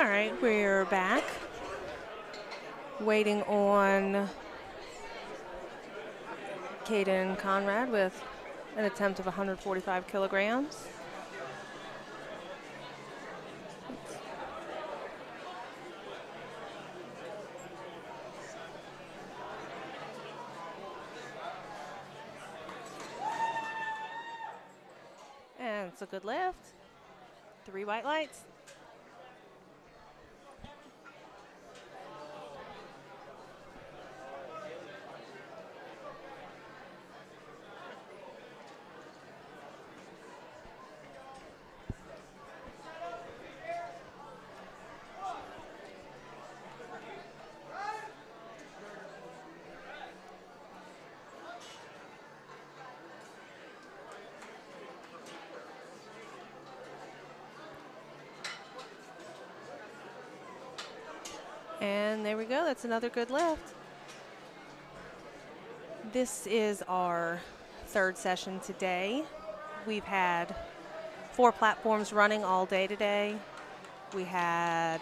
All right, we're back. Waiting on Caden Conrad with an attempt of 145 kilograms. And it's a good lift. 3 white lights. And there we go, that's another good lift. This is our third session today. We've had 4 platforms running all day today. We had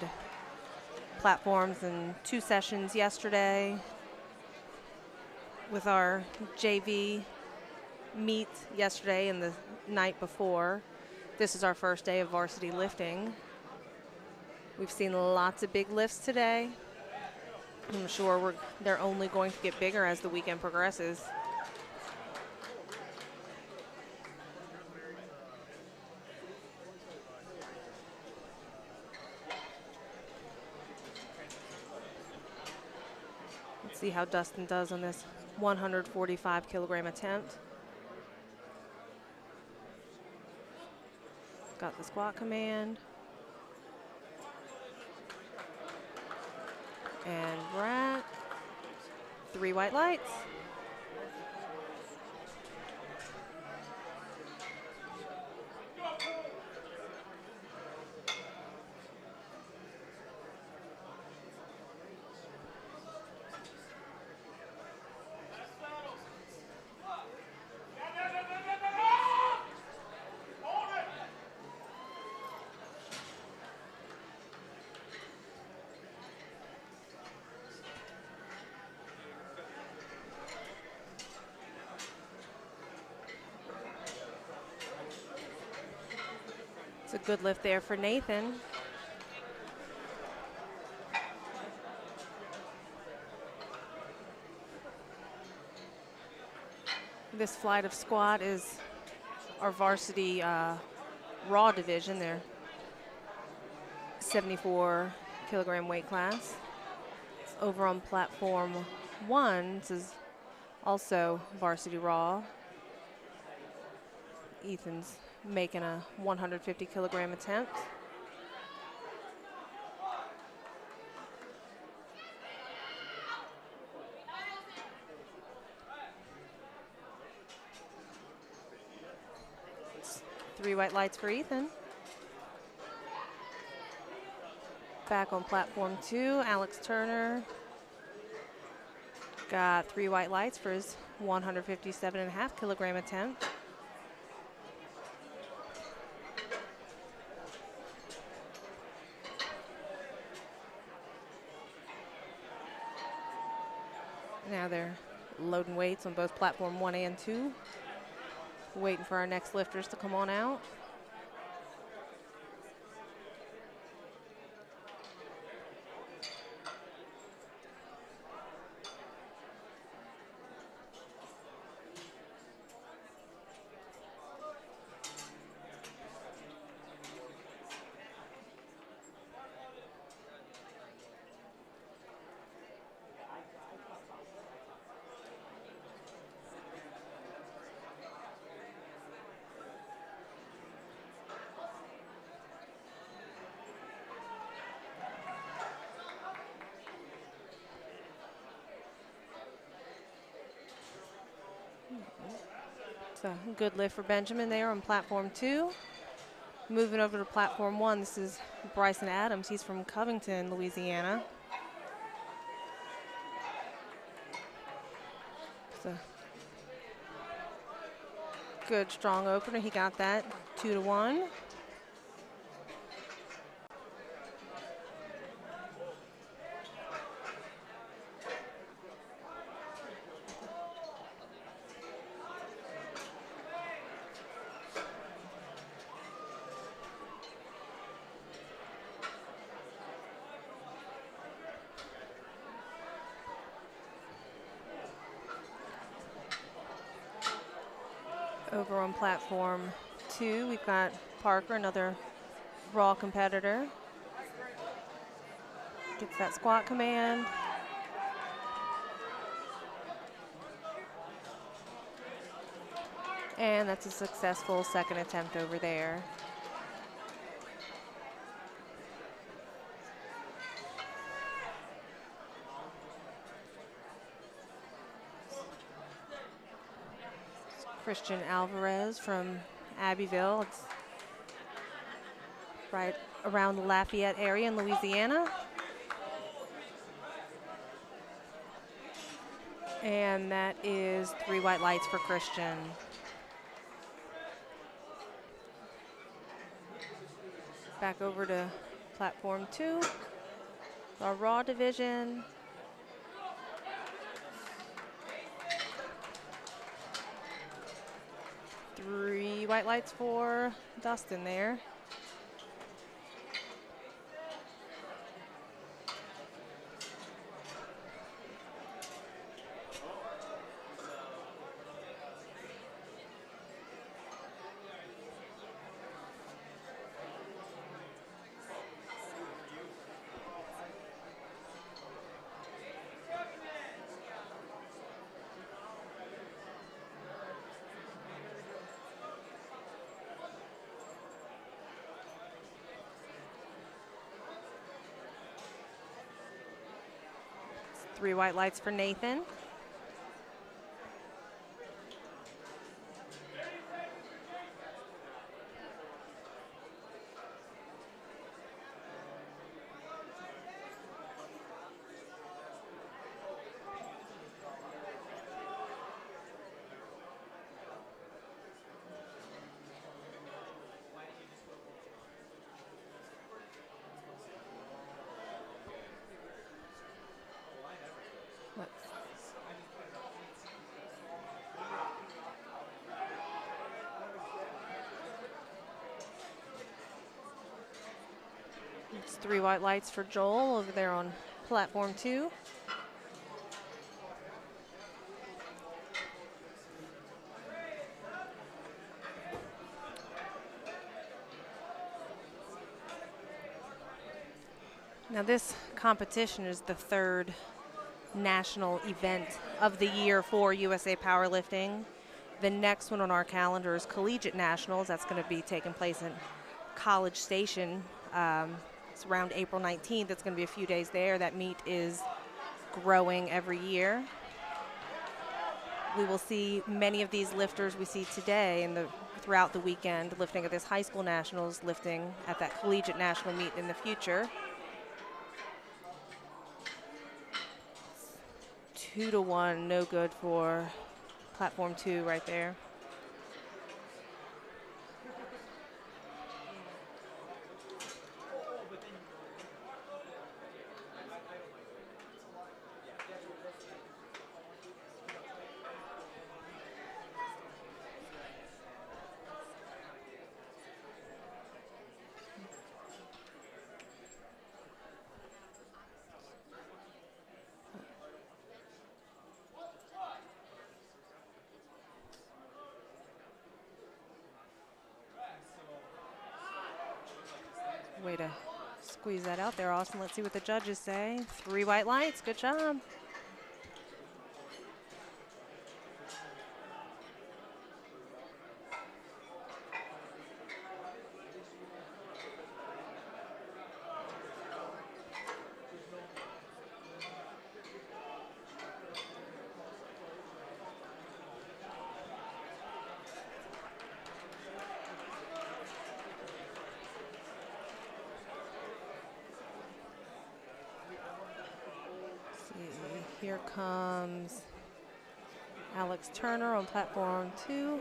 platforms in 2 sessions yesterday with our JV meet yesterday and the night before. This is our first day of varsity lifting. We've seen lots of big lifts today. I'm sure they're only going to get bigger as the weekend progresses. Let's see how Dustin does on this 145 kilogram attempt. Got the squat command. And Brett, 3 white lights. It's a good lift there for Nathan. This flight of squat is our varsity raw division. They're 74 kilogram weight class. It's over on platform 1. This is also varsity raw. Ethan's making a 150 kilogram attempt. It's 3 white lights for Ethan. Back on platform 2, Alex Turner got 3 white lights for his 157.5 kilogram attempt. Now they're loading weights on both platform 1 and 2. Waiting for our next lifters to come on out. It's a good lift for Benjamin there on platform 2. Moving over to platform 1, this is Bryson Adams. He's from Covington, Louisiana. It's a good, strong opener. He got that 2-1. Over on platform 2, we've got Parker, another raw competitor. Gets that squat command. And that's a successful second attempt over there. Christian Alvarez from Abbeville. It's right around the Lafayette area in Louisiana. And that is 3 white lights for Christian. Back over to platform 2, our raw division. Three white lights for Dustin there. Three white lights for Nathan. It's 3 white lights for Joel over there on platform 2. Now this competition is the 3rd national event of the year for USA Powerlifting. The next one on our calendar is Collegiate Nationals. That's going to be taking place in College Station. It's around April 19th. It's going to be a few days there. That meet is growing every year. We will see many of these lifters we see today and throughout the weekend lifting at this high school nationals, lifting at that collegiate national meet in the future. 2-1, no good for platform 2 right there. Way to squeeze that out there, Austin. Let's see what the judges say. 3 white lights, good job. Here comes Alex Turner on platform 2.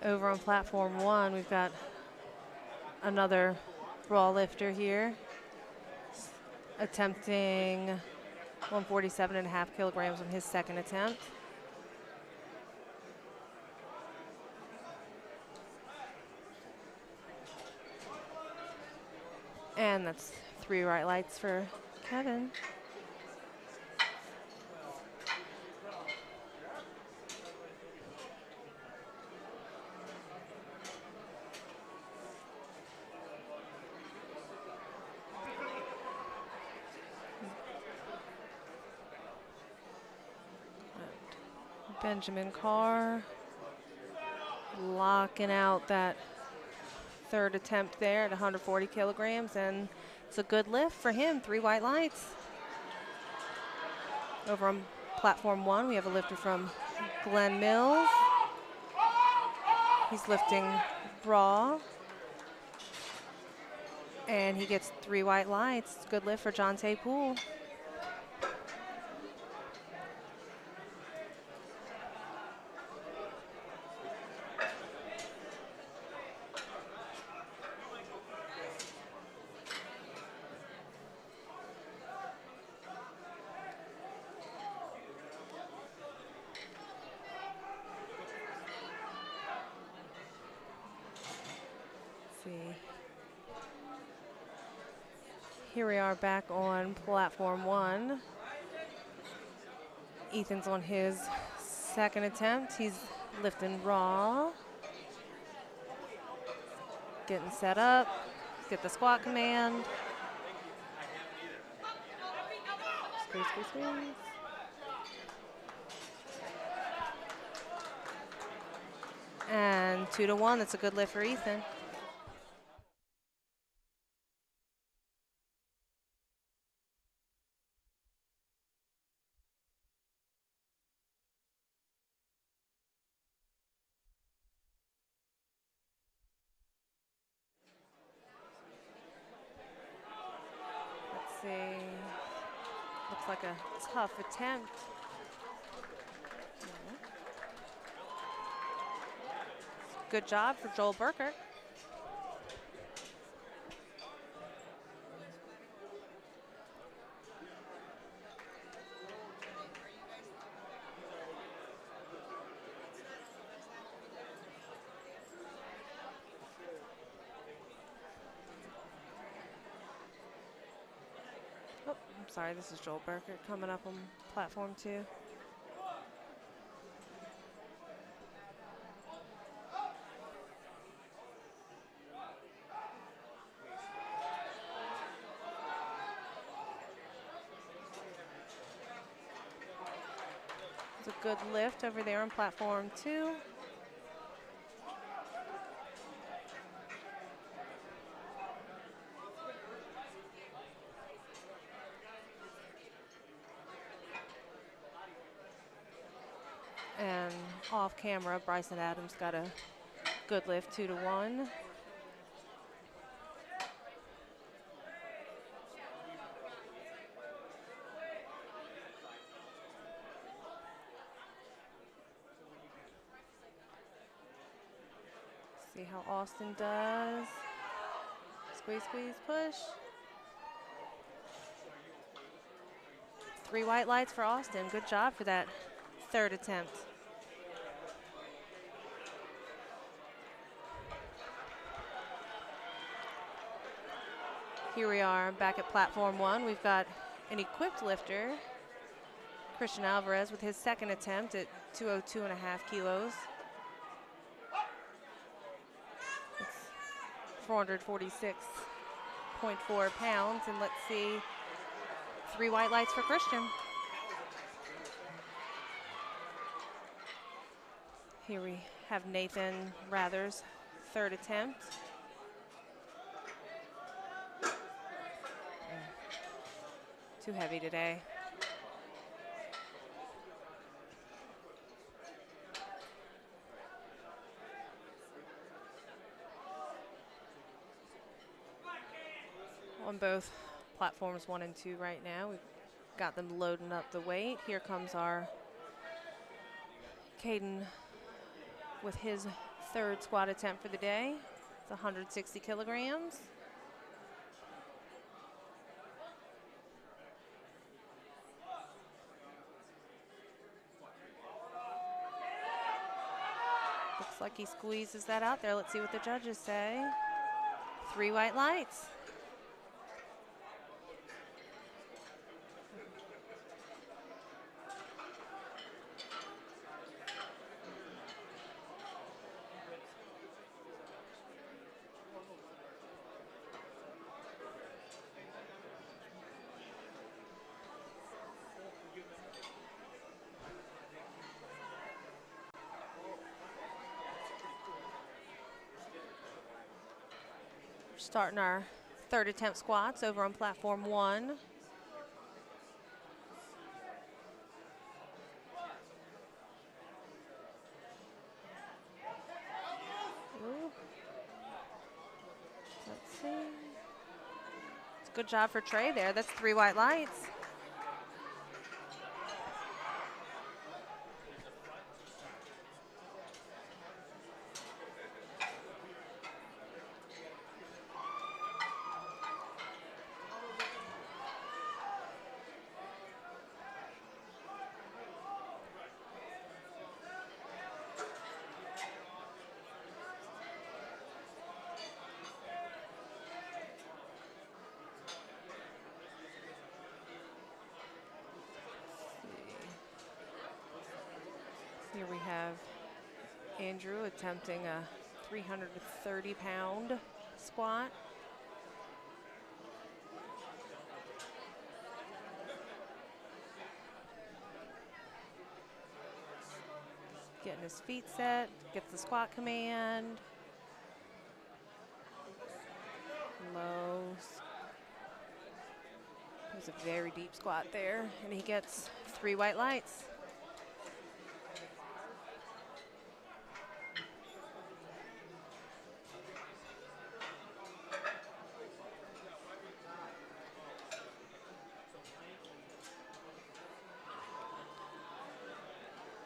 Over on platform 1, we've got another raw lifter here. attempting 147.5 kilograms on his second attempt. And that's 3 right lights for Kevin. Benjamin Carr locking out that third attempt there at 140 kilograms, and it's a good lift for him. 3 white lights. Over on platform 1, we have a lifter from Glen Mills. He's lifting raw, and he gets 3 white lights. Good lift for Jonte Poole. Here we are back on platform 1. Ethan's on his second attempt. He's lifting raw. Getting set up. Get the squat command. Squeeze, squeeze, squeeze. And 2 to 1. That's a good lift for Ethan. See, looks like a tough attempt. Good job for Joel Burkert. Sorry, this is Joel Burkert coming up on platform 2. It's a good lift over there on platform 2. And off camera, Bryson Adams got a good lift, 2 to 1. See how Austin does. Squeeze, squeeze, push. 3 white lights for Austin. Good job for that third attempt. Here we are back at platform 1. We've got an equipped lifter, Christian Alvarez, with his second attempt at 202.5 kilos. It's 446.4 pounds, and let's see, 3 white lights for Christian. Here we have Nathan Rather's third attempt. Too heavy today. On both platforms 1 and 2 right now, we've got them loading up the weight. Here comes our Caden with his third squat attempt for the day. It's 160 kilograms. Looks like he squeezes that out there. Let's see what the judges say. 3 white lights. Starting our 3rd attempt squats over on platform 1. Ooh. Let's see. It's a good job for Trey there. That's 3 white lights. Here we have Andrew attempting a 330-pound squat. Getting his feet set, gets the squat command. Low. There's a very deep squat there, and he gets 3 white lights.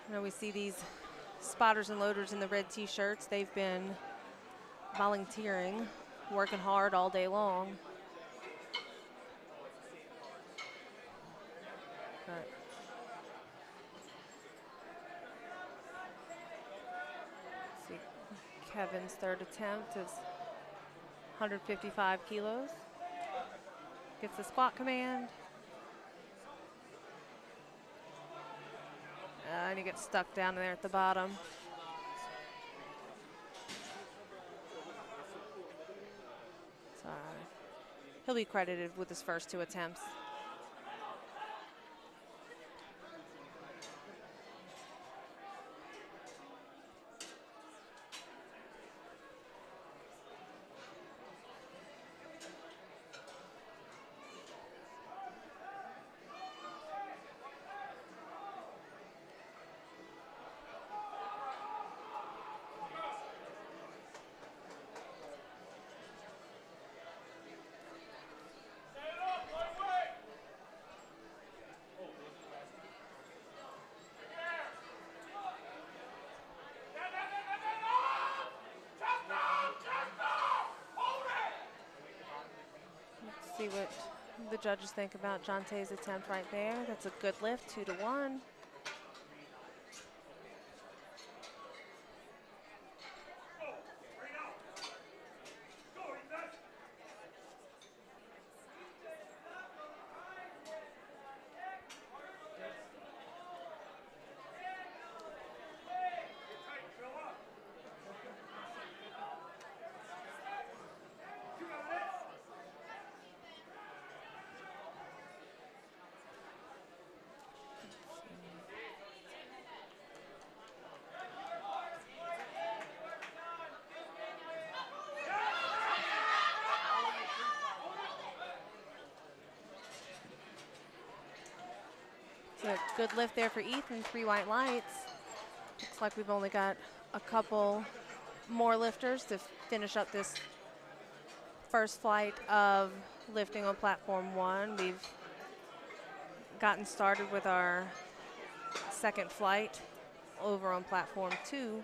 You know, we see these spotters and loaders in the red t-shirts. They've been volunteering, working hard all day long. But let's see, Kevin's 3rd attempt is 155 kilos. Gets the squat command. And he gets stuck down there at the bottom. So he'll be credited with his first 2 attempts. See what the judges think about Jonte's attempt right there. That's a good lift, 2-1. A good lift there for Ethan, 3 white lights. Looks like we've only got a couple more lifters to finish up this first flight of lifting on platform 1. We've gotten started with our 2nd flight over on platform 2.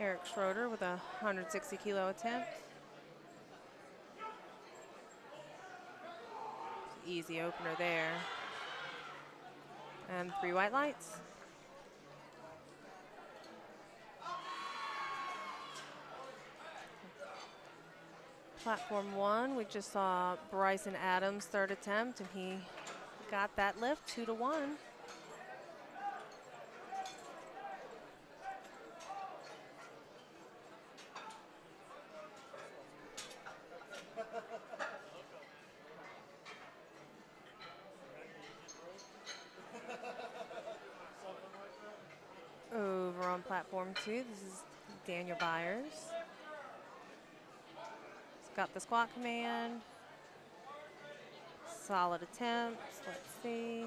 Eric Schroeder with a 160 kilo attempt. Easy opener there. And 3 white lights. Platform 1, we just saw Bryson Adams' third attempt, and he got that lift 2-1. Over on platform 2, this is Daniel Byers. He's got the squat command. Solid attempts. Let's see.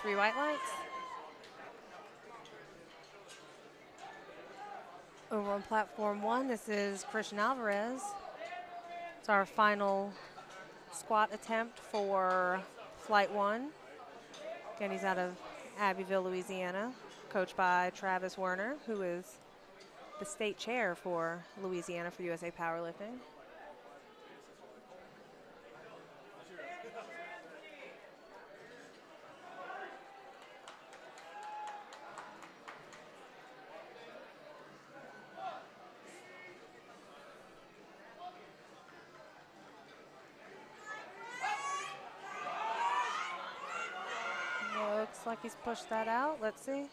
3 white lights. Over on platform 1, this is Christian Alvarez. It's our final squat attempt for flight 1. Again, he's out of Abbeville, Louisiana, coached by Travis Werner, who is the state chair for Louisiana for USA Powerlifting. Looks like he's pushed that out. Let's see.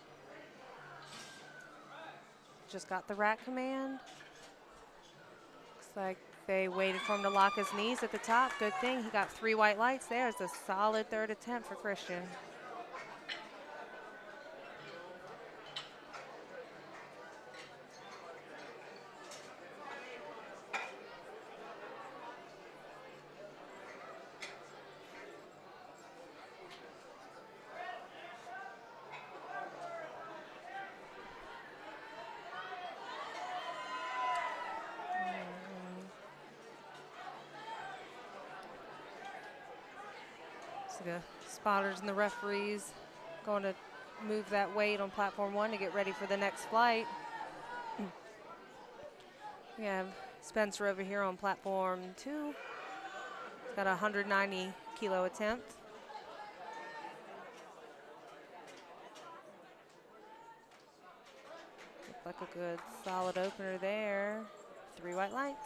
Just got the rack command. Looks like they waited for him to lock his knees at the top. Good thing he got 3 white lights there. It's a solid third attempt for Christian. So the spotters and the referees going to move that weight on platform 1 to get ready for the next flight. We have Spencer over here on platform 2. He's got a 190 kilo attempt. Looks like a good solid opener there. 3 white lights.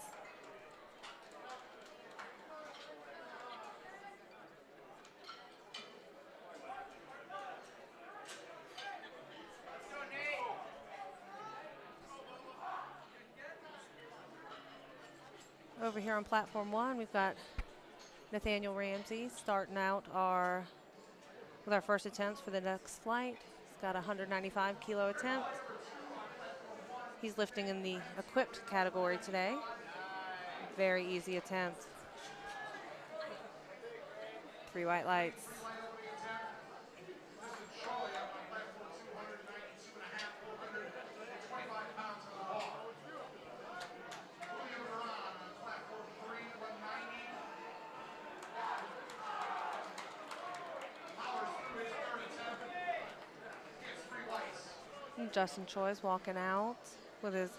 Over here on platform 1, we've got Nathaniel Ramsey starting out with our first attempts for the next flight. He's got a 195 kilo attempt. He's lifting in the equipped category today. Very easy attempt. 3 white lights. Justin Choi's walking out with his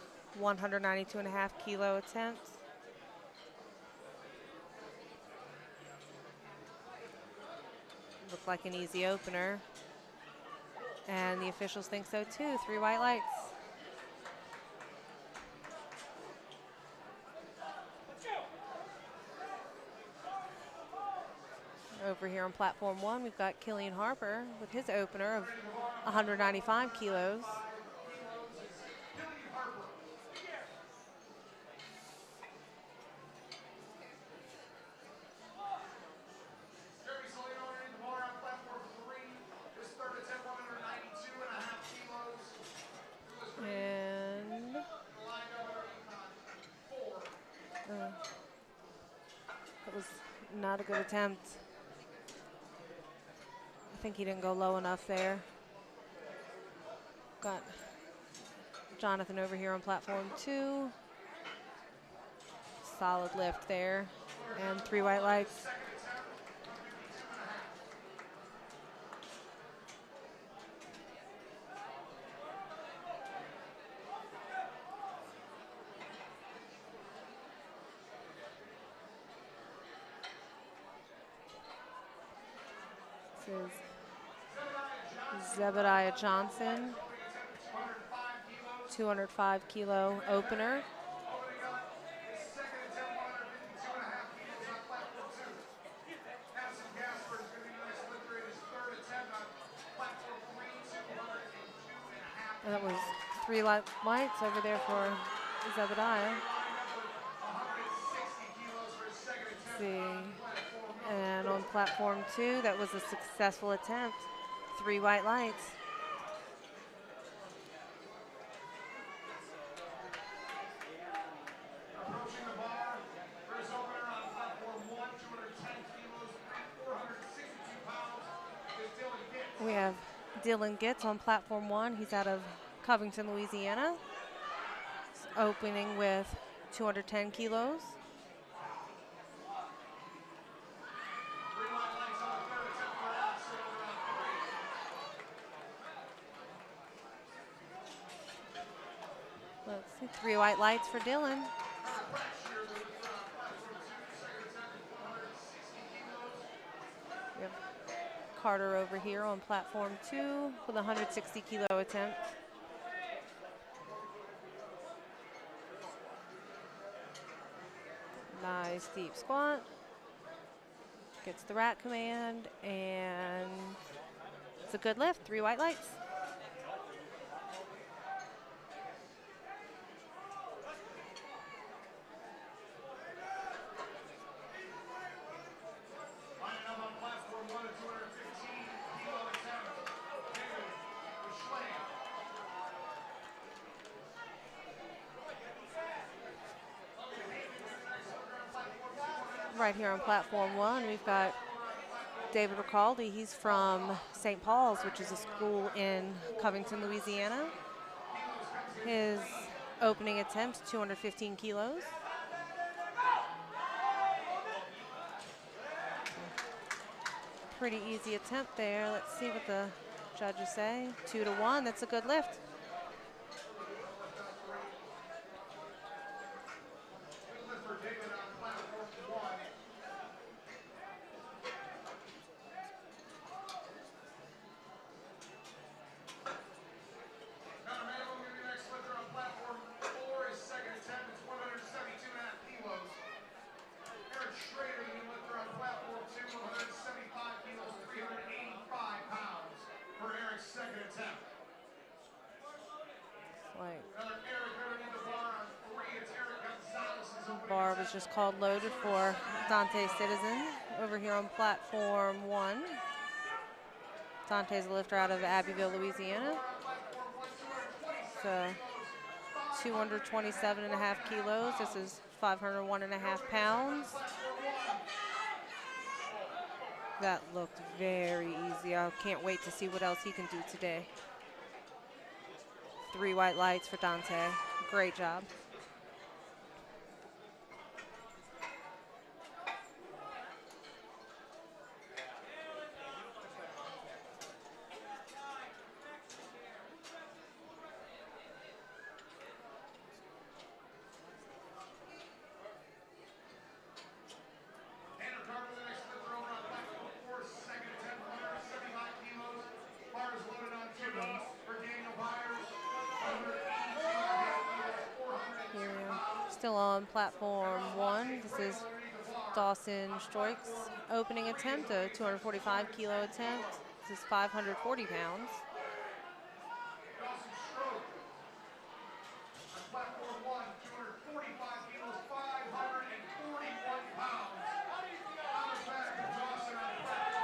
192.5 kilo attempt. Looked like an easy opener. And the officials think so too. 3 white lights. Over here on platform 1, we've got Killian Harper with his opener of 195 kilos. And that was not a good attempt. I think he didn't go low enough there. Got Jonathan over here on platform 2. Solid lift there. And 3 white lights. This is Zebediah Johnson, 205 kilo opener. And that was 3 lights over there for Zebediah. Let's see. And on platform 2, that was a successful attempt. 3 white lights. Approaching the bar for his opener on platform 1, 210 kilos, 462 pounds, is Dylan Gitz. We have Dylan Gitz on platform 1. He's out of Covington, Louisiana. He's opening with 210 kilos. Let's see, 3 white lights for Dylan. We have Carter over here on platform 2 with a 160 kilo attempt. Nice deep squat. Gets the rack command, and it's a good lift. 3 white lights. Right here on platform 1, we've got David Ricaldi. He's from St. Paul's, which is a school in Covington, Louisiana. His opening attempt, 215 kilos. Pretty easy attempt there. Let's see what the judges say. 2-1, that's a good lift. Bar was just called loaded for Dante Citizen over here on platform 1. Dante's a lifter out of Abbeville, Louisiana. So 227.5 kilos. This is 501.5 pounds. That looked very easy. I can't wait to see what else he can do today. 3 white lights for Dante. Great job. Still on platform 1. This is Dawson Stroik's opening attempt, a 245 kilo attempt. This is 540 pounds.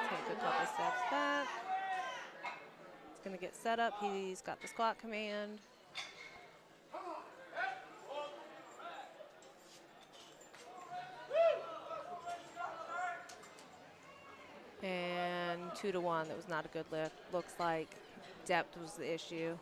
Take a couple steps back. It's going to get set up. He's got the squat command. And 2-1, that was not a good lift. Looks like depth was the issue.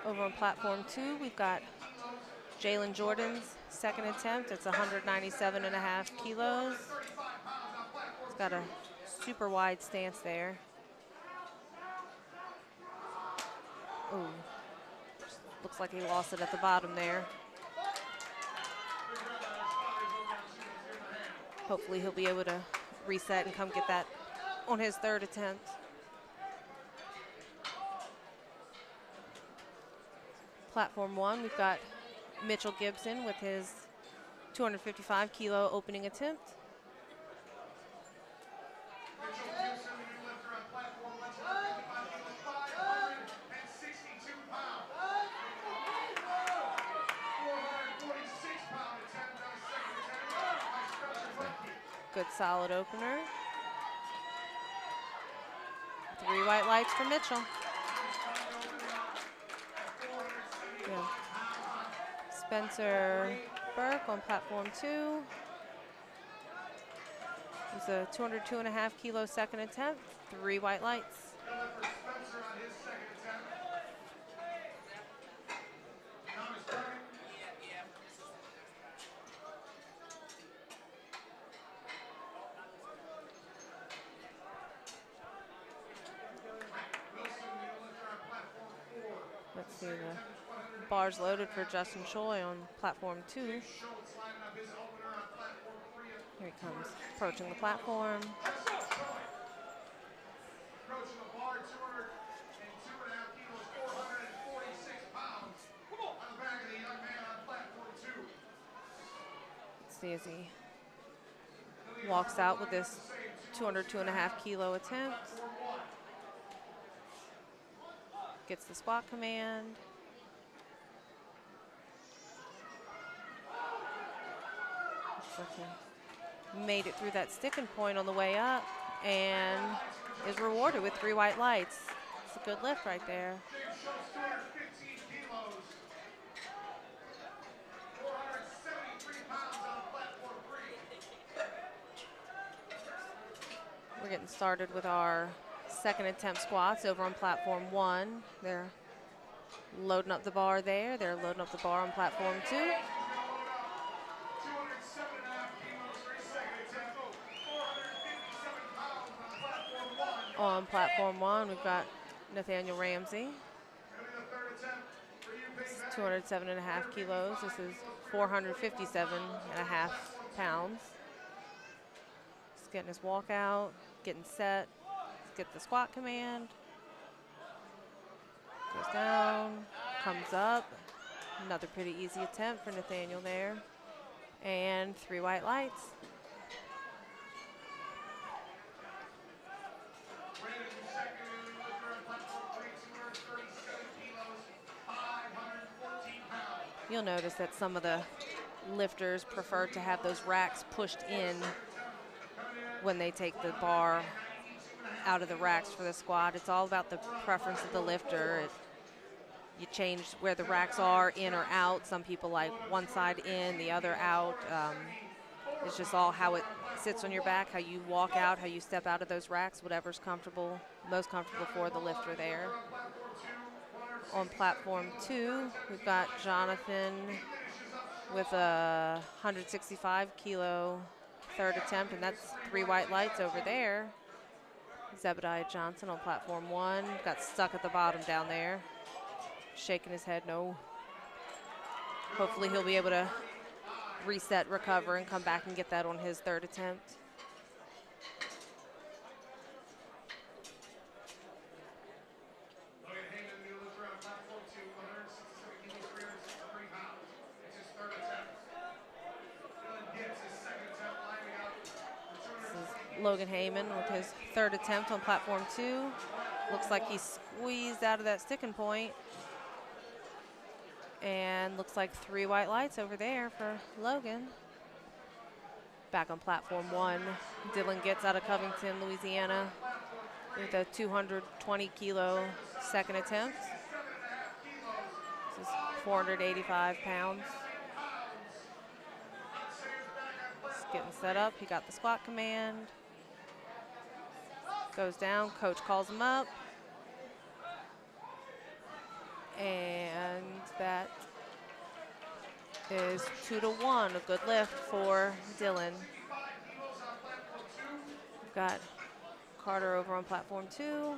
Over on platform 2, we've got Jalen Jordan's second attempt. It's 197.5 kilos. He's got a super wide stance there. Oh, looks like he lost it at the bottom there. Hopefully he'll be able to reset and come get that on his third attempt. Platform 1, we've got Mitchell Gibson with his 255 kilo opening attempt. Mitchell Gibson, the new lifter on platform 1, 255 kilos, 562 pounds. 446 pound attempt on his second attempt by Spencer Bucky. Good solid opener. 3 white lights for Mitchell. Yeah. Spencer Burke on platform 2. It's a 202.5 kilo second attempt, 3 white lights. Spencer on his second attempt. Thomas Duggan. Wilson, the new lifter on platform 4. Let's see, the bars loaded for Justin Choi on platform 2. Schultz lining up his opener on platform 3. Here he comes, approaching the platform. Justin Choi. Approaching the bar, 202.5 kilos, 446 pounds. On the back of the young man on platform 2. Let's see as he walks out with this 202.5 kilo attempt. Gets the squat command. Looks like he made it through that sticking point on the way up and is rewarded with 3 white lights. It's a good lift right there. James Schultz, 215 kilos, 473 pounds on platform 3. We're getting started with our second attempt squats over on platform 1. They're loading up the bar there. They're loading up the bar on platform 2. 207.5 kilos for his second attempt. 457 pounds on platform 1. On platform 1, we've got Nathaniel Ramsey. Gonna be the third attempt for you, Big It's Bang. 207.5 kilos. This is 457.5 pounds. Just getting his walkout, getting set. Let's get the squat command. Goes down, comes up. Another pretty easy attempt for Nathaniel there. And 3 white lights. Brandon second, the new lifter on platform 3, 237 kilos, 514 pounds. You'll notice that some of the lifters prefer to have those racks pushed in when they take the bar out of the racks for the squat. It's all about the preference of the lifter. You change where the racks are, in or out. Some people like one side in, the other out. It's just all how it sits on your back, how you walk out, how you step out of those racks, whatever's comfortable, most comfortable for the lifter there. On platform 2, we've got Jonathan with a 165 kilo third attempt, and that's 3 white lights over there. Zebediah Johnson on platform 1, got stuck at the bottom down there. Shaking his head, no. Hopefully he'll be able to reset, recover, and come back and get that on his third attempt. Logan Heyman, new lifter on platform 2, 167 kilos, 363 pounds. It's his third attempt. Dylan Gibbs, his second attempt, lining up for This 220 is Logan Heyman with his third attempt on platform 2. Looks like he squeezed out of that sticking point. And looks like 3 white lights over there for Logan. Back on platform 1, Dylan Gitz out of Covington, Louisiana, with a 220 kilo second attempt. This is 485 pounds. Just getting set up. He got the squat command. Goes down, coach calls him up. And that is 2-1, a good lift for Dylan. We've got Carter over on platform 2.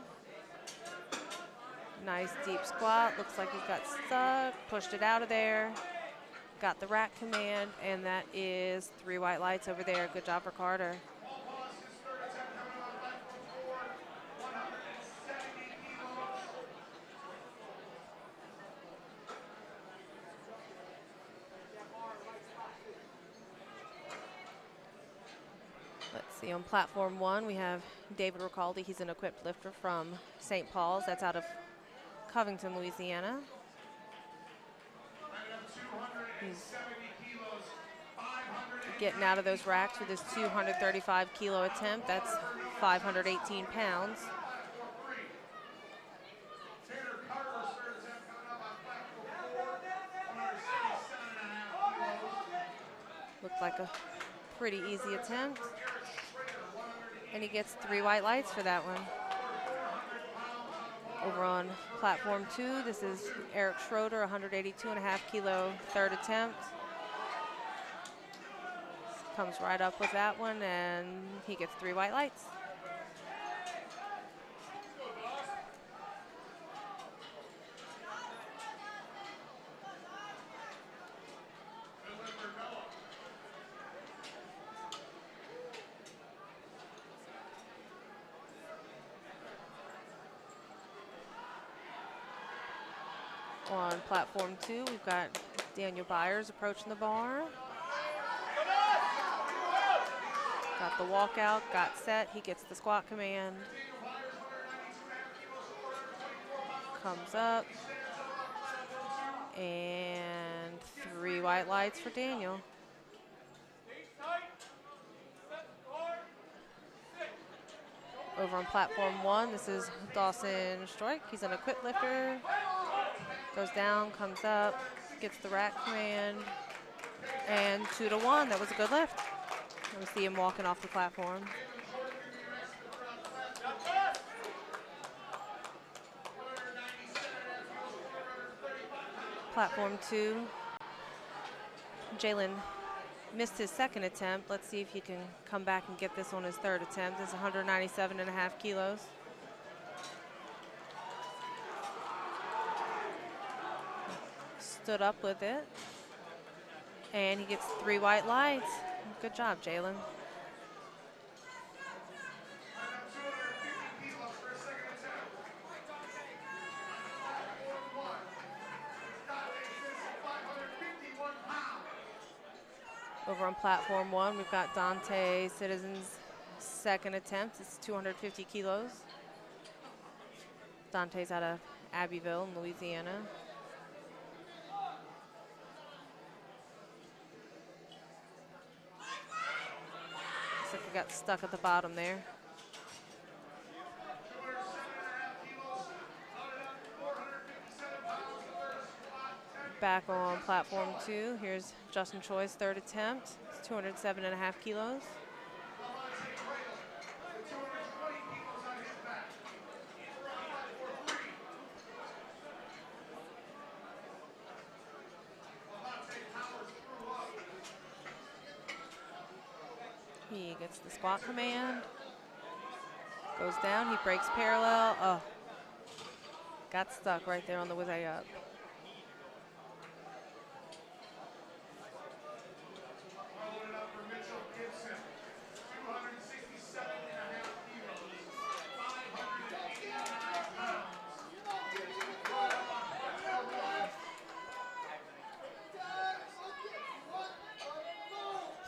Nice deep squat. Looks like he's got stuck. Pushed it out of there. Got the rack command, and that is 3 white lights over there. Good job for Carter. Let's see, on platform 1, we have David Ricaldi. He's an equipped lifter from St. Paul's. That's out of Covington, Louisiana. He's getting out of those racks with his 235 kilo attempt. That's 518 pounds. Looked like a pretty easy attempt. And he gets 3 white lights for that one. Over on platform 2, this is Eric Schroeder, 182.5 kilo, third attempt. Comes right up with that one, and he gets 3 white lights. On platform 2, we've got Daniel Byers approaching the bar. Got the walkout, got set, he gets the squat command. Comes up. And 3 white lights for Daniel. Over on platform 1, this is Dawson Stroik. He's an equipped lifter. Goes down, comes up, gets the rack command, and 2 to 1. That was a good lift. We see him walking off the platform. Platform 2, Jalen missed his second attempt. Let's see if he can come back and get this on his third attempt. It's 197.5 kilos. Stood up with it, and he gets 3 white lights. Good job, Jalen. Over on platform 1, we've got Dante Citizen's second attempt. It's 250 kilos. Dante's out of Abbeville in Louisiana. Looks like we got stuck at the bottom there. Back on platform 2, here's Justin Choi's third attempt. It's 207.5 kilos. He gets the squat command, goes down, he breaks parallel. Oh, got stuck right there on the way up.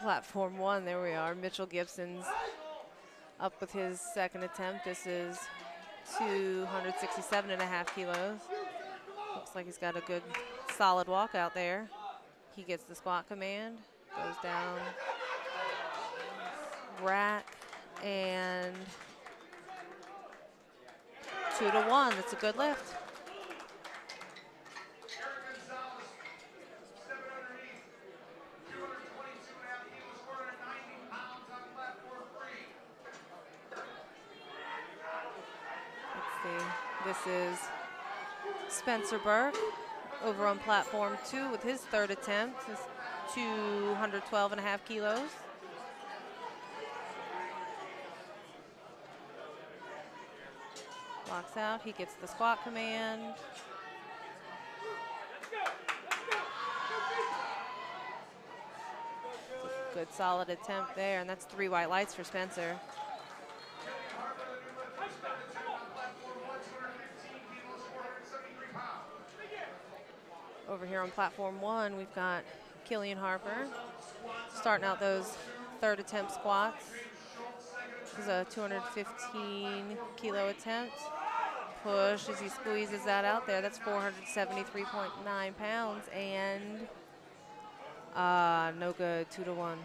Platform 1, there we are. Mitchell Gibson's up with his second attempt. This is 267.5 kilos. Looks like he's got a good solid walk out there. He gets the squat command, goes down, rack, and 2 to 1. That's a good lift. This is Spencer Burke over on platform 2 with his third attempt. It's 212.5 kilos. Locks out. He gets the squat command. Good solid attempt there, and that's 3 white lights for Spencer. Over here on platform 1, we've got Killian Harper starting out those 3rd attempt squats. This is a 215 kilo attempt. Push as he squeezes that out there. That's 473.9 pounds, and no good, 2-1.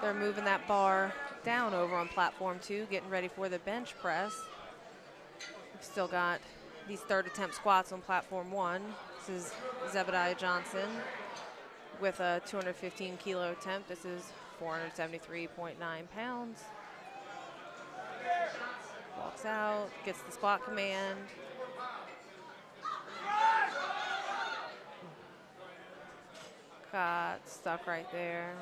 They're moving that bar down over on platform 2, getting ready for the bench press. We've still got these 3rd attempt squats on platform 1. This is Zebediah Johnson with a 215 kilo attempt. This is 473.9 pounds. Walks out, gets the squat command. Got stuck right there.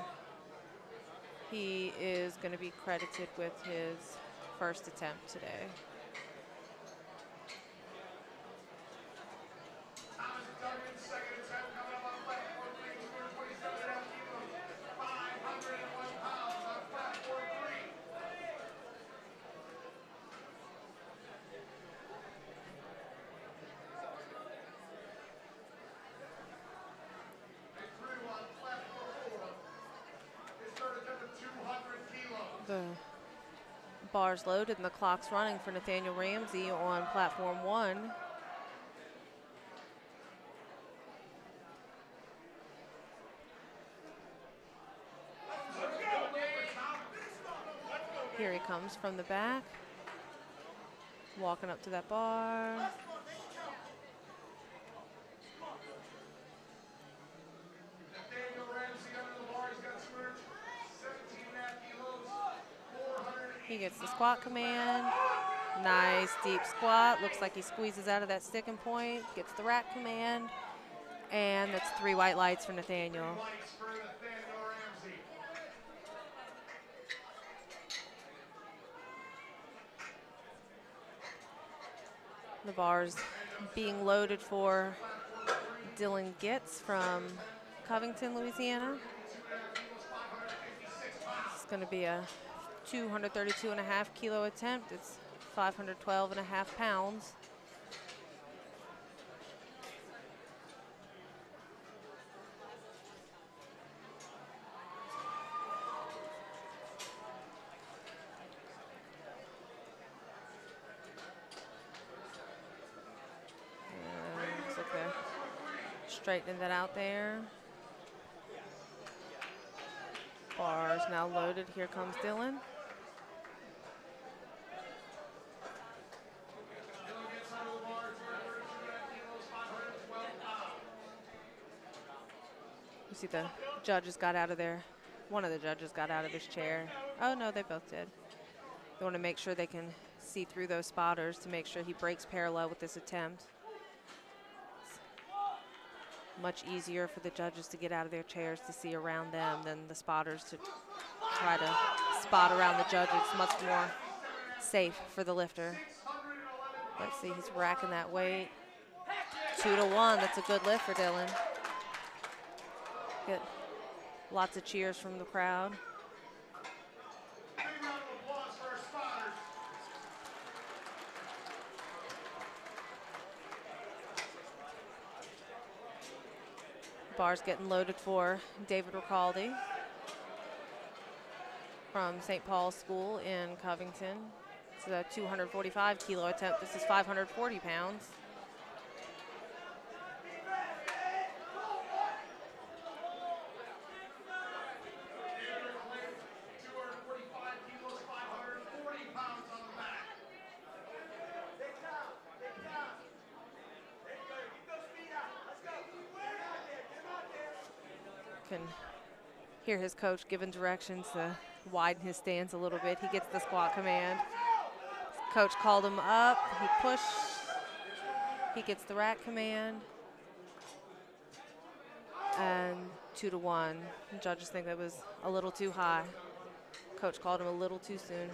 He is going to be credited with his 1st attempt today. The bar's loaded and the clock's running for Nathaniel Ramsey on platform 1. Here he comes from the back, walking up to that bar. He gets the squat command. Nice deep squat. Looks like he squeezes out of that sticking point. Gets the rack command. And that's 3 white lights for Nathaniel. The bar's being loaded for Dylan Gitz from Covington, Louisiana. It's going to be a 232.5 kilo attempt. It's 512.5 pounds. Looks like they're straightening that out there. Bar's now loaded. Here comes Dylan. You see the judges got out of there. One of the judges got out of his chair. Oh, no, they both did. They want to make sure they can see through those spotters to make sure he breaks parallel with this attempt. It's much easier for the judges to get out of their chairs to see around them than the spotters to try to spot around the judges. It's much more safe for the lifter. Let's see, he's racking that weight. 2-1, that's a good lift for Dylan. Get lots of cheers from the crowd. Bar's getting loaded for David Ricaldi from St. Paul's School in Covington. It's a 245 kilo attempt. This is 540 pounds. Can hear his coach giving directions to widen his stance a little bit. He gets the squat command. Coach called him up. He pushed. He gets the rack command. And 2-1. Judges think that was a little too high. Coach called him a little too soon.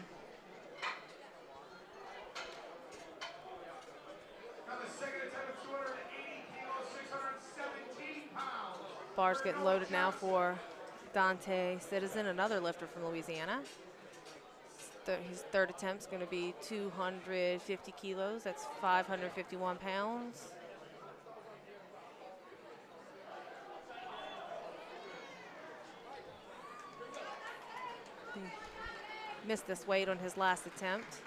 Now the second attempt at 280 kilos, 617 pounds. Bar's getting loaded now for Dante Citizen, another lifter from Louisiana. His third attempt is going to be 250 kilos. That's 551 pounds. He missed this weight on his last attempt.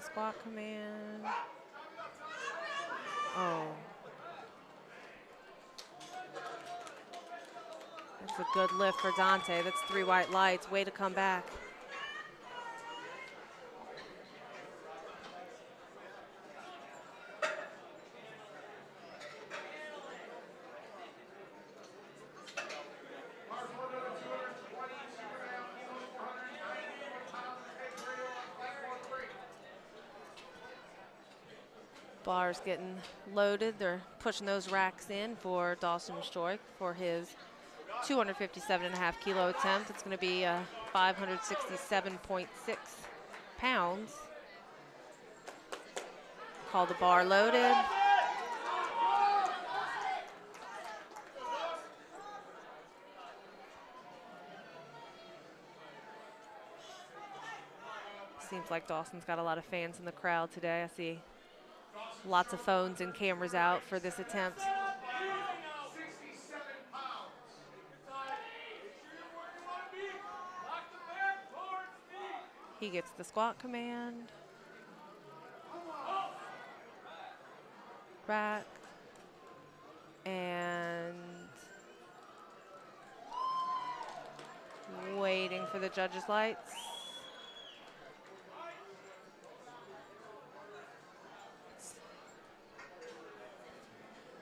Squat command. Oh. That's a good lift for Dante. That's 3 white lights. Way to come back. Bar's getting loaded. They're pushing those racks in for Dawson Stroik for his 257.5 kilo attempt. It's going to be 567.6 pounds. Call the bar loaded. Seems like Dawson's got a lot of fans in the crowd today. I see lots of phones and cameras out for this attempt. He gets the squat command. Rack. And waiting for the judges' lights.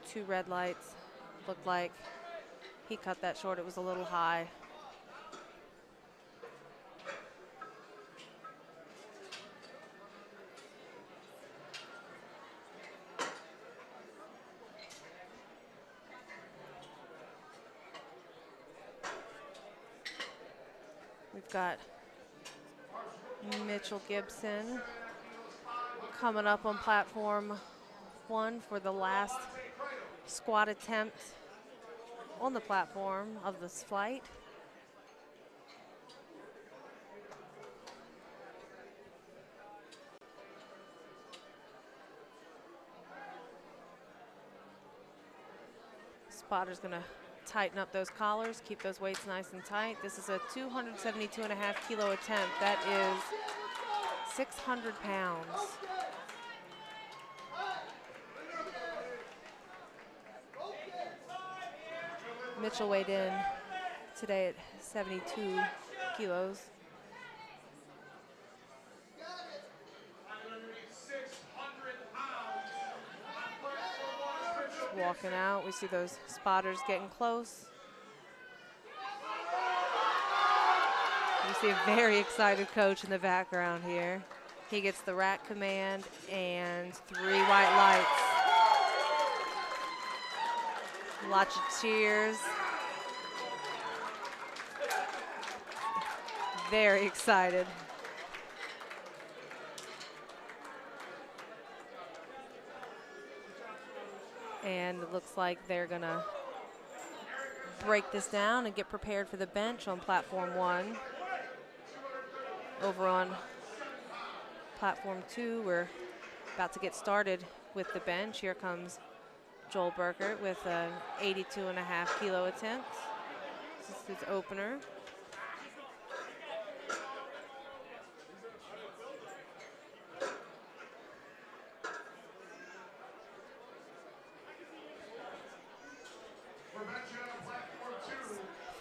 Two red lights. Looked like he cut that short. It was a little high. We've got Mitchell Gibson coming up on platform 1 for the last squat attempt on the platform of this flight. Spotter's going to tighten up those collars, keep those weights nice and tight. This is a 272.5 kilo attempt. That is 600 pounds. Mitchell weighed in today at 72 kilos. Walking out, we see those spotters getting close. You see a very excited coach in the background here. He gets the rack command and 3 white lights. Lots of cheers. Very excited. And it looks like they're gonna break this down and get prepared for the bench on platform 1. Over on platform 2, we're about to get started with the bench. Here comes Joel Burkert with an 82.5 kilo attempt. This is his opener.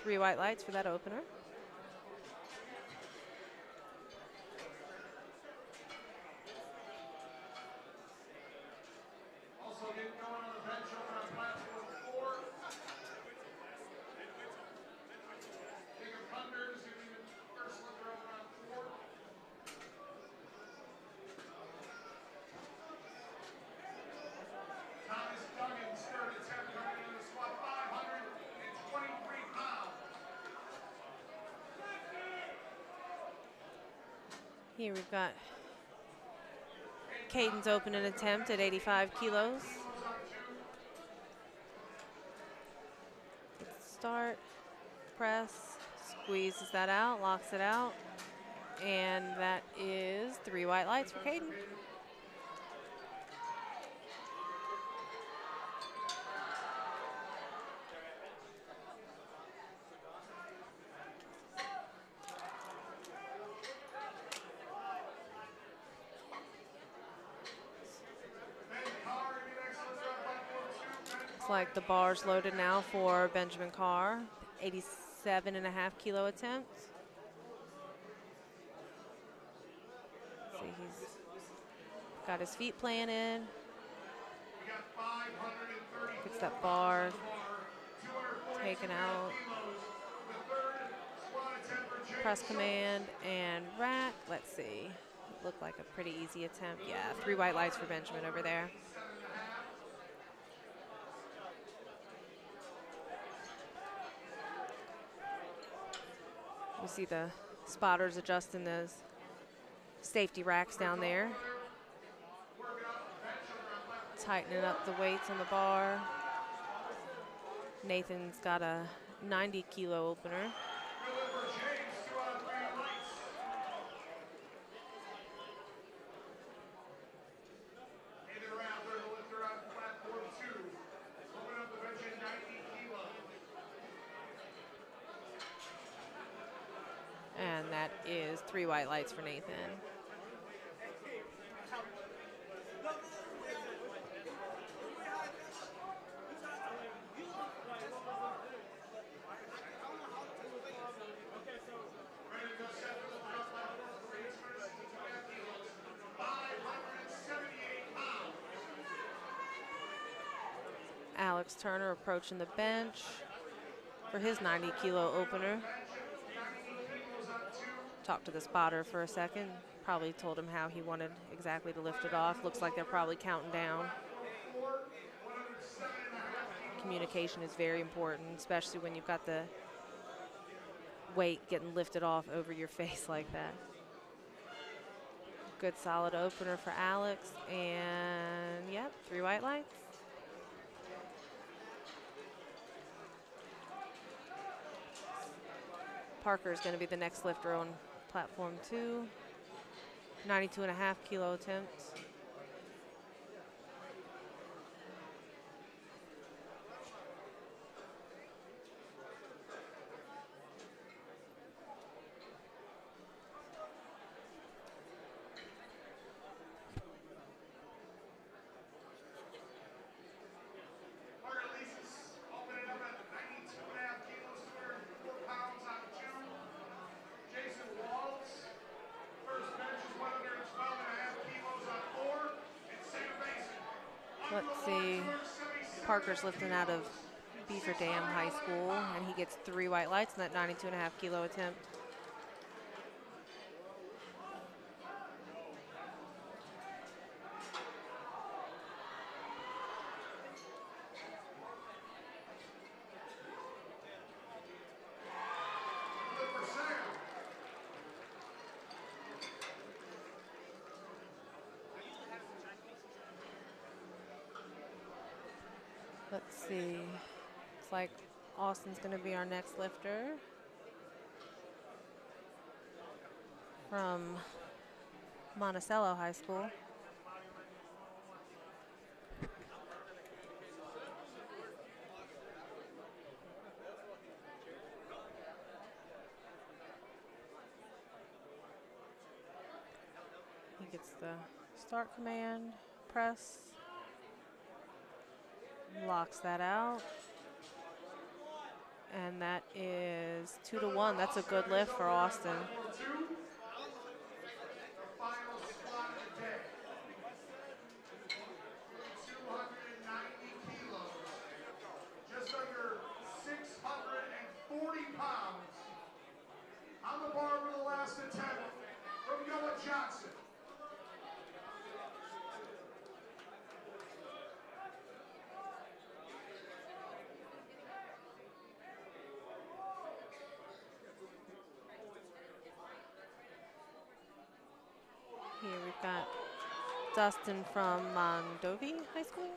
3 white lights for that opener. Also getting going on the bench over on platform 4. Jacob Hunter's gonna be the first lifter over on 4. Thomas Duggan's third attempt coming into the squat, 523 pounds. Here we've got Caden's opening attempt at 85 kilos. Start, press, squeezes that out, locks it out, and that is 3 white lights for Caden. Looks like the bar's loaded now for Benjamin Carr, 87.5 kilo attempt. See, he's got his feet planted. Gets that bar taken out. Press command and rack. Let's see. Looked like a pretty easy attempt. Yeah, 3 white lights for Benjamin over there. We see the spotters adjusting those safety racks down there. Tightening up the weights on the bar. Nathan's got a 90 kilo opener. And that is 3 white lights for Nathan. Alex Turner approaching the bench for his 90 kilo opener. Talked to the spotter for a second. Probably told him how he wanted exactly to lift it off. Looks like they're probably counting down. Communication is very important, especially when you've got the weight getting lifted off over your face like that. Good solid opener for Alex, and yep, 3 white lights. Parker is going to be the next lifter on platform 2. 92.5 kilo attempts. Let's see, Parker's lifting out of Beaver Dam High School, and he gets 3 white lights in that 92.5 kilo attempt. Let's see, it's like Austin's going to be our next lifter from Monticello High School. He gets the start command, press, locks that out, and that is is 2-1. That's a good lift for Austin. The final squat of the day. 290 kilos. Just under 640 pounds. On the bar for the last attempt from Noah Johnson. Here we've got Dustin from Mondovi High School.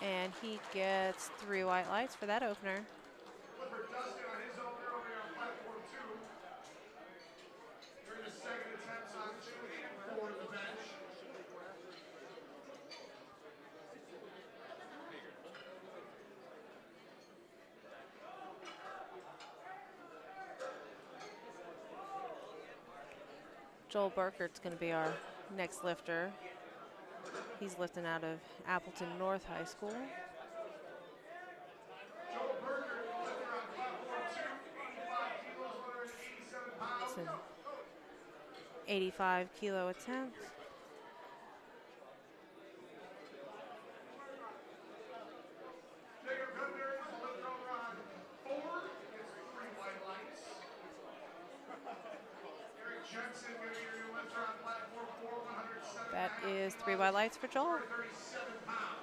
And he gets 3 white lights for that opener. For Dustin on his opener over here on platform 2. During the second attempts on 2 and 4 to the bench. Joel Burkert's going to be our next lifter. He's lifting out of Appleton North High School. Joel Burkert, lifter on platform 2, 85 kilos, 187 pounds. It's an 85 kilo attempt. Jacob Gunner is lifter over on 4, gets 3 white lights. Eric Jensen going to be your new lifter on platform 4, 107 That is 3 white lights for Joel. 37 pounds.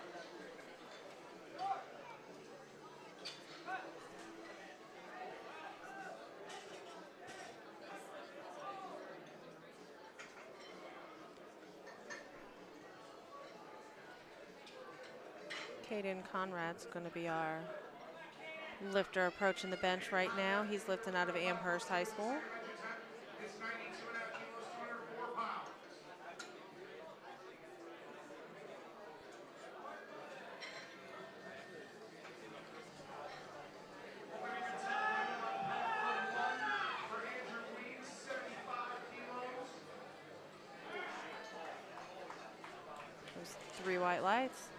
Caden Conrad's going to be our lifter approaching the bench right now. He's lifting out of Amherst High School. It's 92.5 kilos, 204 pounds. Opening attempt on platform 1 for Andrew Weeds, 75 kilos. There's 3 white lights.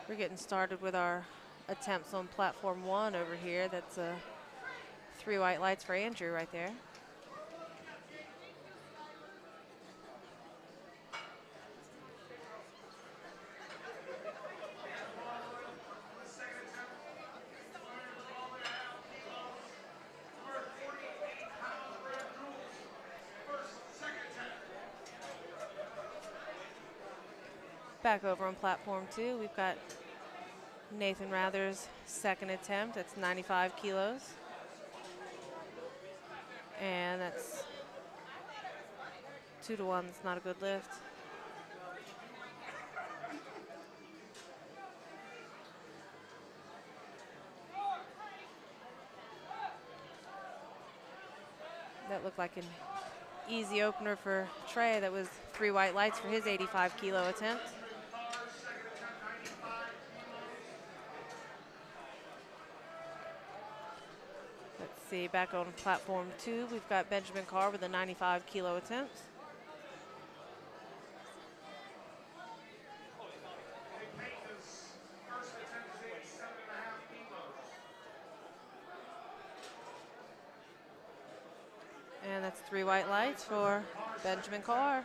We're getting started with our attempts on platform 1 over here. That's 3 white lights for Andrew right there. Back over on platform 2, we've got Nathan Rather's second attempt. That's 95 kilos. And that's 2-1. It's not a good lift. That looked like an easy opener for Trey. That was 3 white lights for his 85 kilo attempt. Let's see, back on platform 2, we've got Benjamin Carr with a 95 kilo attempt. And that's 3 white lights for Benjamin Carr.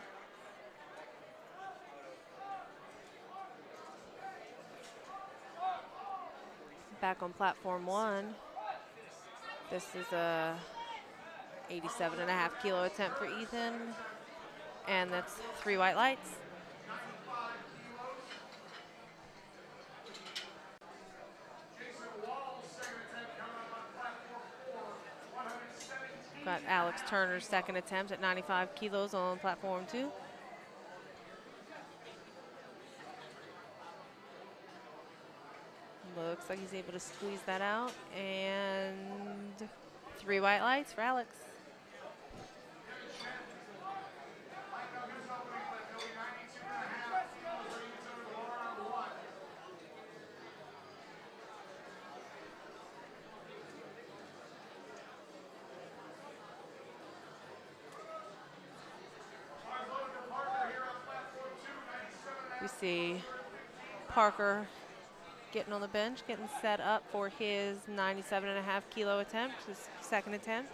Back on platform 1. This is a 87.5 kilo attempt for Ethan. And that's 3 white lights. Got Alex Turner's second attempt at 95 kilos on platform 2. Looks like he's able to squeeze that out. And 3 white lights for Alex. We see Parker getting on the bench, getting set up for his 97.5 kilo attempt, his second attempt.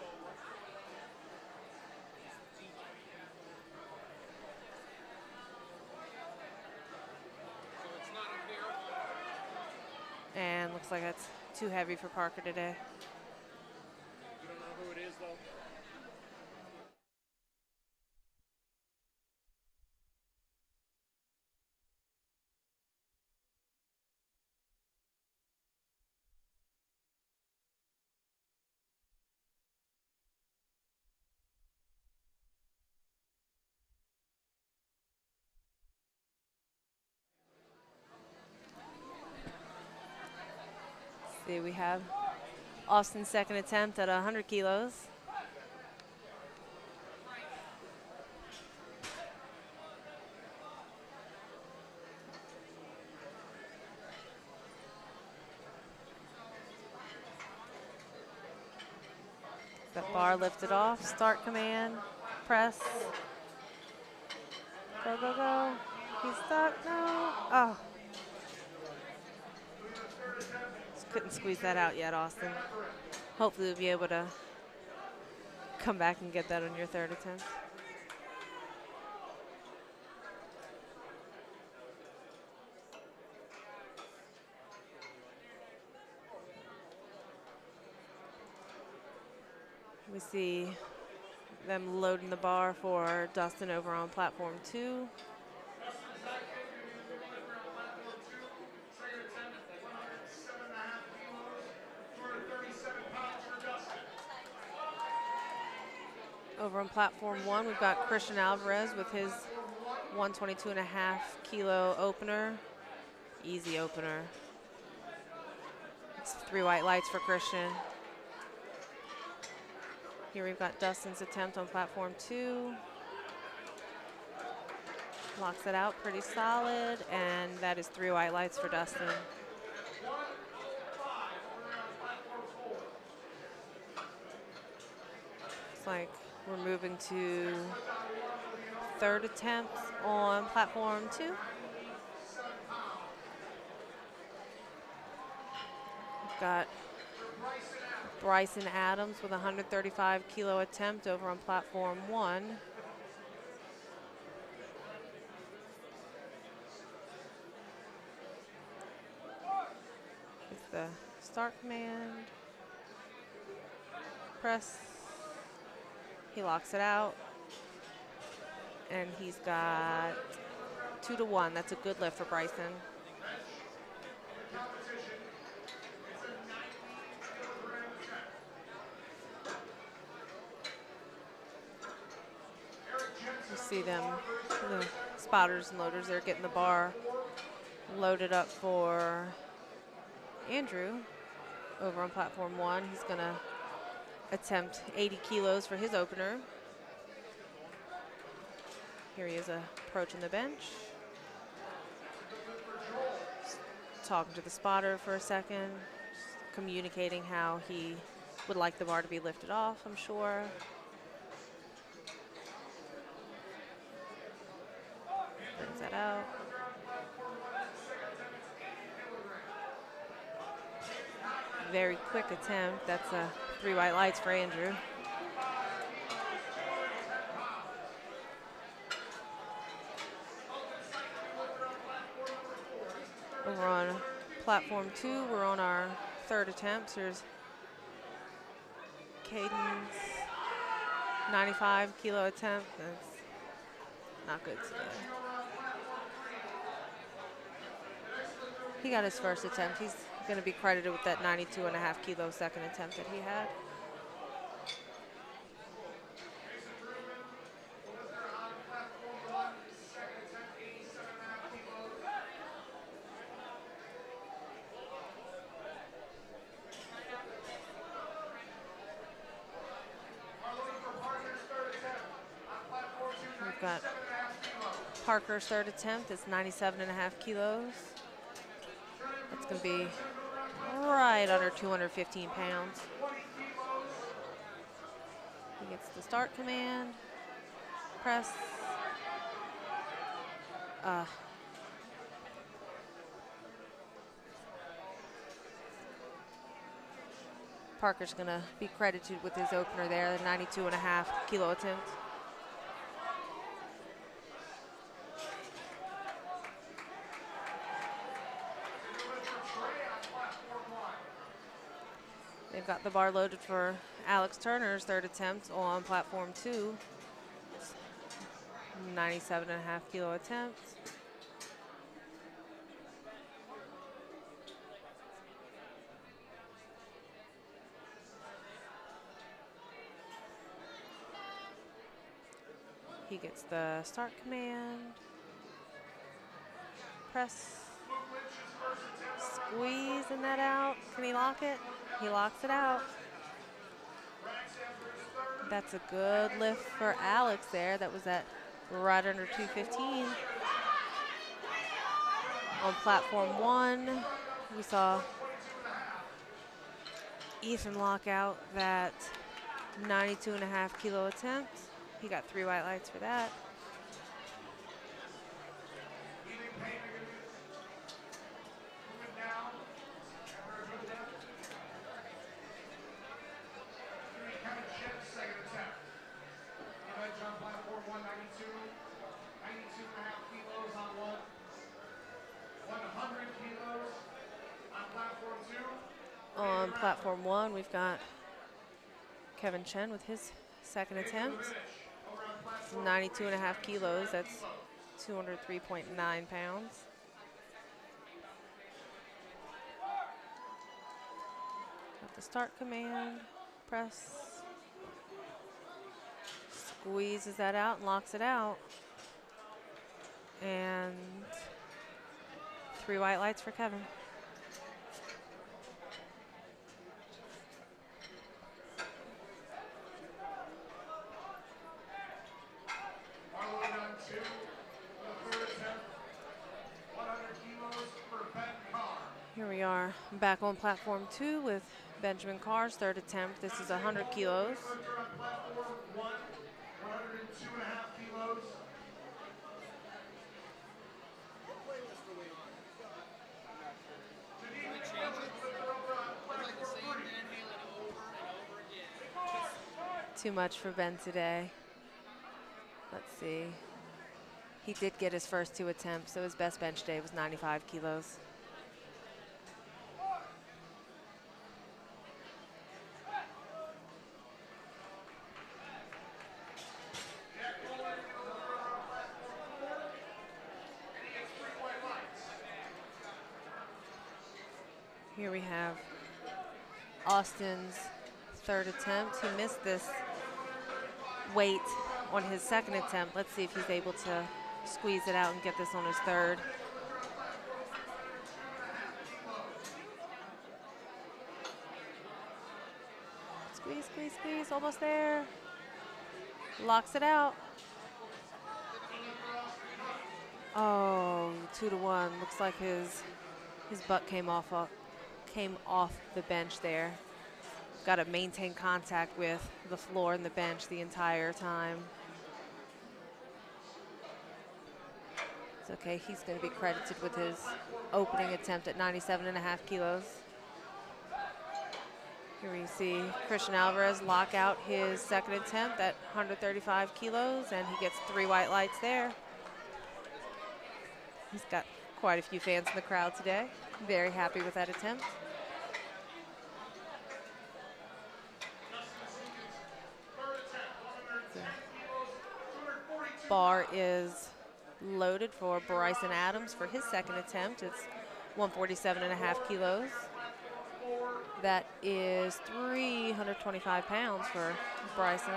And looks like that's too heavy for Parker today. You don't know who it is, though? See, we have Austin's second attempt at 100 kilos. That bar lifted off, start command, press. Go, go, go. He's stuck, no. Oh. Just couldn't squeeze that out yet, Austin. Hopefully you'll be able to come back and get that on your third attempt. We see them loading the bar for Dustin over on platform 2. Over on platform 1, we've got Christian Alvarez with his 122.5 kilo opener. Easy opener. It's 3 white lights for Christian. Here we've got Dustin's attempt on platform 2. Locks it out pretty solid, and that is 3 white lights for Dustin. Looks like we're moving to third attempt on platform 2. We've got Bryson Adams with a 135 kilo attempt over on platform 1. It's the start command, press, he locks it out, and he's got 2 to 1. That's a good lift for Bryson. You see them, the spotters and loaders, they're getting the bar loaded up for Andrew over on platform 1. He's gonna attempt 80 kilos for his opener. Here he is approaching the bench. Talking to the spotter for a second, communicating how he would like the bar to be lifted off, I'm sure. Brings that out. Very quick attempt. That's 3 white lights for Andrew. Over on platform 2, we're on our third attempt. Here's Caden's 95 kilo attempt. That's not good today. He got his first attempt. He's going to be credited with that 92.5 kilo second attempt that he had. We've got Parker's third attempt. It's 97.5 kilos. That's going to be right under 215 pounds. He gets the start command, press. Parker's going to be credited with his opener there, the 92.5 kilo attempt. They've got the bar loaded for Alex Turner's third attempt on platform 2. 97.5 kilo attempt. He gets the start command, press, squeezing that out. Can he lock it? He locks it out. That's a good lift for Alex there. That was at right under 215. On platform 1, we saw Ethan lock out that 92.5 kilo attempt. He got 3 white lights for that. On platform 1, we've got Kevin Chen with his second attempt. 92.5 kilos, that's 203.9 pounds. Got the start command, press, squeezes that out and locks it out. And 3 white lights for Kevin. Here we are back on platform 2 with Benjamin Carr's third attempt. This is 100 kilos. Too much for Ben today. Let's see. He did get his first 2 attempts, so his best bench day was 95 kilos. Here we have Austin's third attempt. He missed this weight on his second attempt. Let's see if he's able to squeeze it out and get this on his third. Squeeze, squeeze, squeeze, almost there. Locks it out. Oh, 2-1. Looks like his butt came off the bench there. Got to maintain contact with the floor and the bench the entire time. It's okay, he's going to be credited with his opening attempt at 97.5 kilos. Here we see Christian Alvarez lock out his second attempt at 135 kilos, and he gets 3 white lights there. He's got quite a few fans in the crowd today. Very happy with that attempt. Bar is loaded for Bryson Adams for his second attempt. It's 147.5 kilos. That is 325 pounds for Bryson.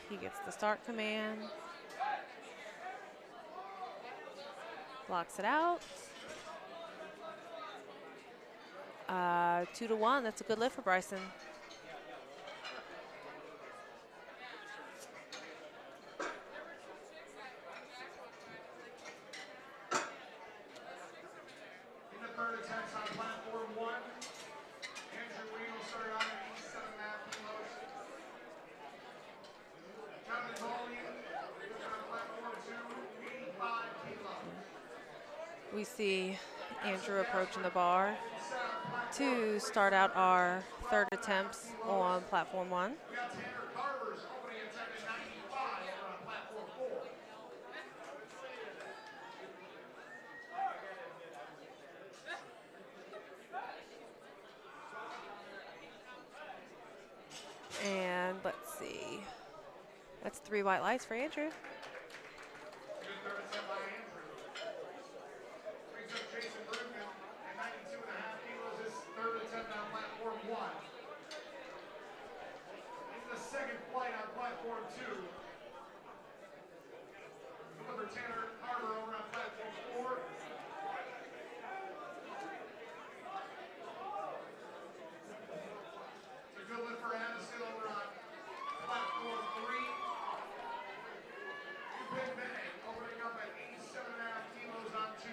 He gets the start command. Blocks it out. 2-1, that's a good lift for Bryson. We see Andrew approaching the bar to start out our third attempts on platform 1. We got Tanner Carver's opening attempt at 95 over on platform 4. And let's see. That's 3 white lights for Andrew. Good third attempt by Andrew. Brings up Jason Brugman at 92.5 kilos. His third attempt on platform 1. Into the second flight on platform 2. Looking for Tanner Carver over on platform 4. It's a good lift for Addison over on platform 3. Ben Bennett opening up at 87.5 kilos on 2.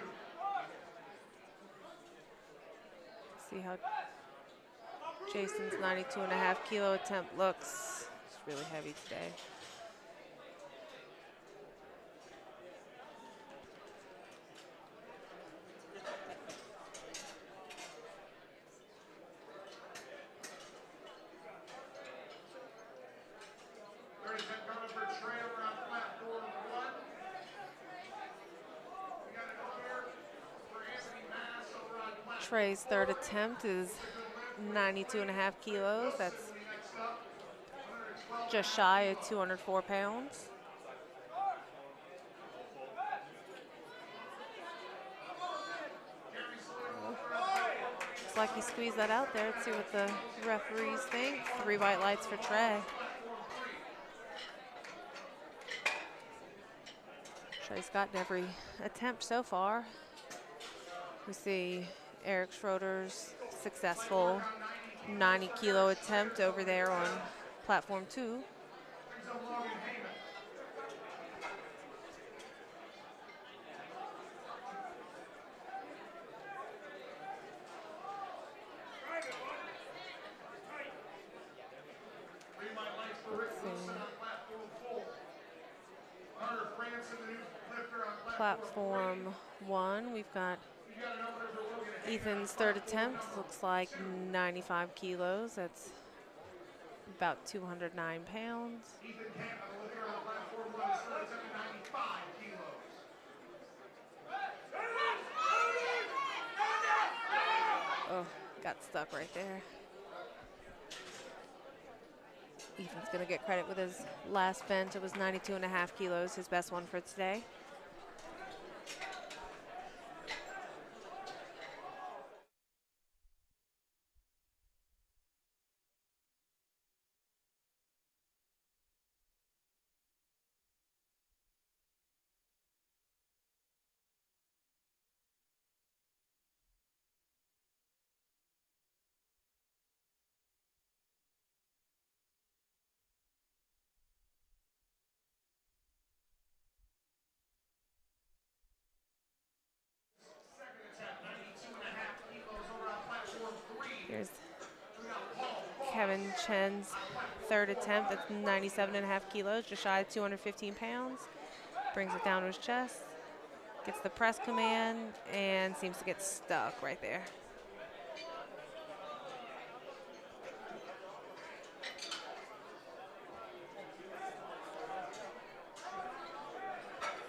See how Jason's 92.5 kilo attempt looks. It's really heavy today. Third attempt coming for Trey over on platform 1. We got it up here for Anthony Mass over on platform Trey's third attempt is 92.5 kilos. That's next up. 112. just shy of 204 pounds. Looks like he squeezed that out there. Let's see what the referees think. 3 white lights for Trey. Trey's gotten every attempt so far. We see Eric Schroeder's successful 90 kilo attempt over there on platform 2. Brings up Logan Heyman. Three white lights for Rick Wilson on platform 4. Hunter Franson, the new lifter on Platform 1, we've got You got an opener for Logan Heyman. Ethan's third attempt. Looks like 95 kilos. That's about 209 pounds. Ethan Camp, the lifter on platform 1, his third attempt at 95 kilos. Oh, got stuck right there. Ethan's going to get credit with his last bench. It was 92.5 kilos, his best one for today. Second attempt, 92.5 kilos over on platform 3. Here's We got Paul Falk. Kevin Chen's third attempt. That's 97.5 kilos, just shy of 215 pounds. Brings it down to his chest, gets the press command, and seems to get stuck right there.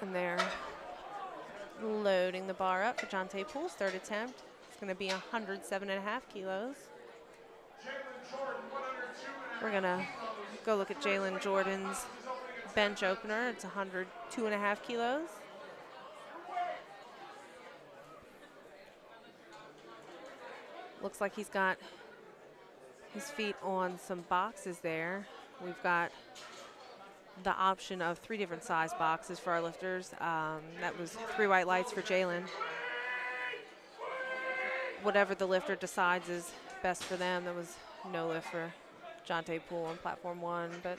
And they're loading the bar up for Jonte Poole's third attempt. It's going to be 107.5 kilos. Jalen Jordan, 102.5 We're going to go look at Jalen Jordan's bench opener. It's 102.5 kilos. Looks like he's got his feet on some boxes there. We've got the option of 3 different size boxes for our lifters. That was 3 white lights for Jalen. Whatever the lifter decides is best for them. There was no lift for Jonte Poole on platform 1, but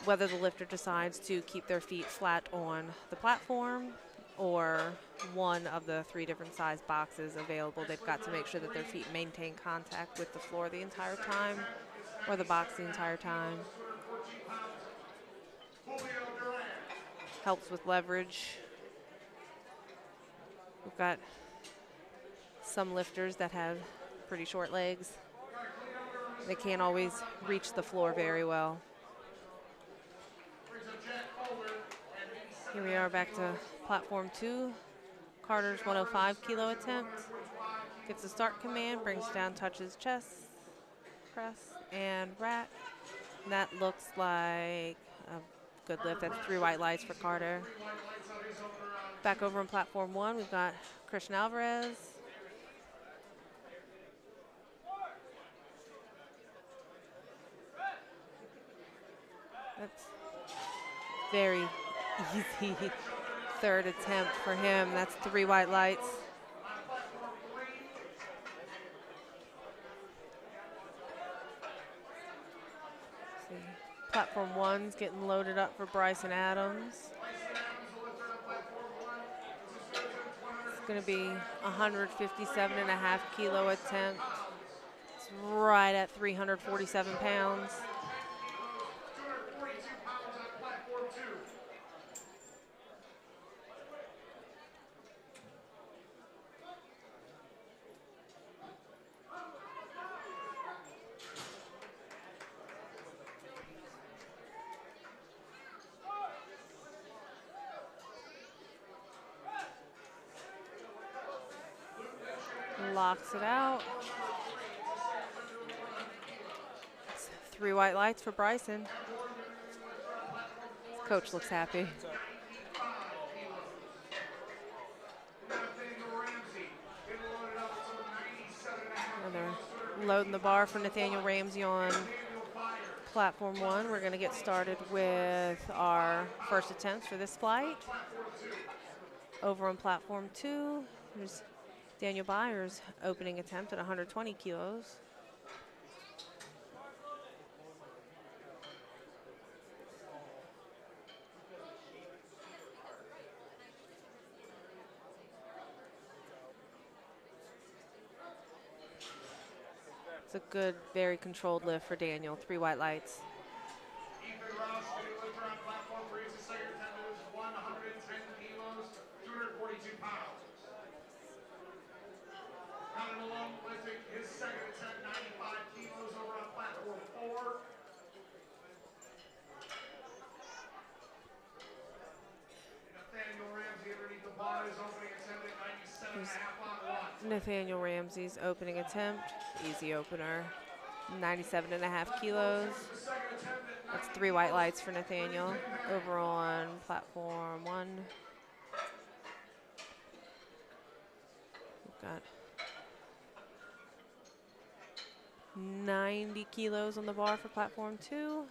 whether the lifter decides to keep their feet flat on the platform or one of the 3 different size boxes available, they've got to make sure that their feet maintain contact with the floor the entire time or the box the entire time. Helps with leverage. We've got some lifters that have pretty short legs. They can't always reach the floor very well. Here we are back to platform 2. Carter's 105 kilo attempt. Gets a start command, brings down, touches chest, press, and rack. And that looks like a good lift. That's 3 white lights for Carter. Back over on platform 1, we've got Christian Alvarez. That's very easy third attempt for him. That's 3 white lights. See, platform 1's getting loaded up for Bryson Adams. It's going to be 157.5 kilo attempt. It's right at 347 pounds. Locks it out. It's 3 white lights for Bryson. Coach looks happy. And they're loading the bar for Nathaniel Ramsey on platform 1. We're going to get started with our first attempts for this flight. Over on platform 2, there's Daniel Byers' opening attempt at 120 kilos. It's a good, very controlled lift for Daniel. 3 white lights. Nathaniel Ramsey's opening attempt, easy opener, 97.5 kilos. That's 3 white lights for Nathaniel. Over on platform 1, we've got 90 kilos on the bar for platform 2.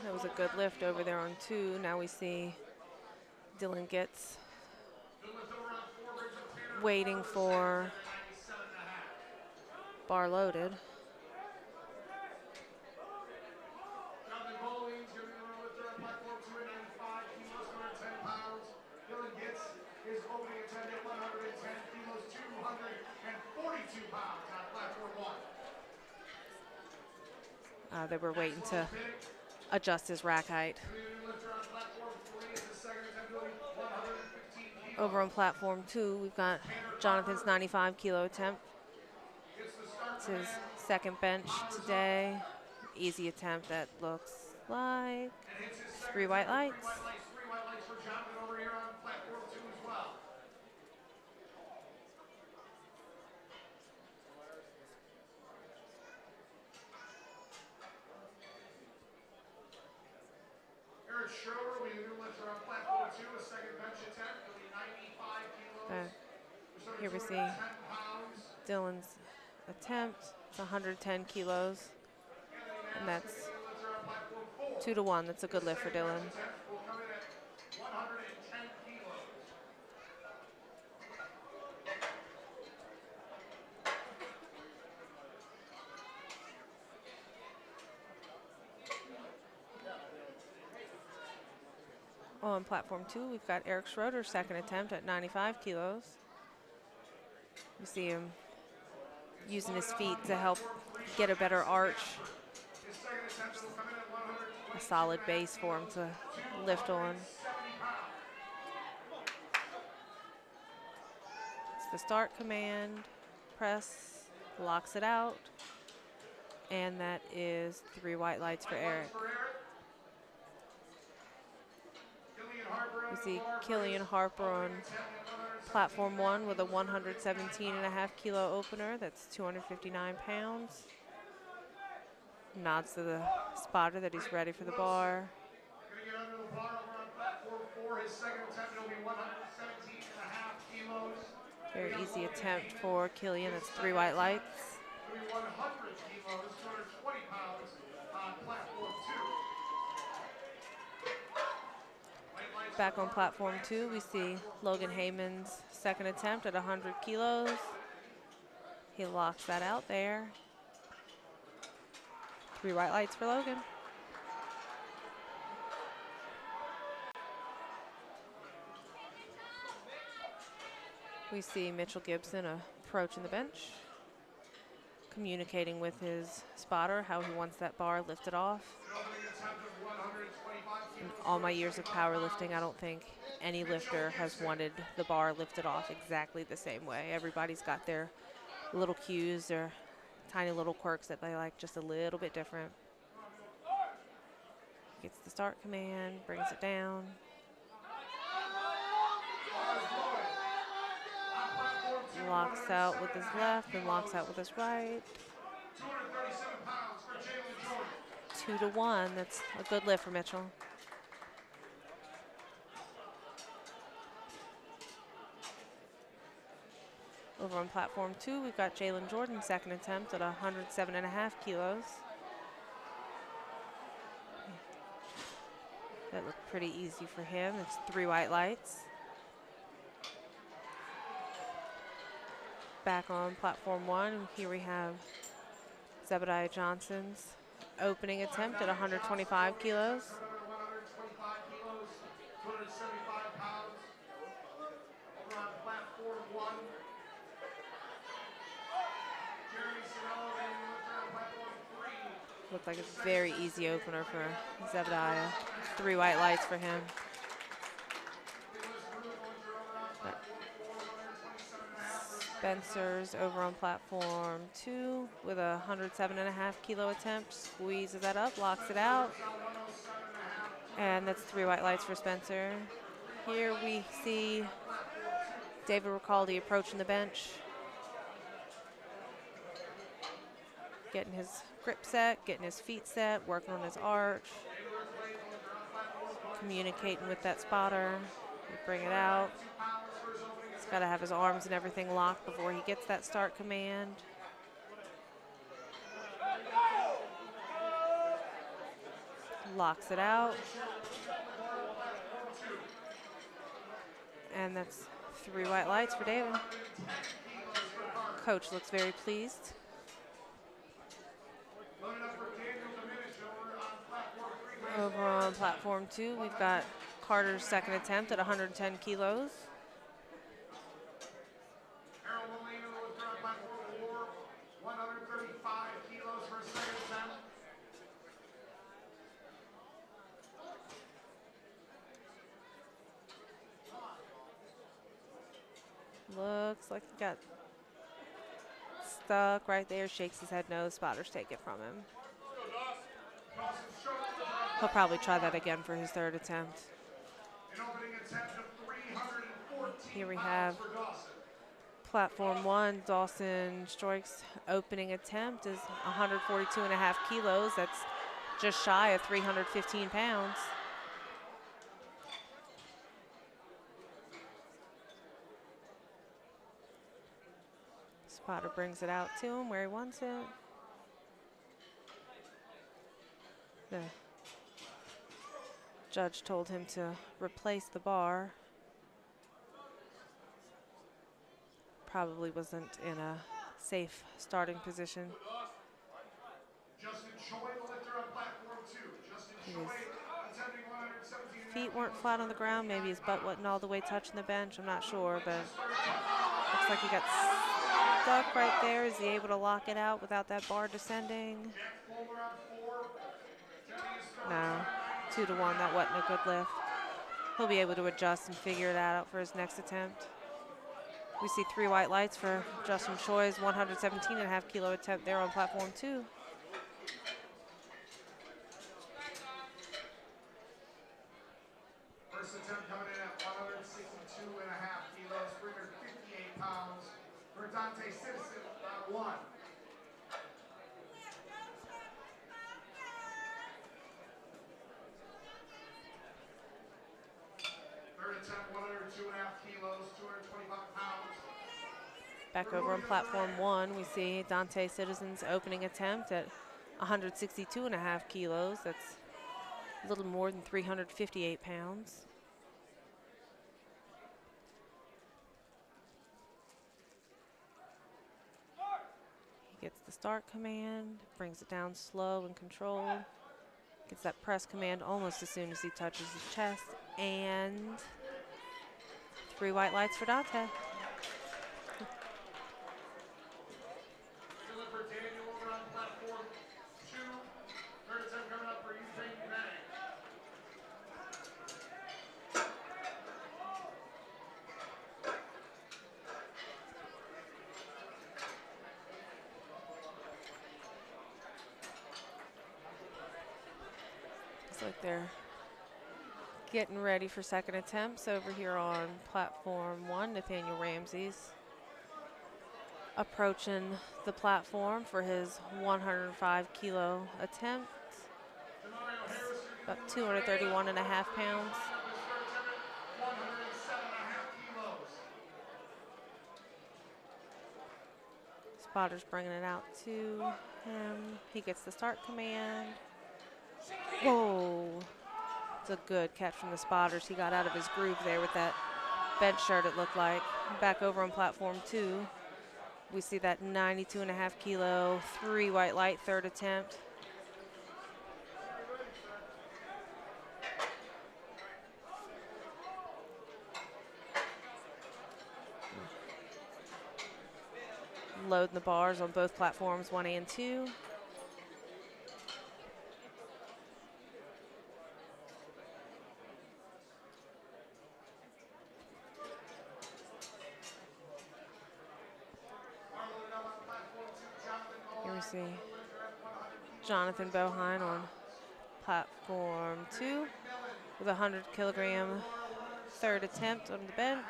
That was a good lift over there on 2. Now we see Dylan Gitz waiting for bar loaded. They were waiting to adjust his rack height. Over on platform 2, we've got Jonathan's 95 kilo attempt. It's his second bench today. Easy attempt that looks like 3 white lights. Here we see Dylan's attempt. It's 110 kilos, and that's 2-1. That's a good lift for Dylan. On platform 2, we've got Eric Schroeder's second attempt at 95 kilos. You see him using his feet to help get a better arch, His second attempt will come in at 122 a solid base for him to lift on. 270 pounds. It's the start command, press, locks it out, and that is 3 white lights for Eric. We see Killian Harper on platform 1 with a 117.5 kilo opener. That's 259 pounds. Nods to the spotter that he's ready for the bar. Gonna get under the bar over on platform 4. His second attempt will be 117.5 kilos. Very easy attempt for Killian. That's 3 white lights. It'll be 100 kilos, 220 pounds on platform 2. Back on platform 2, we see Logan Heyman's second attempt at 100 kilos. He locks that out there. 3 white lights for Logan. We see Mitchell Gibson approaching the bench, communicating with his spotter how he wants that bar lifted off. In all my years of powerlifting, I don't think any lifter has wanted the bar lifted off exactly the same way. Everybody's got their little cues, their tiny little quirks that they like just a little bit different. Gets the start command, brings it down. Locks out with his left and locks out with his right. 237 pounds for Jalen Jordan. 2-1, that's a good lift for Mitchell. Over on platform 2, we've got Jalen Jordan, second attempt at 107.5 kilos. That looked pretty easy for him. It's 3 white lights. Back on platform 1, here we have Zebediah Johnson's opening attempt at 125 kilos. 125 kilos, 275 pounds. Over on platform 1. Jeremy Sullivan on platform 3. Looked like a very easy opener for Zebediah. 3 white lights for him. Spencer's over on platform 2 with a 107.5 kilo attempt. Squeezes that up, locks it out. And that's 3 white lights for Spencer. Here we see David Ricaldi approaching the bench. Getting his grip set, getting his feet set, working on his arch. Communicating with that spotter. We bring it out. He's got to have his arms and everything locked before he gets that start command. Locks it out. And that's 3 white lights for David. Coach looks very pleased. Over on platform 2, we've got Carter's second attempt at 110 kilos. Harold Molina was on platform 4, 135 kilos for his second attempt. Looks like he got stuck right there, shakes his head no, spotters take it from him. He'll probably try that again for his third attempt. An opening attempt of 314 Here we pounds have for Dawson. platform 1, Dawson Stroik's opening attempt is 142.5 kilos. That's just shy of 315 pounds. Spotter brings it out to him where he wants it. The judge told him to replace the bar. Probably wasn't in a safe starting position. Justin Choi, the lifter on platform 2. Justin Choi attempting 117. Feet weren't flat on the ground. Maybe his butt wasn't all the way touching the bench. I'm not sure, but Looks like he got stuck right there. Is he able to lock it out without that bar descending? No. 2-1. That wasn't a good lift. He'll be able to adjust and figure that out for his next attempt. We see 3 white lights for Justin Choi's 117.5 kilo attempt there on platform 2. First attempt coming in at 162.5 kilos, 358 pounds for Dante Citizen, round 1. Third attempt, 102.5 kilos, 225 pounds. Back over on platform 1, we see Dante Citizen's opening attempt at 162.5 kilos. That's a little more than 358 pounds. He gets the start command, brings it down slow and controlled. Gets that press command almost as soon as he touches his chest. And 3 white lights for Dante. Like they're getting ready for second attempts over here on platform 1. Nathaniel Ramsey's approaching the platform for his 105 kilo attempt. About 231.5 pounds. Spotter's bringing it out to him. He gets the start command. Whoa, it's a good catch from the spotters. He got out of his groove there with that bench shirt, it looked like. Back over on platform 2, we see that 92.5 kilo, 3 white light, third attempt. Loading the bars on both platforms, 1 and 2. Here we see Jonathan Bohine on platform 2 with a 100 kilogram third attempt on the bench.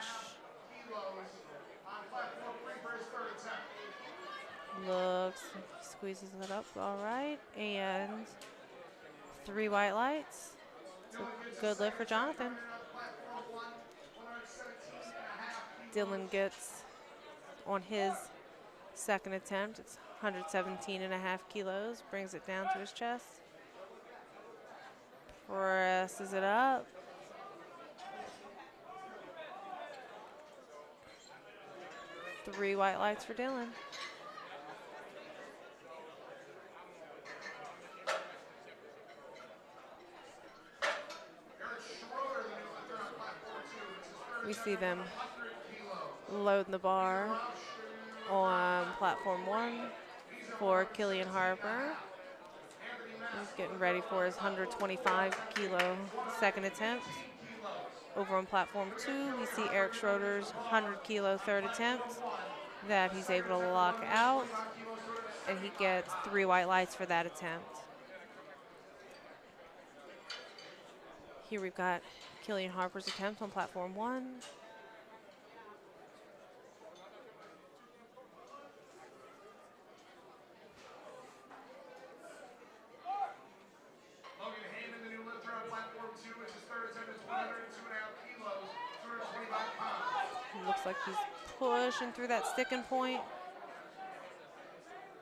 Looks like he squeezes it up all right. And 3 white lights. It's a good lift for Jonathan. Dylan gets on his second attempt. It's 117.5 kilos. Brings it down to his chest. Presses it up. Three white lights for Dylan. We see them loading the bar on platform 1 for Killian Harper. He's getting ready for his 125 kilo second attempt. Over on platform 2, we see Eric Schroeder's 100 kilo third attempt that he's able to lock out, and he gets 3 white lights for that attempt. Here we've got Killian Harper's attempt on platform 1. Looks like he's pushing through that sticking point.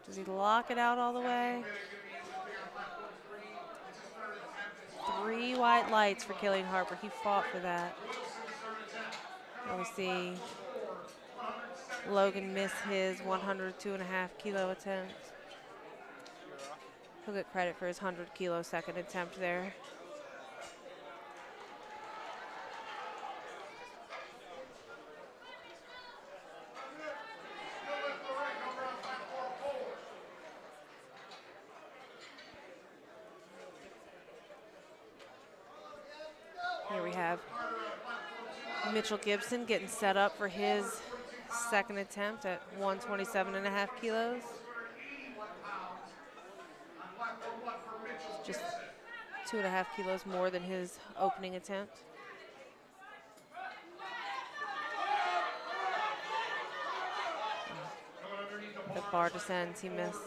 Does he lock it out all the way? 3 white lights for Killian Harper. He fought for that. Now we see Logan miss his 102.5 kilo attempt. He'll get credit for his 100 kilo second attempt there. have Mitchell Gibson getting set up for his second attempt at 127.5 kilos. Just 2.5 kilos more than his opening attempt. The bar descends, he missed.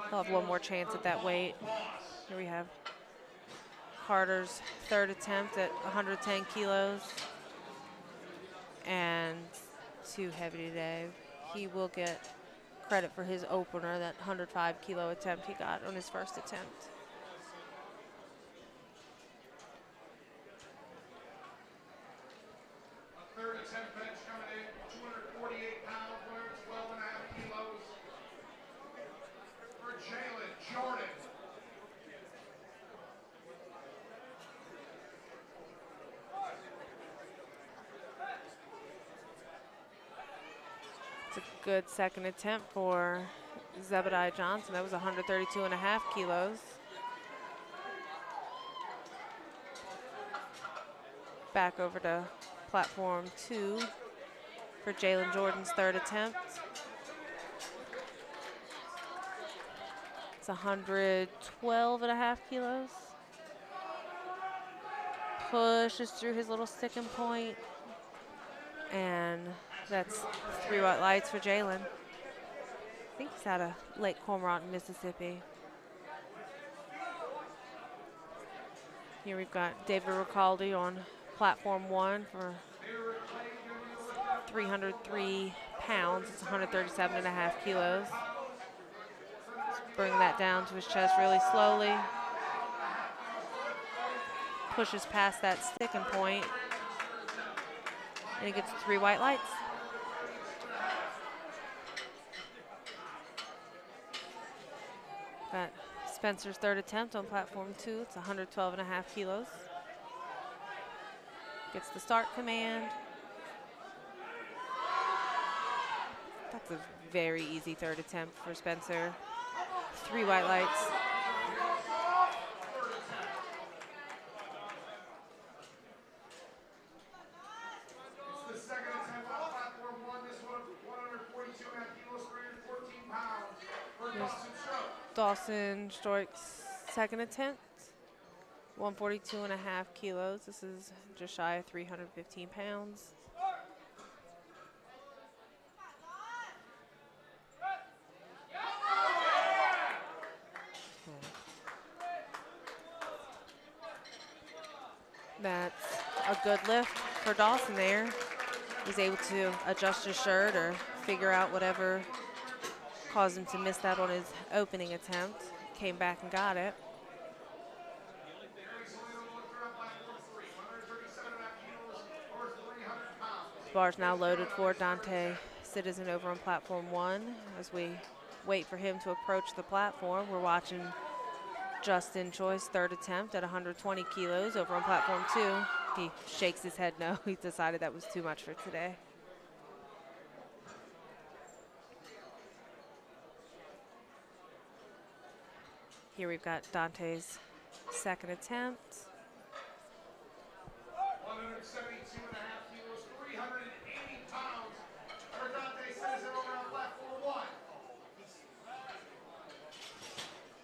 He'll have one more chance at that weight. Here we have Carter's third attempt at 110 kilos. And too heavy today. He will get credit for his opener, that 105 kilo attempt he got on his first attempt. Third attempt bench coming in, 248 pounds, 112.5 kilos. For Jalen Jordan. It's a good second attempt for Zebediah Johnson. That was 132.5 kilos. Back over to platform 2 for Jalen Jordan's third attempt. It's 112.5 kilos. Pushes through his little sticking point. And that's 3 white lights for Jalen. I think he's out of Lake Cormorant, Mississippi. Here we've got David Ricaldi on platform 1 for 303 pounds. It's 137.5 kilos. Just bring that down to his chest really slowly. Pushes past that sticking point. And he gets 3 white lights. Got Spencer's third attempt on platform 2. It's 112.5 kilos. Gets the start command. That's a very easy third attempt for Spencer. 3 white lights. It's the second attempt on platform 1. This one, 142.5 kilos, 314 pounds. For Dawson Stroke. Dawson Stroike's second attempt. 142.5 kilos. This is just shy of 315 pounds. That's a good lift for Dawson there. He's able to adjust his shirt or figure out whatever caused him to miss that on his opening attempt. Came back and got it. The bar's now loaded for Dante Citizen over on platform 1. As we wait for him to approach the platform, we're watching Justin Choi's third attempt at 120 kilos over on platform 2. He shakes his head no. He decided that was too much for today. Here we've got Dante's second attempt. 172.5 kilos, 380 pounds. For Dante Citizen over on platform 1.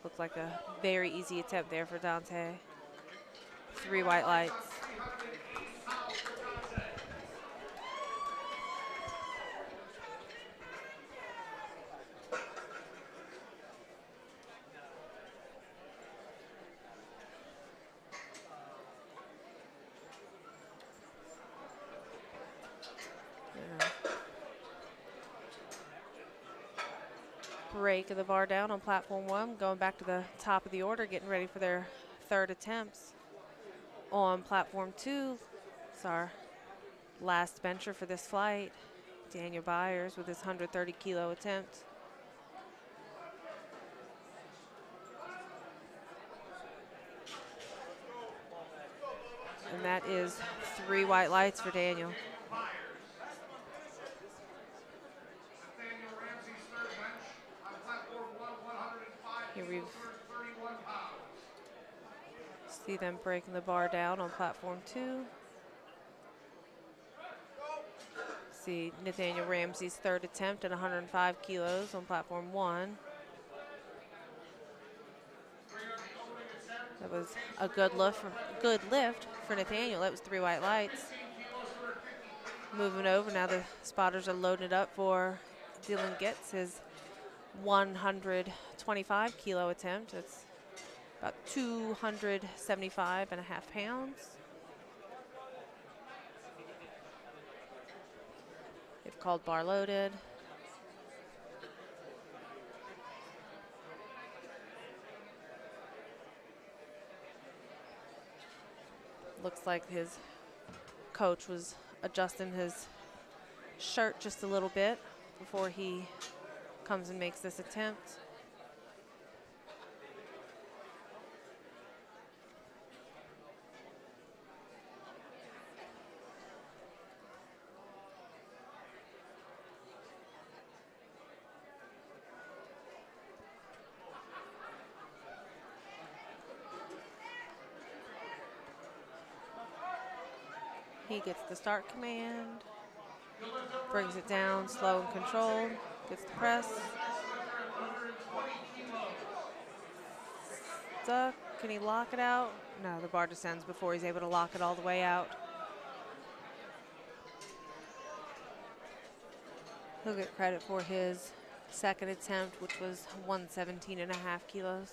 Looked like a very easy attempt there for Dante. 3 white lights. 380 pounds for Dante. Break of the bar down on platform 1, going back to the top of the order, getting ready for their third attempts. On platform 2, it's our last bencher for this flight, Daniel Byers with his 130 kilo attempt. And that is 3 white lights for Daniel. Here we've See them breaking the bar down on platform 2. See Nathaniel Ramsey's third attempt at 105 kilos on platform 1. That was a good lift for Nathaniel. That was 3 white lights. Moving over, now the spotters are loading it up for Dylan Getz, his 125 kilo attempt. It's about 275 and a half pounds. They've called bar loaded. Looks like his coach was adjusting his shirt just a little bit before he comes and makes this attempt. He gets the start command, brings it down slow and controlled, gets the press. Stuck. Can he lock it out? No, the bar descends before he's able to lock it all the way out. He'll get credit for his second attempt, which was 117 and a half kilos.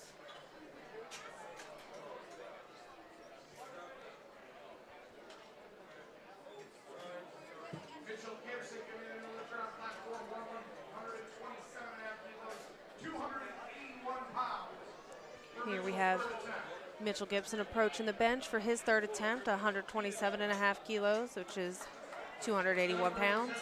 Here we have Mitchell Gibson approaching the bench for his third attempt, 127 and a half kilos, which is 281 pounds.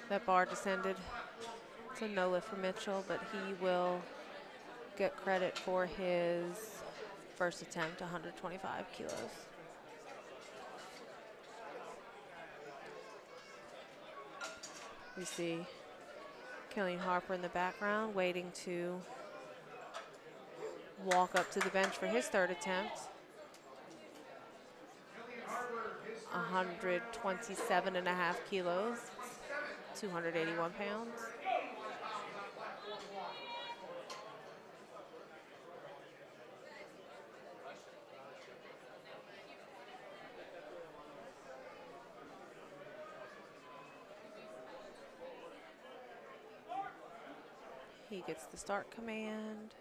That bar descended. It's a no lift for Mitchell, but he will get credit for his first attempt, 125 kilos. We see Killian Harper in the background waiting to walk up to the bench for his third attempt. 127 and a half kilos, 281 pounds. He gets the start command.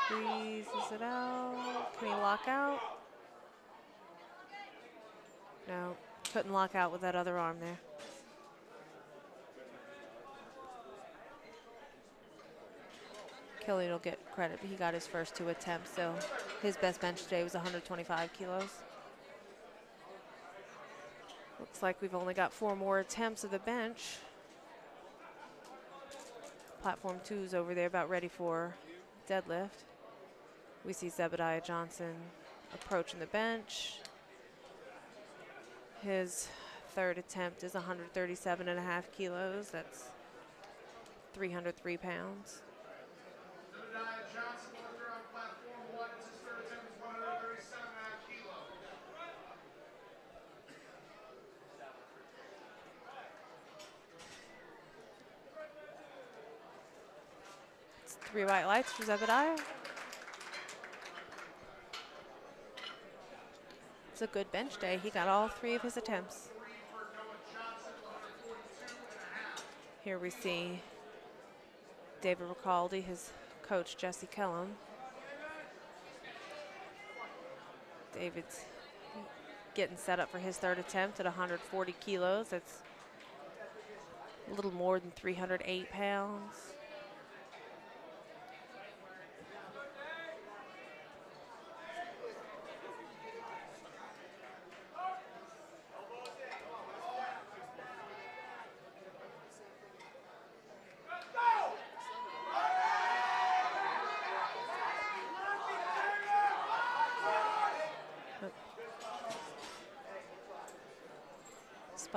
Squeezes it out. Can he lock out? No, couldn't lock out with that other arm there. Killian will get credit, but he got his first 2 attempts, so his best bench today was 125 kilos. Looks like we've only got 4 more attempts of the bench. Platform 2's over there about ready for deadlift. We see Zebediah Johnson approaching the bench. His third attempt is 137 and a half kilos. That's 303 pounds. Zebediah Johnson, lifter on platform 1. It's his third attempt, is 137 and a half kilos. It's 3 white lights for Zebediah. It's a good bench day. He got all 3 of his attempts. Here we see David Ricaldi, his coach Jesse Kellum. David's getting set up for his third attempt at 140 kilos. That's a little more than 308 pounds.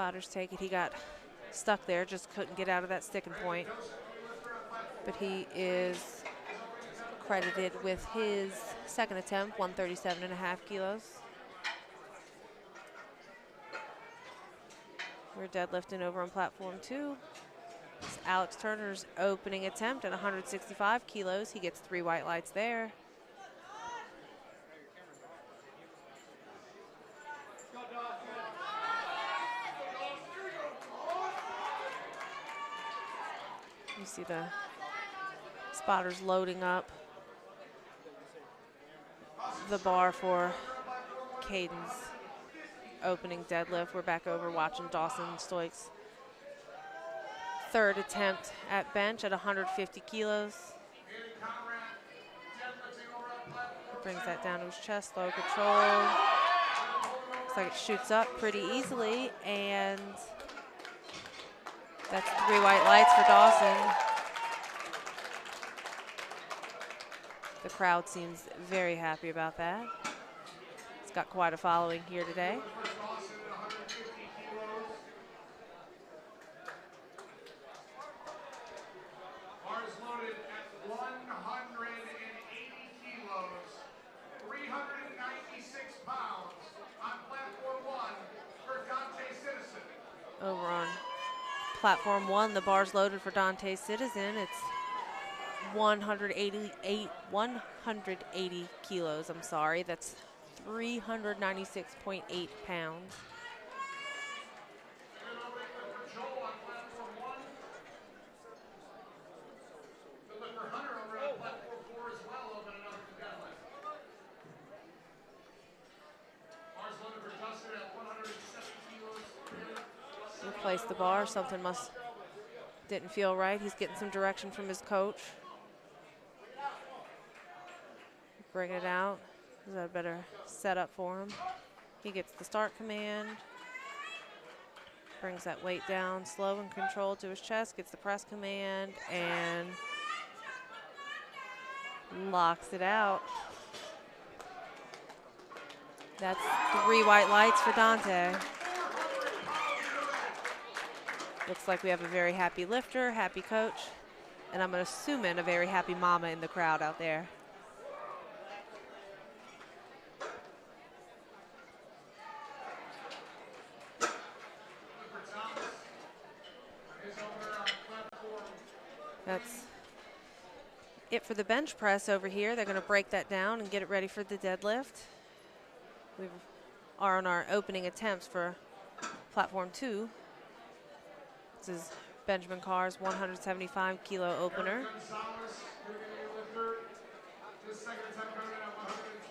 Spotters take it. He got stuck there, just couldn't get out of that sticking point. But he is credited with his second attempt, 137.5 kilos. We're deadlifting over on platform 2. It's Alex Turner's opening attempt at 165 kilos. He gets 3 white lights there. You see the spotters loading up the bar for Caden's opening deadlift. We're back over watching Dawson Stoich's third attempt at bench at 150 kilos. Brings that down to his chest, low control. Looks like it shoots up pretty easily, and that's 3 white lights for Dawson. The crowd seems very happy about that. It's got quite a following here today. Bars loaded at 180 kilos, 396 pounds on platform 1 for Dante Citizen. Over on platform 1, the bar's loaded for Dante Citizen. It's 180 kilos, I'm sorry. That's 396.8 pounds. Replace the bar, something didn't feel right. He's getting some direction from his coach. Bring it out. Is that a better setup for him? He gets the start command. Brings that weight down, slow and controlled to his chest, gets the press command, and locks it out. That's 3 white lights for Dante. Looks like we have a very happy lifter, happy coach, and I'm assuming a very happy mama in the crowd out there. That's it for the bench press over here. They're going to break that down and get it ready for the deadlift. We are on our opening attempts for platform 2. This is Benjamin Carr's 175 kilo opener. His second attempt coming in at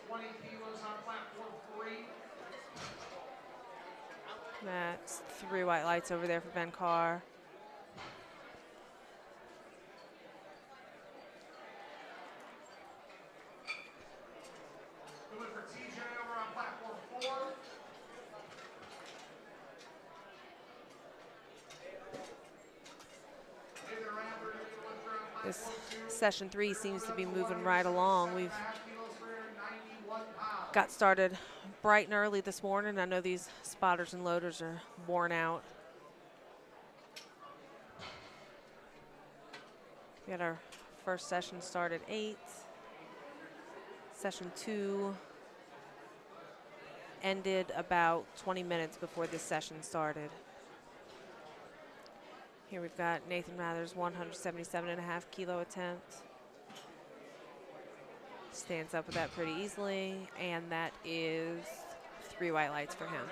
120 kilos on platform 3. That's 3 white lights over there for Ben Carr. This session 3 seems to be moving right along. We've got started bright and early this morning. I know these spotters and loaders are worn out. We had our first session start at 8. Session 2 ended about 20 minutes before this session started. Here we've got Nathan Mather's 177.5 kilo attempt. Stands up with that pretty easily, and that is 3 white lights for him.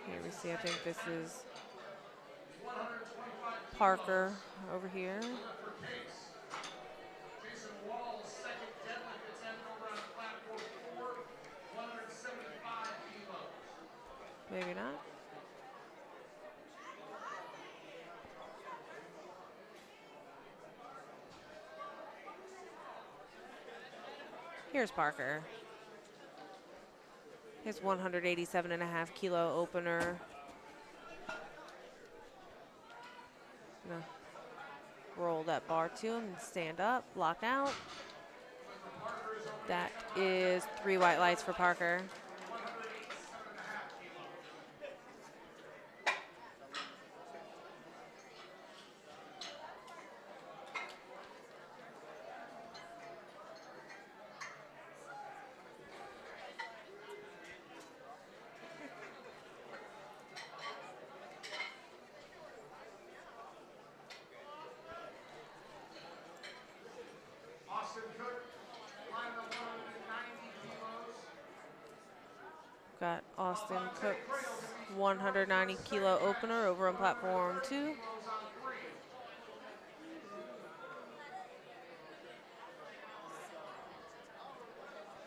Here we see, I think this is Parker over here. Maybe not. Here's Parker. His 187.5 kilo opener. Gonna roll that bar to him and stand up, lock out. That is 3 white lights for Parker. Austin Cook, line up 190 kilos. Got Austin Cook's 190 kilo opener over on platform 2. Kilos on 3.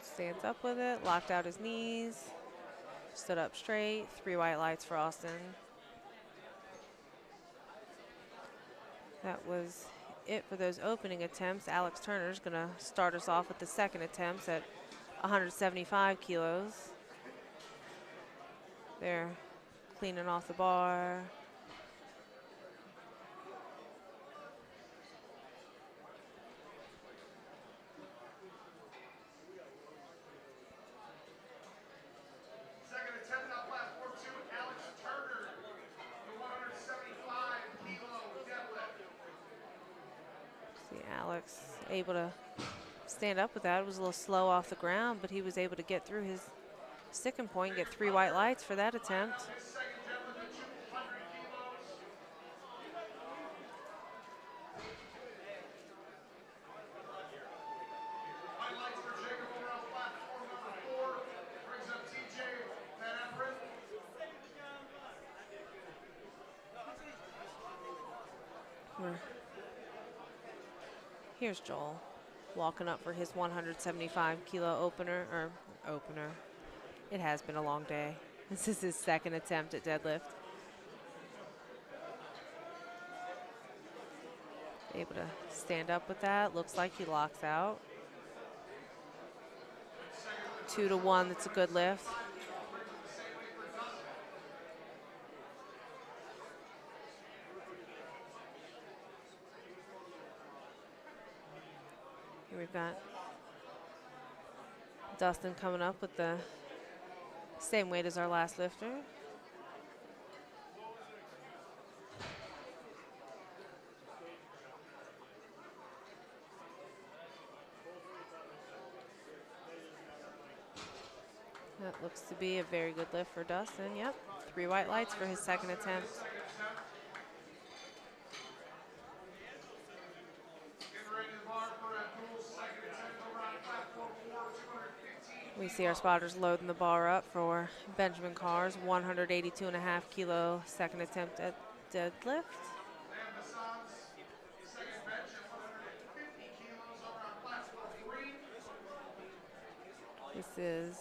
Stands up with it, locked out his knees, stood up straight. 3 white lights for Austin. That was it for those opening attempts. Alex Turner's gonna start us off with the second attempts at 175 kilos. They're cleaning off the bar. Second attempt on platform 2, Alex Turner, the 175 kilo deadlift. See Alex able to stand up with that. It was a little slow off the ground, but he was able to get through his sticking point, get 3 white lights for that attempt. His second deadlift at 200 kilos. White lights for Jacob over on platform number 4. Brings up TJ Van Everett. Here's Joel walking up for his 175 kilo opener. It has been a long day. This is his second attempt at deadlift. Able to stand up with that. Looks like he locks out. 2 to 1, that's a good lift. Here we've got Dustin coming up with the same weight as our last lifter. That looks to be a very good lift for Dustin. Yep, 3 white lights for his second attempt. We see our spotters loading the bar up for Benjamin Carr's 182.5 kilo second attempt at deadlift. This is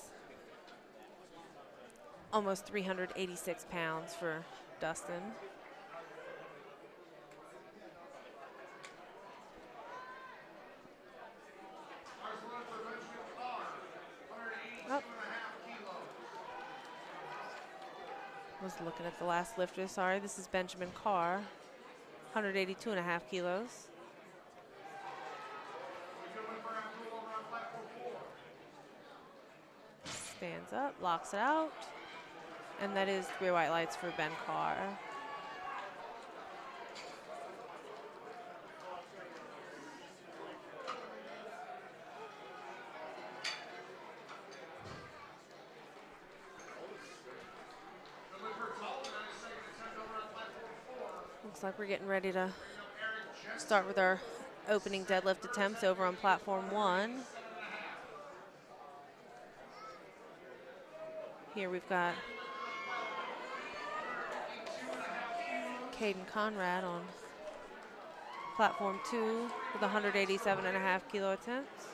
almost 386 pounds for Dustin. Oh. Was looking at the last lifter, sorry. This is Benjamin Carr, 182.5 kilos. Stands up, locks it out, and that is 3 white lights for Ben Carr. Looks like we're getting ready to start with our opening deadlift attempts over on platform 1. Here we've got Caden Conrad on platform 2 with 187.5 kilo attempts.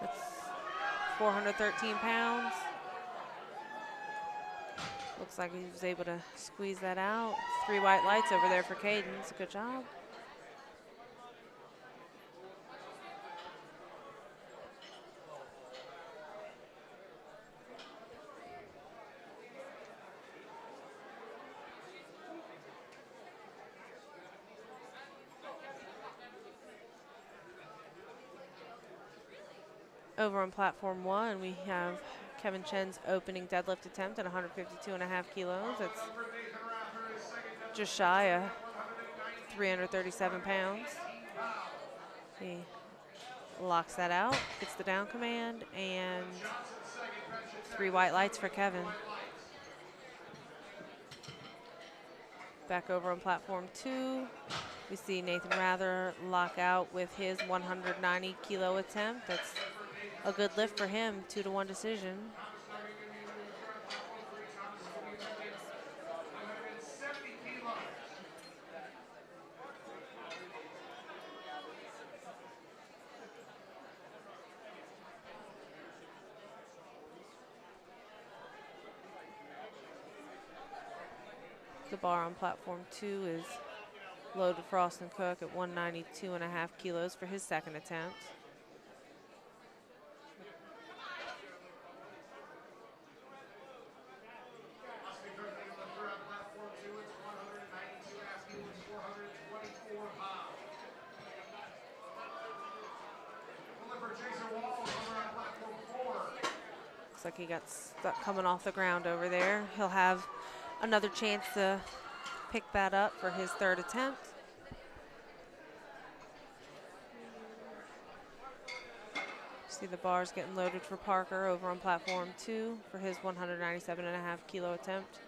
That's 413 pounds. Looks like he was able to squeeze that out. 3 white lights over there for Caden. It's a good job. Over on platform 1, we have Kevin Chen's opening deadlift attempt at 152.5 kilos. That's just shy of 337 pounds. He locks that out, gets the down command, and 3 white lights for Kevin. Back over on platform 2, we see Nathan Rather lock out with his 190 kilo attempt. That's a good lift for him, 2-to-1 decision. The bar on platform 2 is loaded for Austin Cook at 192.5 kilos for his second attempt. Looks like he got stuck coming off the ground over there. He'll have another chance to pick that up for his third attempt. See the bars getting loaded for Parker over on platform 2 for his 197.5 kilo attempt.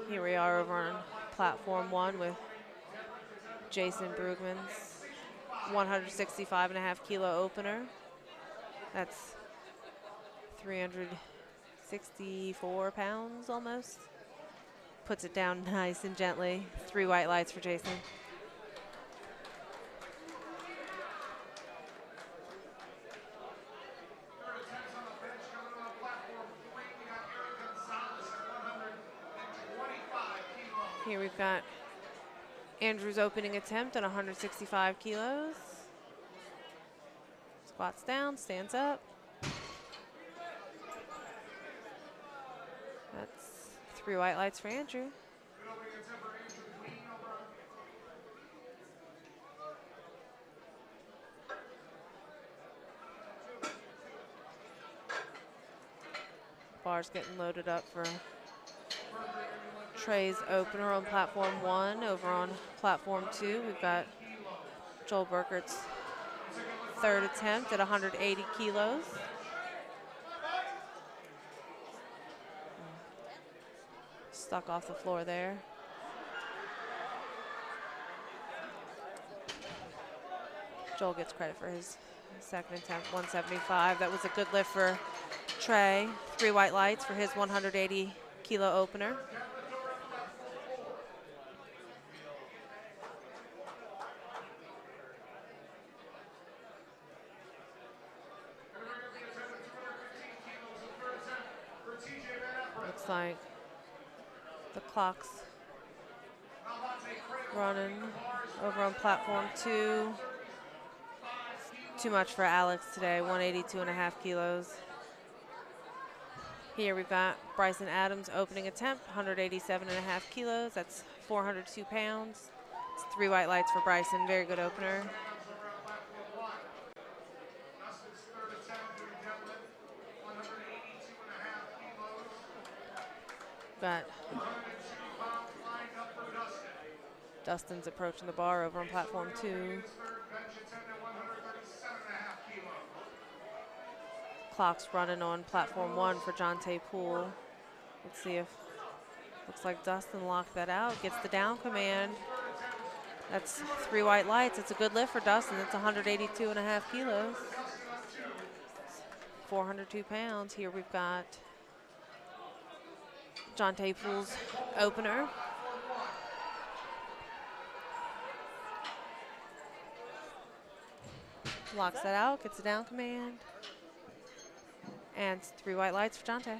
Here we are over on platform 1 with Jason Brugman's 165.5 kilo opener. That's 364 pounds almost. Puts it down nice and gently. 3 white lights for Jason. Here we've got Andrew's opening attempt at 165 kilos. Squats down, stands up. That's 3 white lights for Andrew. Bar's getting loaded up for Trey's opener on platform 1. Over on platform 2, we've got Joel Burkert's third attempt at 180 kilos. Stuck off the floor there. Joel gets credit for his second attempt, 175. That was a good lift for Trey. 3 white lights for his 180 kilo opener. Looks like the clock's running over on platform 2. Too much for Alex today, 182.5 kilos. Here we've got Bryson Adams' opening attempt, 187.5 kilos. That's 402 pounds. It's 3 white lights for Bryson. Very good opener. But Dustin's approaching the bar over on platform 2. Clock's running on platform 1 for Jonte Poole. Let's see if, looks like Dustin locked that out, gets the down command. That's 3 white lights. It's a good lift for Dustin. It's 182.5 kilos. 402 pounds. Here we've got Jonte Poole's opener. Locks that out, gets the down command. And 3 white lights for Jonte.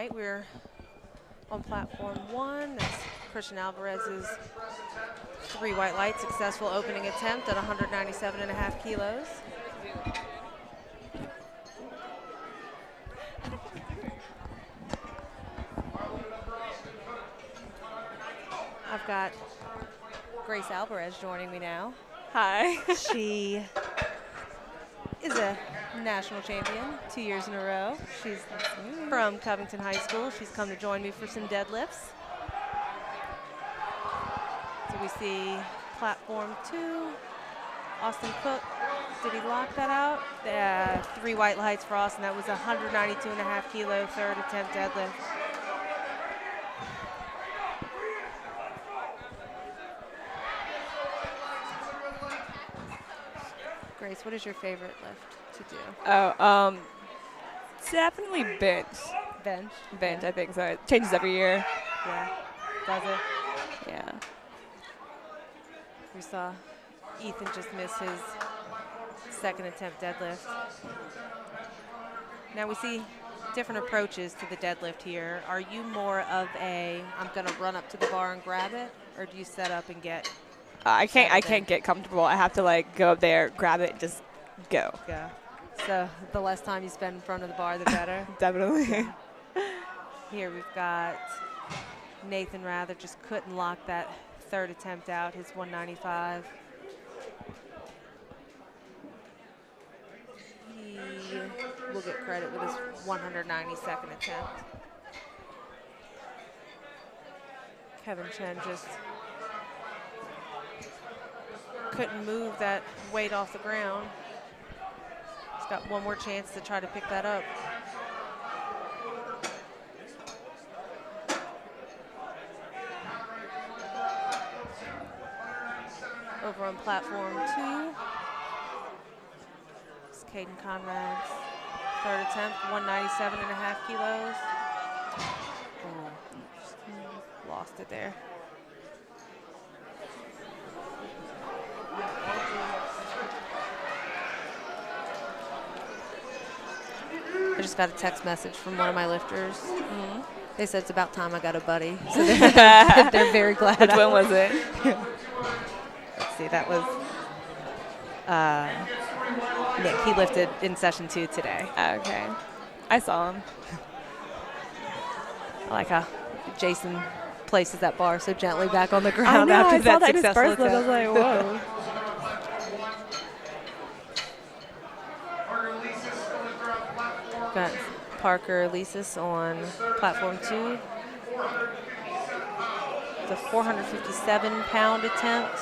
right, we're on platform 1. That's Christian Alvarez's 3 white light successful opening attempt at 197.5 kilos. I've got Grace Alvarez joining me now. Hi. She is a national champion 2 years in a row. She's from Covington High School. She's come to join me for some deadlifts. So we see platform 2, Austin Cook. Did he lock that out? 3 white lights for Austin. That was a 192.5 kilo third attempt deadlift. Grace, what is your favorite lift to do? Oh, definitely bench. Bench? Bench, I think so. It changes every year. Yeah. Does it? Yeah. We saw Ethan just miss his second attempt deadlift. Now we see different approaches to the deadlift here. Are you more of a, I'm going to run up to the bar and grab it, or do you set up and get? I can't get comfortable. I have to like go up there, grab it, just go. Go. So the less time you spend in front of the bar, the better. Definitely. Here we've got Nathan Rather just couldn't lock that third attempt out, his 195. He will get credit with his 192nd attempt. Kevin Chen just couldn't move that weight off the ground. He's got one more chance to try to pick that up. Over on platform 2, it's Caden Conrad's third attempt, 197.5 kilos. Oh, lost it there. I just got a text message from one of my lifters. Mm-hmm. They said it's about time I got a buddy. So they're very glad. Which one was it? Let's see, that was Nick. He lifted in session 2 today. Okay. I saw him. I like how Jason places that bar so gently back on the I ground know, after I saw that that in his successful first lift. I was attempt. like, whoa. Got Parker Elisis on platform 2. The 457-pound attempt.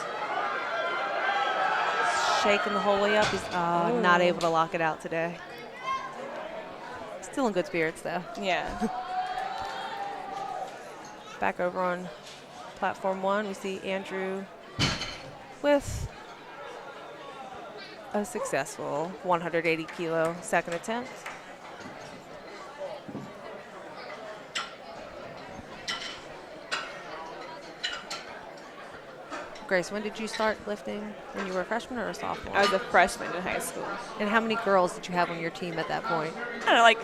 Shaking the whole way up. He's not able to lock it out today. Still in good spirits, though. Yeah. Back over on platform 1, we see Andrew with a successful 180-kilo second attempt. Grace, when did you start lifting? When you were a freshman or a sophomore? I was a freshman in high school. And how many girls did you have on your team at that point? I don't know, like,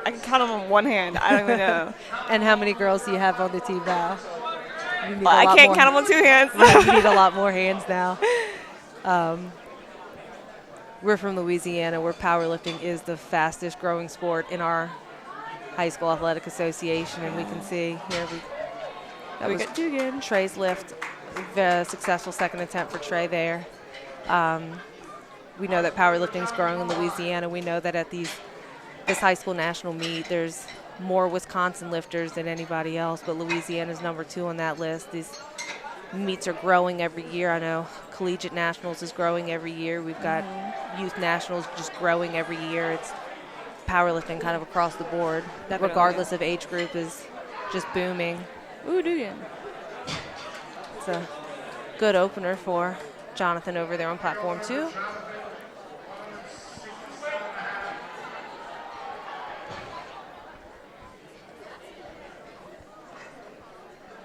I can count them on one hand. I don't even know. And how many girls do you have on the team now? Well, I can't count them on 2 hands. Yeah, you need a lot more hands now. We're from Louisiana, where powerlifting is the fastest growing sport in our high school athletic association, and we can see here that was Trey's lift. The successful second attempt for Trey there. We know that powerlifting is growing in Louisiana. We know that at this high school national meet, there's more Wisconsin lifters than anybody else, but Louisiana's number 2 on that list. These meets are growing every year. I know collegiate nationals is growing every year. We've got youth nationals just growing every year. It's powerlifting kind of across the board, regardless of age group, is just booming. Ooh, do you? It's a good opener for Jonathan over there on platform 2.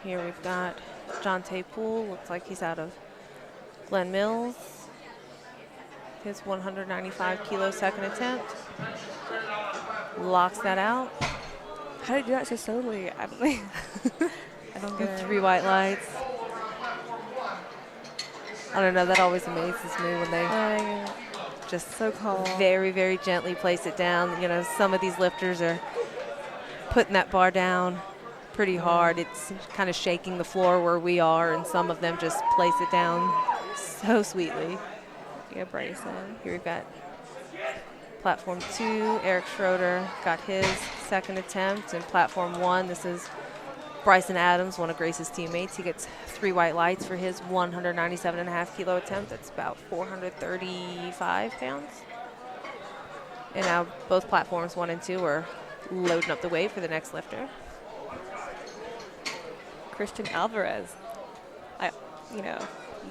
Here we've got Jonte Poole. Looks like he's out of Glen Mills. His 195-kilo second attempt. Locks that out. How do you do that so slowly? I'm like, I don't get it. 3 white lights. I don't know, that always amazes me when they just So calm. very, very gently place it down. You know, some of these lifters are putting that bar down pretty hard. It's kind of shaking the floor where we are, and some of them just place it down so sweetly. Yeah, Bryson. Here we've got platform 2, Eric Schroeder got his second attempt, and platform 1, this is Bryson Adams, one of Grace's teammates. He gets 3 white lights for his 197.5 kilo attempt. That's about 435 pounds. And now both platforms 1 and 2 are loading up the weight for the next lifter. Christian Alvarez.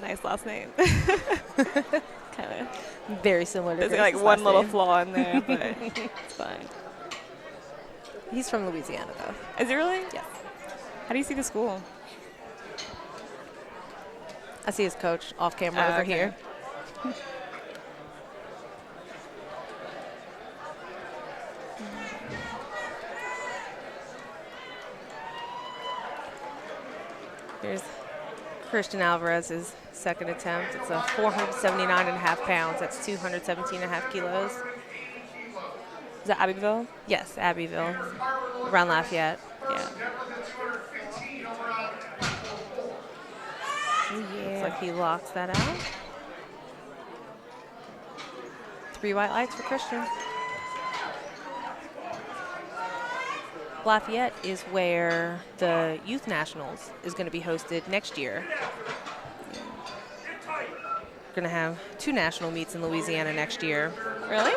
Nice last name. Kind of. Very similar to There's Grace's like one last little name. flaw in there, but it's fine. He's from Louisiana, though. Is it really? Yes. How do you see the school? I see his coach off camera over okay. here. Here's Christian Alvarez's second attempt. It's a 479.5 pounds. That's 217.5 kilos. Is that Abbeville? Yes, Abbeville, around Lafayette. Yeah. Looks like he locks that out. 3 white lights for Christian. Lafayette is where the Youth Nationals is going to be hosted next year. We're going to have 2 national meets in Louisiana next year. Really?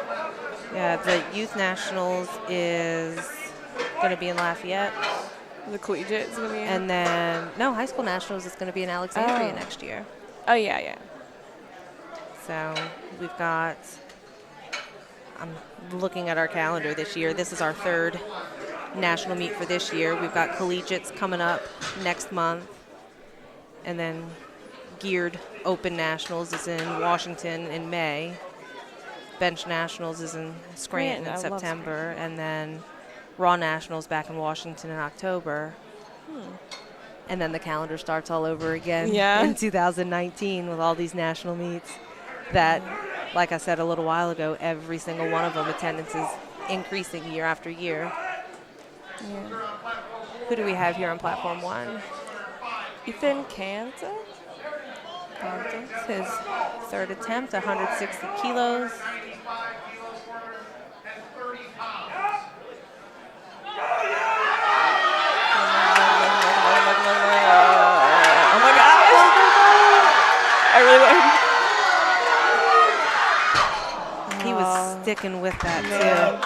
Yeah, the Youth Nationals is going to be in Lafayette. The collegiate is going to be in? And then, no, High School Nationals is going to be in Alexandria next year. Oh, yeah. So we've got, I'm looking at our calendar this year. This is our 3rd national meet for this year. We've got collegiates coming up next month. And then geared open nationals is in Washington in May. Bench nationals is in Scranton in September. And then raw nationals back in Washington in October. And then the calendar starts all over again in 2019 with all these national meets that, like I said a little while ago, every single one of them attendance is increasing year after year. Yeah. Who do we have here on platform 1? Ethan Cantor? It's his 3rd attempt, 160 kilos. Oh my gosh! I really like. He was sticking with that too.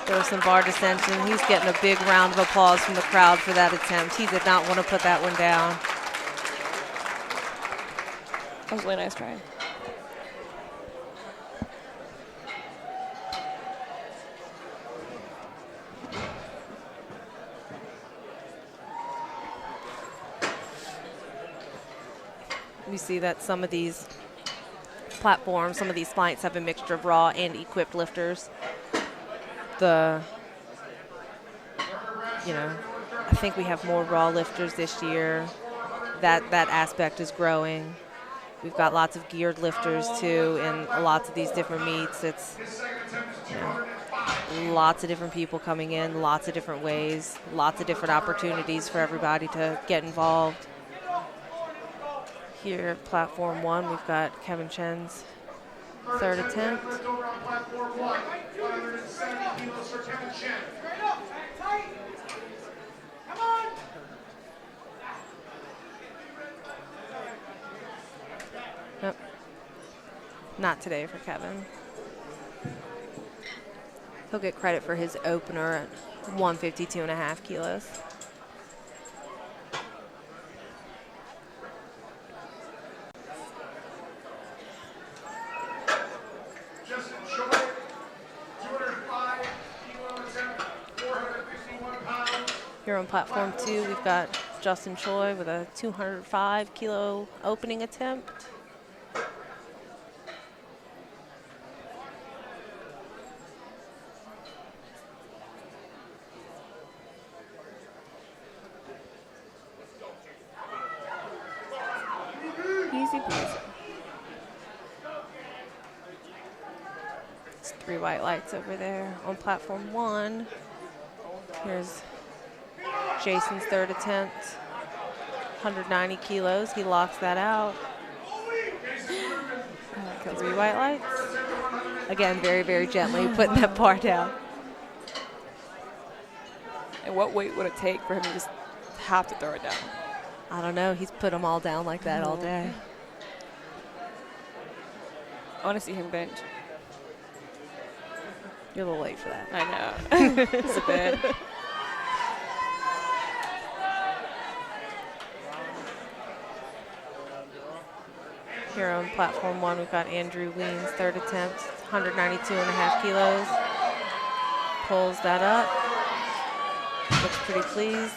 There was some bar dissension. He's getting a big round of applause from the crowd for that attempt. He did not want to put that one down. That was a really nice try. You see that some of these platforms, some of these flights have a mixture of raw and equipped lifters. I think we have more raw lifters this year. That aspect is growing. We've got lots of geared lifters too in lots of these different meets. It's lots of different people coming in, lots of different ways, lots of different opportunities for everybody to get involved. Here at platform 1, we've got Kevin Chen's 3rd attempt. Nope. Not today for Kevin. He'll get credit for his opener at 152.5 kilos. Here on platform 2, we've got Justin Choi with a 205 kilo opening attempt. It's 3 white lights over there. On platform 1, here's Jason's third attempt. 190 kilos. He locks that out. 3 white lights. Again, very, very gently putting that bar down. And what weight would it take for him to just have to throw it down? I don't know. He's put them all down like that all day. I want to see him bench. You're a little late for that. I know. It's a bit. Here on platform 1, we've got Andrew Lean's third attempt, 192.5 kilos. Pulls that up. Looks pretty pleased.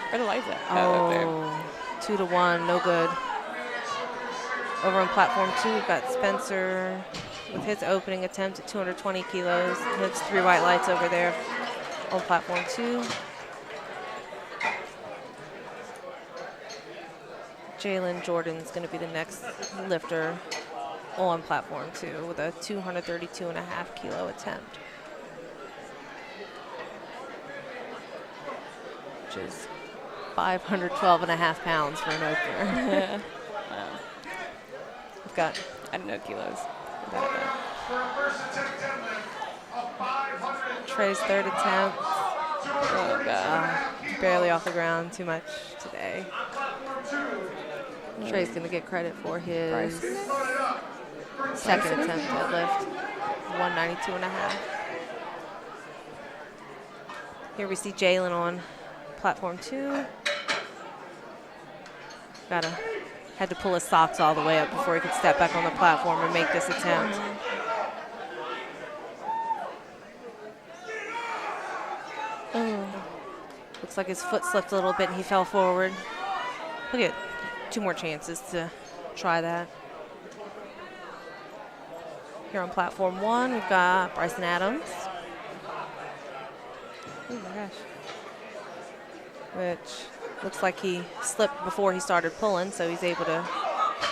Where the lights at? Oh, up there. 2 to 1, no good. Over on platform 2, we've got Spencer with his opening attempt at 220 kilos. Hits 3 white lights over there on platform 2. Jalen Jordan's going to be the next lifter on platform 2 with a 232.5 kilo attempt, which is 512.5 pounds for an opener. Wow. We've got I don't know kilos. For a first attempt deadlift of 500. Trey's third attempt. Oh, God. Barely off the ground, too much today. On platform 2, Trey's going to get credit for his loaded up. second attempt deadlift, 192.5. Here we see Jalen on platform 2. Had to pull his socks all the way up before he could step back on the platform and make this attempt. Looks like his foot slipped a little bit and he fell forward. He'll get 2 more chances to try that. Here on platform 1, we've got Bryson Adams. Oh my gosh. Which looks like he slipped before he started pulling, so he's able to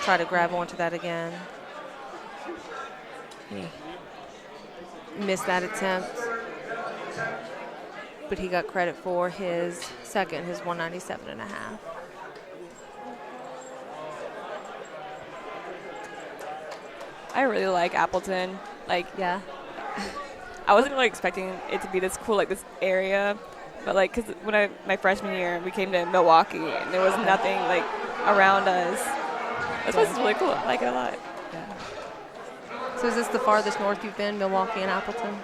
try to grab onto that again. He missed that attempt, but he got credit for his second, his 197.5. I really like Appleton. Like, Yeah. I wasn't really expecting it to be this cool, like this area, but like, cause when my freshman year, we came to Milwaukee and there was nothing like around us. This place is really cool. I like it a lot. Yeah. So is this the farthest north you've been, Milwaukee and Appleton?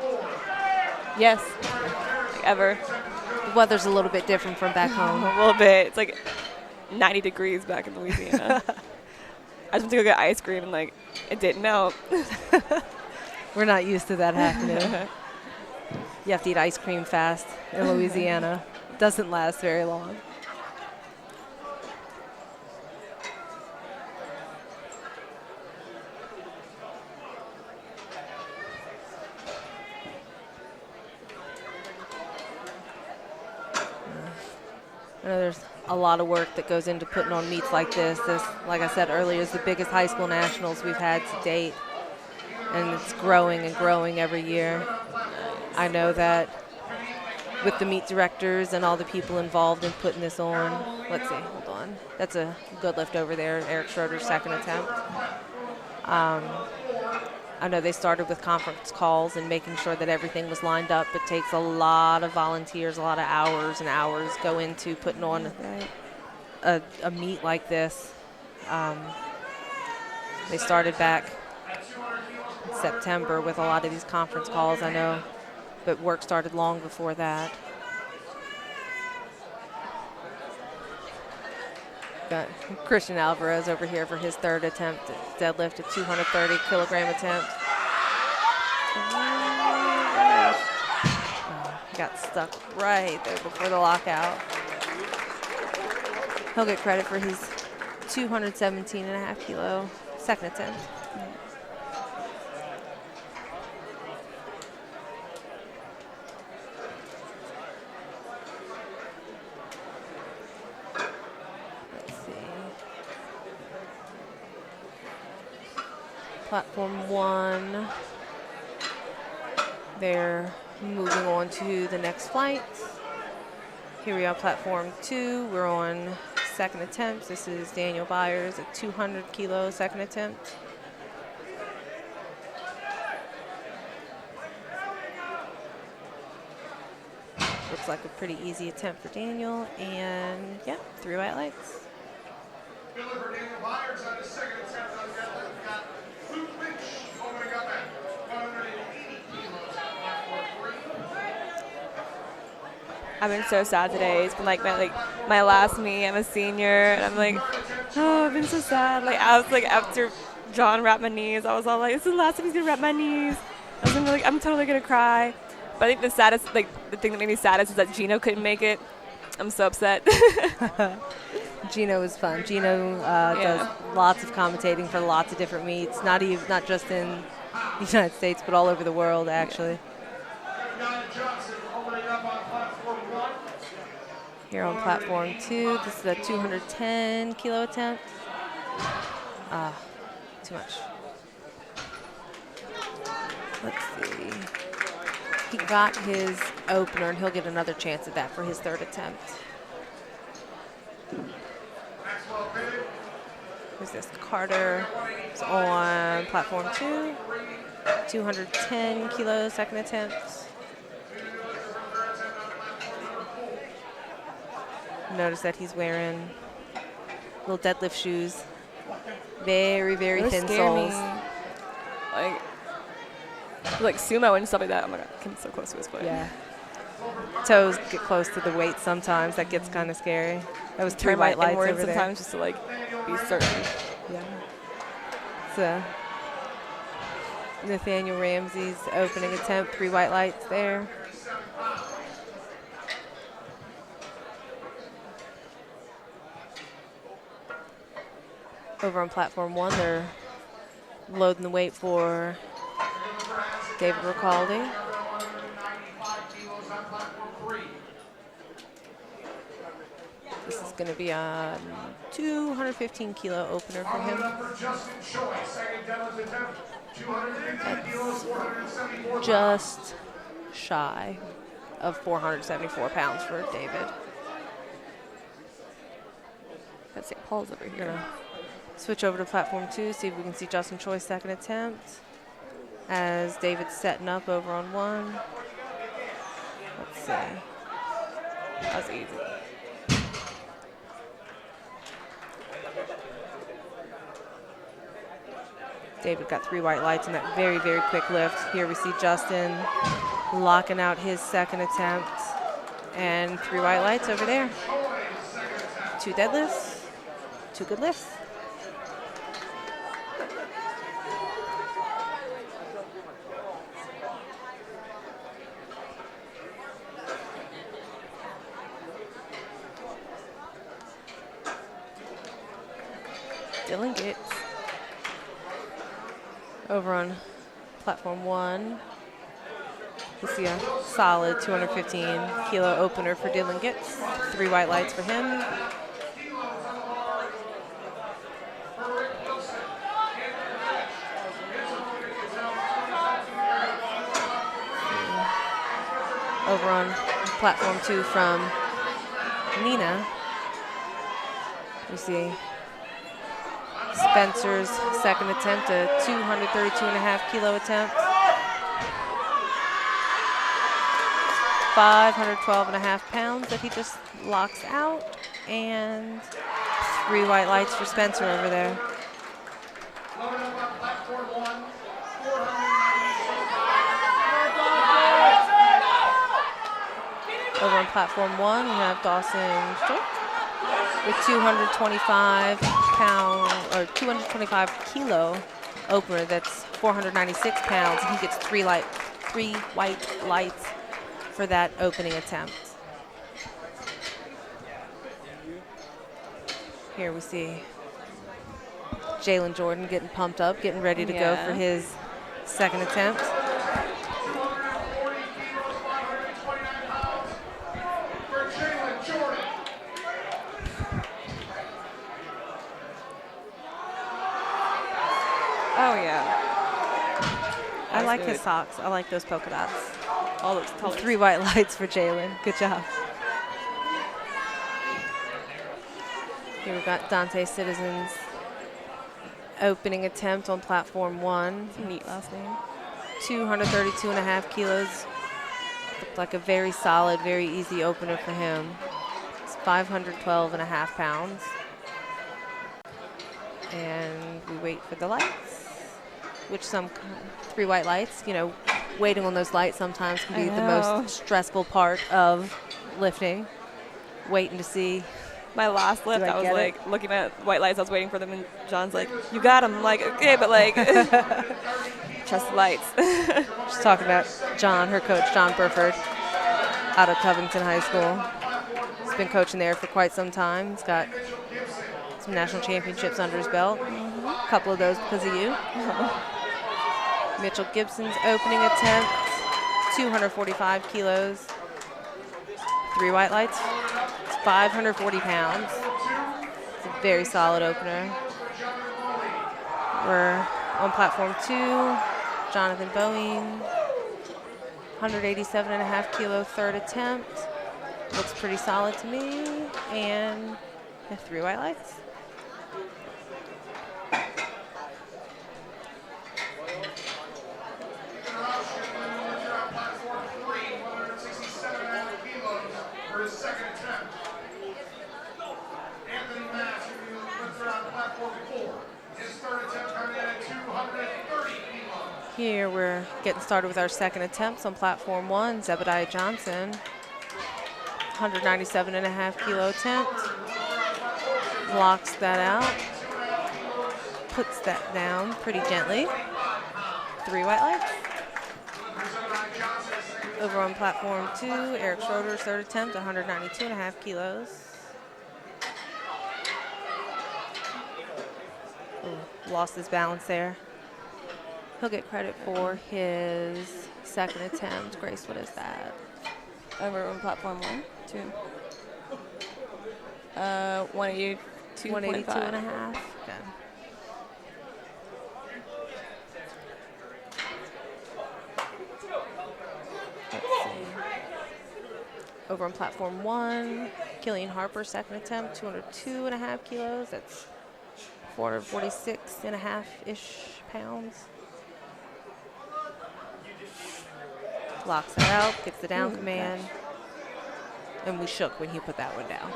Yes, like ever. The weather's a little bit different from back home. A little bit. It's like 90 degrees back in Louisiana. I just went to go get ice cream and like it didn't melt. We're not used to that happening. You have to eat ice cream fast in Louisiana. It doesn't last very long. I know there's a lot of work that goes into putting on meets like this. This, like I said earlier, is the biggest high school nationals we've had to date, and it's growing and growing every year. I know that with the meet directors and all the people involved in putting this on. Let's see, hold on. That's a good lift over there, Eric Schroeder's second attempt. I know they started with conference calls and making sure that everything was lined up. It takes a lot of volunteers, a lot of hours and hours go into putting on a meet like this. They started back in September with a lot of these conference calls, I know, but work started long before that. Got Christian Alvarez over here for his third attempt at deadlift, a 230 kilogram attempt. He got stuck right there before the lockout. He'll get credit for his 217.5 kilo second attempt. Platform 1. They're moving on to the next flight. Here we are, platform 2. We're on second attempt. This is Daniel Byers at 200 kilo second attempt. Looks like a pretty easy attempt for Daniel, and yeah, 3 white lights. Good look for Daniel Byers on his second attempt on deadlift. We got Luke Lynch opening up at 180 kilos on platform 3. I've been so sad today. It's been like my last meet. I'm a senior, and I'm like, oh, I've been so sad. Like I was like after John wrapped my knees, I was all like, this is the last time he's gonna wrap my knees. I was gonna be like, I'm totally gonna cry. But I think the saddest, like the thing that made me saddest is that Gino couldn't make it. I'm so upset. Gino was fun. Gino does lots of commentating for lots of different meets, not just in the United States, but all over the world, actually. Here on platform 2, this is a 210 kilo attempt. Too much. Let's see. He got his opener, and he'll get another chance at that for his third attempt. Who's this? Carter is on platform 2. 210 kilo second attempt. Notice that he's wearing little deadlift shoes. Very, very thin soles. Like sumo and stuff like that. Oh my god, I'm so close to his foot. Yeah. Toes get close to the weight sometimes. That gets kind of scary. That was 3 Turn my white lights inwards over there. sometimes just to like be certain. Yeah. So Nathaniel Ramsey's opening attempt, 3 white lights there. Over on platform 1, they're loading the weight for David Ricaldi. This is going to be a 215 kilo opener for him. That's just shy of 474 pounds for David. Got St. Paul's over here. Switch over to platform 2, see if we can see Justin Choi's second attempt as David's setting up over on 1. Let's see. That was easy. David got 3 white lights in that very, very quick lift. Here we see Justin locking out his second attempt, and 3 white lights over there. 2 deadlifts, 2 good lifts. Dylan Gates. Over on platform 1, we see a solid 215 kilo opener for Dylan Gitz. 3 white lights for him. Over on platform 2 from Nina, we see Spencer's second attempt, a 232.5 kilo attempt. 512.5 pounds that he just locks out, and 3 white lights for Spencer over there. Over on platform 1, we have Dawson Stroke with 225 kilo opener. That's 496 pounds. He gets 3 white lights for that opening attempt. Here we see Jalen Jordan getting pumped up, getting ready to go for his second attempt. Oh, yeah. I like That's his good. socks. I like those polka dots. All those colors. 3 white lights for Jalen. Good job. Here we've got Dante Citizen's opening attempt on platform 1. Neat last name. 232.5 kilos. Looked like a very solid, very easy opener for him. It's 512.5 pounds. And we wait for the lights, which 3 white lights, you know, waiting on those lights sometimes can be the most stressful part of lifting. Waiting to see. My last lift, Do I I was get like looking at white lights. I was waiting for them, and John's like, "You got them." I'm like, "Okay, but like, trust the lights." Just talking about John, her coach, John Burford, out of Covington High School. He's been coaching there for quite some time. He's got some national championships under his belt. A couple of those because of you. Mitchell Gibson's opening attempt, 245 kilos. 3 white lights, it's 540 pounds. It's a very solid opener. We're on platform 2. Jonathan Boeing, 187.5 kilo third attempt. Looks pretty solid to me. And 3 white lights. Here we're getting started with our second attempts on platform 1. Zebediah Johnson, 197.5 kilo attempt. Blocks that out. Puts that down pretty gently. 3 white lights. Over on platform 2, Eric Schroeder's third attempt, 192.5 kilos. Ooh, lost his balance there. He'll get credit for his second attempt. Grace, what is that? Over on platform 1, 2. 182.5. 182.5. Okay. Let's see. Over on platform 1, Killian Harper, second attempt, 202.5 kilos. That's 446.5-ish pounds. Locks it out, gets the down command. And we shook when he put that one down.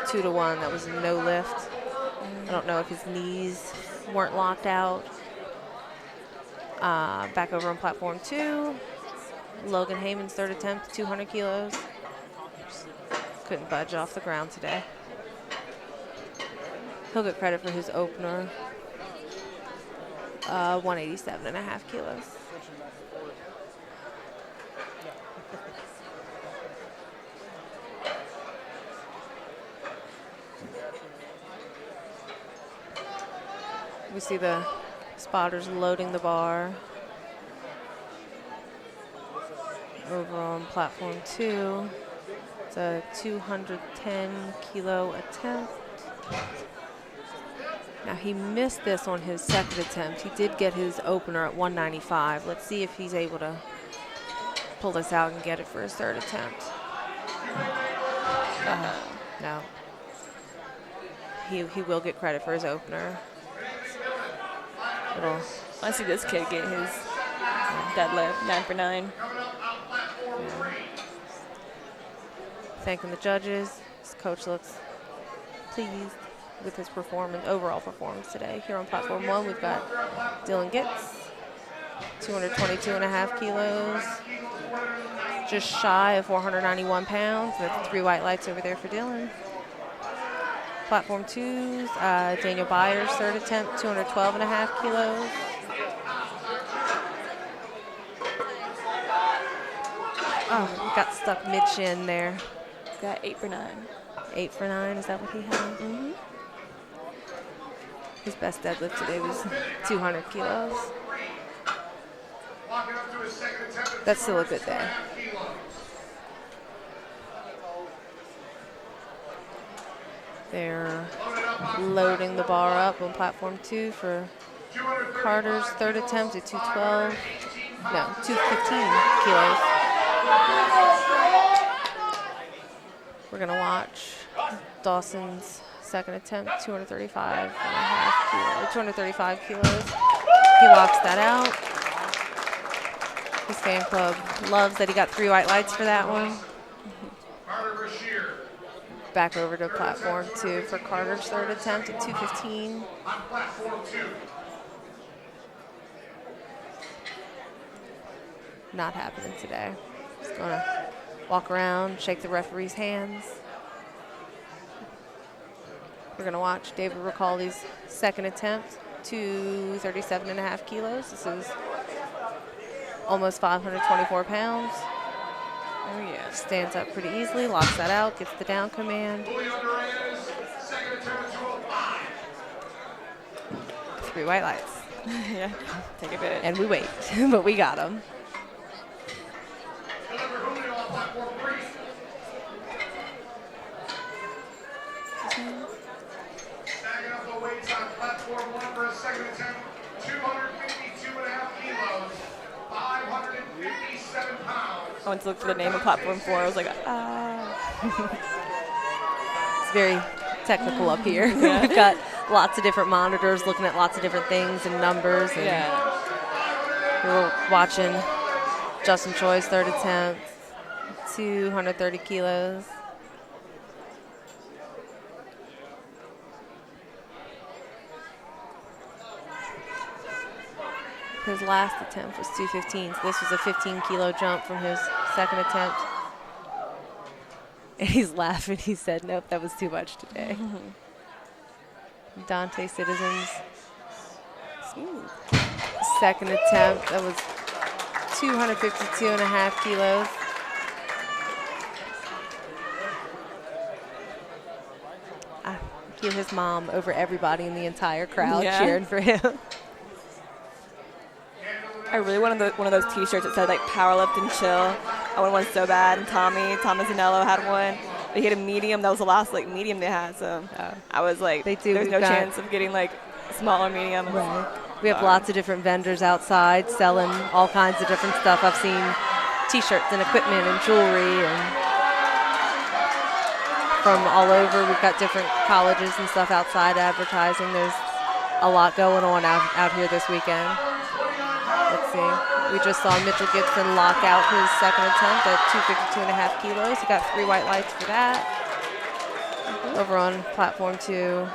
2-1, that was a no lift. I don't know if his knees weren't locked out. Back over on platform 2, Logan Heyman's third attempt, 200 kilos. Couldn't budge off the ground today. He'll get credit for his opener, 187.5 kilos. We see the spotters loading the bar. Over on platform 2, it's a 210 kilo attempt. Now he missed this on his second attempt. He did get his opener at 195. Let's see if he's able to pull this out and get it for his third attempt. No. He will get credit for his opener. I see this kid get his deadlift 9 for 9. Thanking the judges. His coach looks pleased with his performance, overall performance today. Here on platform 1, we've got Dylan Gitz, 222.5 kilos, just shy of 491 pounds. That's 3 white lights over there for Dylan. Platform 2's Daniel Byers, third attempt, 212.5 kilos. Oh, got stuck mid-shin there. Got 8 for 9. 8 for 9, is that what he had? Mm-hmm. His best deadlift today was 200 kilos. That's still a good day. They're loading the bar up on platform 2 for Carter's third attempt at 212. No, 215 kilos. We're going to watch Dawson's second attempt, 235 kilos. He walks that out. His fan club loves that he got 3 white lights for that one. Back over to platform 2 for Carter's third attempt at 215. On platform 2. Not happening today. Just gonna walk around, shake the referee's hands. We're gonna watch David Ricaldi's second attempt, 237.5 kilos. This is almost 524 pounds. Oh, yeah. Stands up pretty easily, locks that out, gets the down command. Second attempt, 205. 3 white lights. Yeah. Take a bit. And we wait, but we got him. Deliver Julio on platform 3. Stacking up the weights on platform 1 for his second attempt, 252.5 kilos, 557 pounds. I went to look for the name of platform 4. I was like, It's very technical up here. Yeah. We've got lots of different monitors looking at lots of different things and numbers. And yeah. we're watching Justin Choi's third attempt, 230 kilos. His last attempt was 215, so this was a 15-kilo jump from his second attempt. And he's laughing. He said, nope, that was too much today. Dante Citizens' second attempt, that was 252.5 kilos. I hear his mom over everybody in the entire crowd cheering for him. I really wanted one of those T-shirts that said like "Powerlift and Chill." I wanted one so bad. And Thomas Anello had one. But he had a medium. That was the last like medium they had. So I was like, there's no chance of getting like a smaller medium. Right. We have lots of different vendors outside selling all kinds of different stuff. I've seen T-shirts and equipment and jewelry and from all over. We've got different colleges and stuff outside advertising. There's a lot going on out here this weekend. Let's see. We just saw Mitchell Gibson lock out his second attempt at 252.5 kilos. He got 3 white lights for that. Over on platform 2,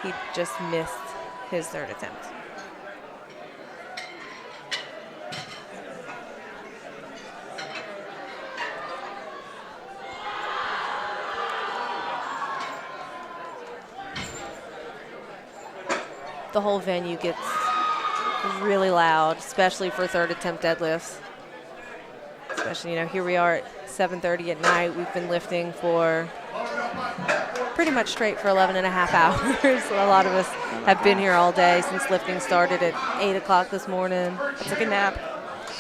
he just missed his third attempt. The whole venue gets really loud, especially for third attempt deadlifts. Especially, here we are at 7:30 at night. We've been lifting for pretty much straight for 11 and a half hours. A lot of us have been here all day since lifting started at 8 o'clock this morning. I took a nap.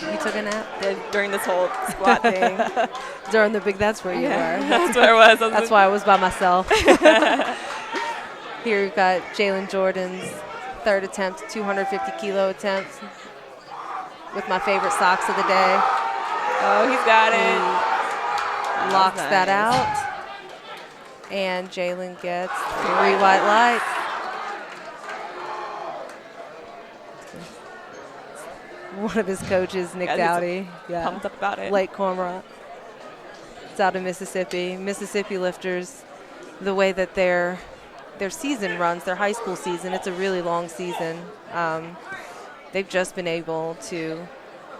You took a nap? During this whole squat thing. During the big, that's where you were. That's where I was. That's why I was by myself. Here we've got Jalen Jordan's third attempt, 250 kilo attempt with my favorite socks of the day. Oh, he's got it. Locks that out. And Jalen gets 3 white lights. One of his coaches, Nick Dowdy. Pumped up about it. Lake Cormorant. It's out of Mississippi. Mississippi lifters, the way that their season runs, their high school season, it's a really long season. They've just been able to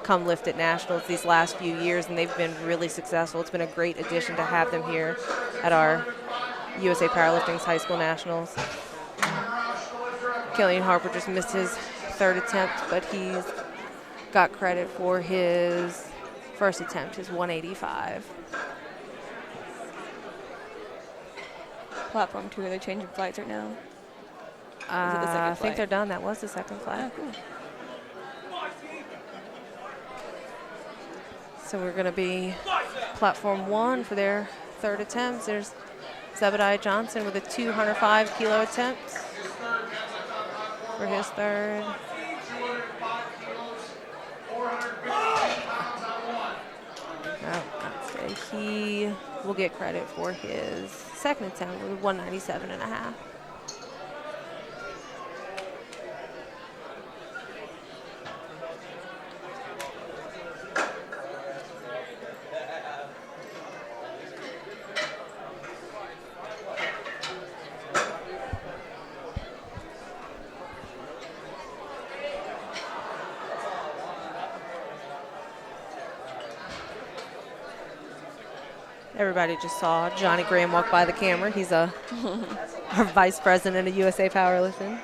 come lift at nationals these last few years, and they've been really successful. It's been a great addition to have them here at our USA Powerlifting's high school nationals. Killian Harper just missed his third attempt, but he's got credit for his first attempt, his 185. Platform 2, are they changing flights right now? I think they're done. That was the second flight. Oh, cool. So we're going to be platform 1 for their third attempts. There's Zebediah Johnson with a 205 kilo attempt for his third. 205 kilos, 452 pounds on one. No, that's good. He will get credit for his second attempt with 197 and a half. Everybody just saw Johnny Graham walk by the camera. He's our vice president of USA Powerlifting.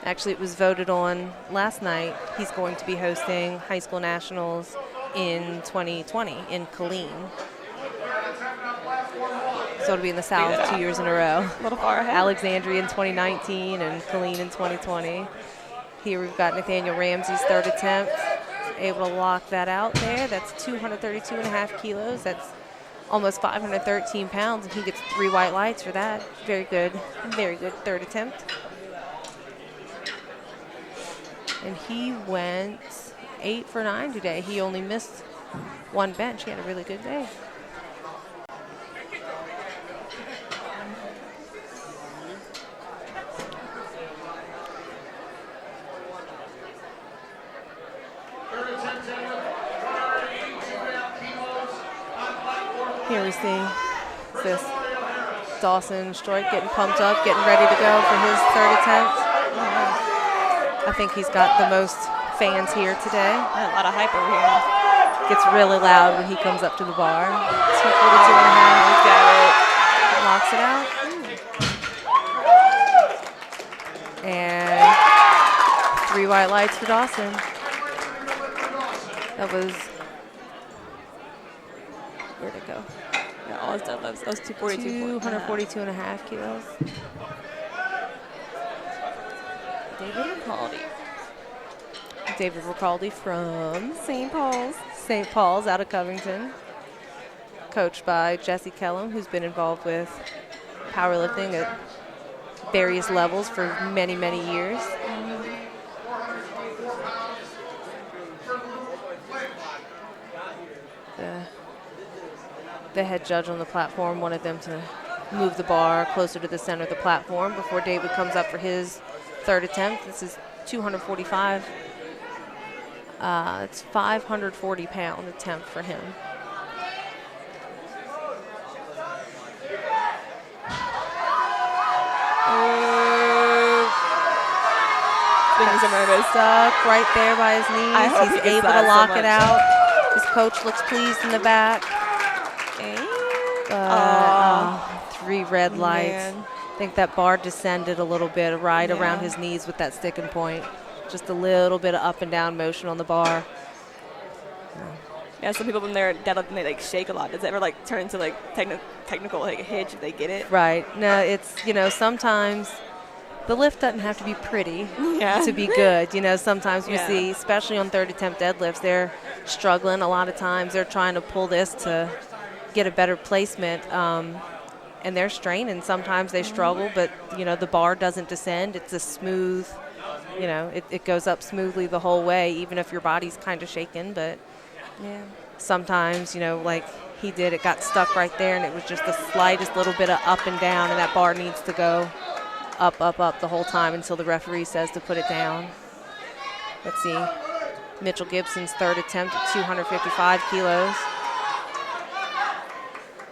Actually, it was voted on last night. He's going to be hosting high school nationals in 2020 in Killeen. So it'll be in the South 2 years in a row. A little far ahead. Alexandria in 2019 and Killeen in 2020. Here we've got Nathaniel Ramsey's third attempt. Able to lock that out there. That's 232 and a half kilos. That's almost 513 pounds, and he gets 3 white lights for that. Very good third attempt. And he went 8 for 9 today. He only missed one bench. He had a really good day. Here we see this Dawson Stroik getting pumped up, getting ready to go for his third attempt. I think he's got the most fans here today. A lot of hype over here. Gets really loud when he comes up to the bar. 242 and a half. He's got it. Locks it out. And 3 white lights for Dawson. That was, where'd it go? Yeah, all his deadlifts. That was 242 and a half kilos. David Ricaldi from St. Paul's. St. Paul's out of Covington. Coached by Jesse Kellum, who's been involved with powerlifting at various levels for many, many years. The head judge on the platform wanted them to move the bar closer to the center of the platform before David comes up for his third attempt. This is 245. It's 540-pound attempt for him. Fingers are nervous. Stuck right there by his knees. He's able to lock it out. His coach looks pleased in the back. 3 red lights. Man. I think that bar descended a little bit right around his knees with that sticking point. Just a little bit of up and down motion on the bar. Yeah, some people when they're deadlifting, they like shake a lot. Does it ever like turn into like technical like a hitch if they get it? Right. No, it's, sometimes the lift doesn't have to be pretty to be good. Sometimes we see, especially on third attempt deadlifts, they're struggling a lot of times. They're trying to pull this to get a better placement, and they're straining. Sometimes they struggle, but, the bar doesn't descend. It's a smooth, it goes up smoothly the whole way, even if your body's kind of shaken. But sometimes, like he did, it got stuck right there, and it was just the slightest little bit of up and down, and that bar needs to go up, up, up the whole time until the referee says to put it down. Let's see. Mitchell Gibson's third attempt at 255 kilos.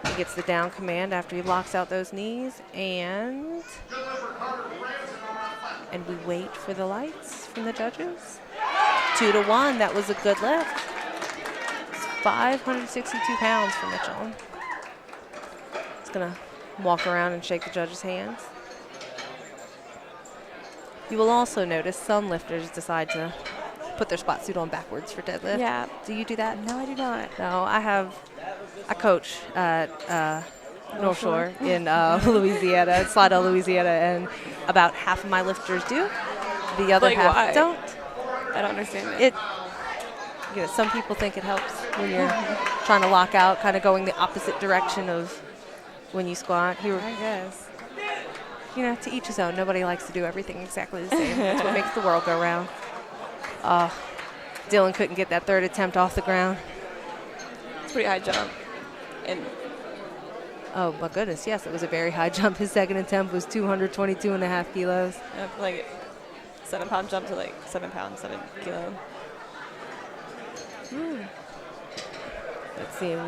He gets the down command after he locks out those knees, and we wait for the lights from the judges. 2-1, that was a good lift. It's 562 pounds for Mitchell. He's gonna walk around and shake the judges' hands. You will also notice some lifters decide to put their spot suit on backwards for deadlift. Yeah. Do you do that? No, I do not. No, I coach at North Shore in Louisiana, Slidell, Louisiana, and about half of my lifters do. The other half why? don't. I don't understand it. Some people think it helps when you're trying to lock out, kind of going the opposite direction of when you squat. I guess. You know, to each his own. Nobody likes to do everything exactly the same. That's what makes the world go round. Dylan couldn't get that third attempt off the ground. It's a pretty high jump. And Oh, my goodness. Yes, it was a very high jump. His second attempt was 222.5 kilos. like 7-pound jump to like 7 pounds, 7 kilo. Let's see.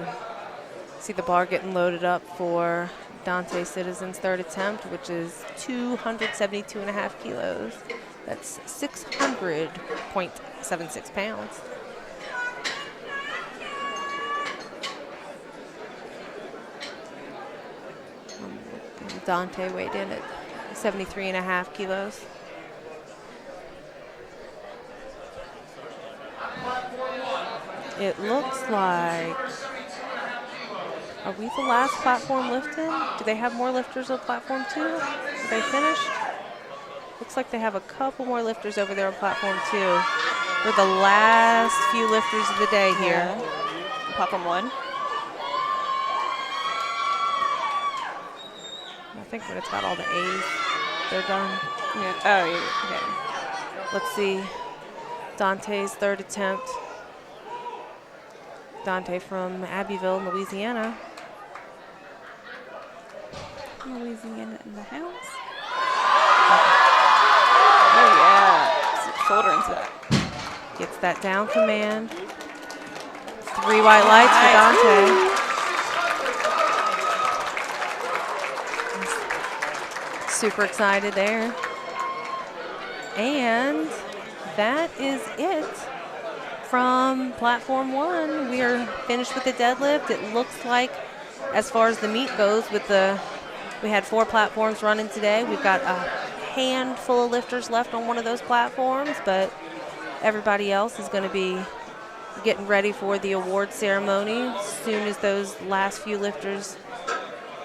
See the bar getting loaded up for Dante Citizen's third attempt, which is 272.5 kilos. That's 600.76 pounds. Dante weighed in at 73.5 kilos. It looks like, are we the last platform lifting? Do they have more lifters on platform 2? Are they finished? Looks like they have a couple more lifters over there on platform 2. We're the last few lifters of the day here. Yeah. Platform 1. I think when it's got all the A's, they're done. Yeah. Oh, yeah. Okay. Let's see. Dante's third attempt. Dante from Abbeville, Louisiana. Louisiana in the house. Oh, yeah. Shoulder into that. Gets that down command. 3 white lights for Dante. Super excited there. And that is it from platform 1. We are finished with the deadlift. It looks like, as far as the meet goes, we had 4 platforms running today. We've got a handful of lifters left on one of those platforms, but everybody else is going to be getting ready for the award ceremony as soon as those last few lifters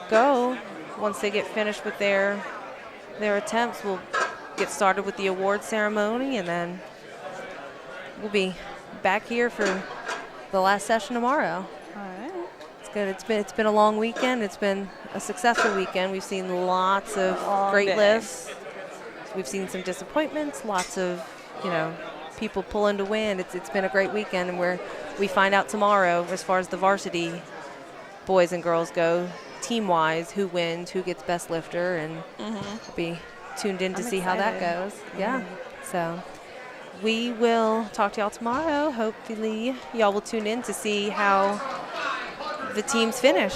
go. Once they get finished with their attempts, we'll get started with the award ceremony, and then we'll be back here for the last session tomorrow. All right. It's good. It's been a long weekend. It's been a successful weekend. We've seen lots of great lifts. We've seen some disappointments. Lots of people pulling to win. It's been a great weekend, and we find out tomorrow as far as the varsity boys and girls go, team-wise, who wins, who gets best lifter, and be tuned in to see how that goes. Yeah. So we will talk to y'all tomorrow. Hopefully y'all will tune in to see how the teams finish.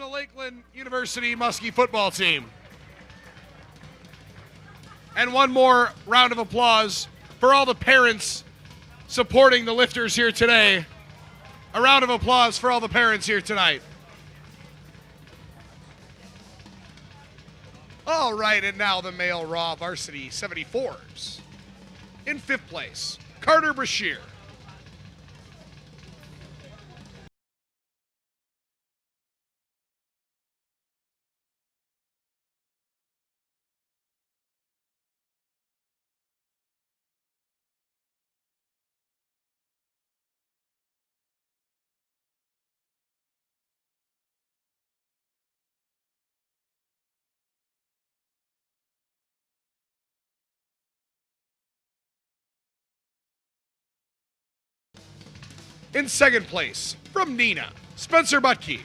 the Lakeland University Muskie football team. And one more round of applause for all the parents supporting the lifters here today. A round of applause for all the parents here tonight. All right, and now the male raw varsity 74s. In 5th place, Carter Brashear. In 2nd place, from Neenah, Spencer Butke.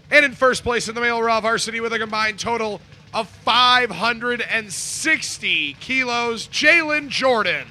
And in 1st place in the male raw varsity with a combined total of 560 kilos, Jalen Jordan.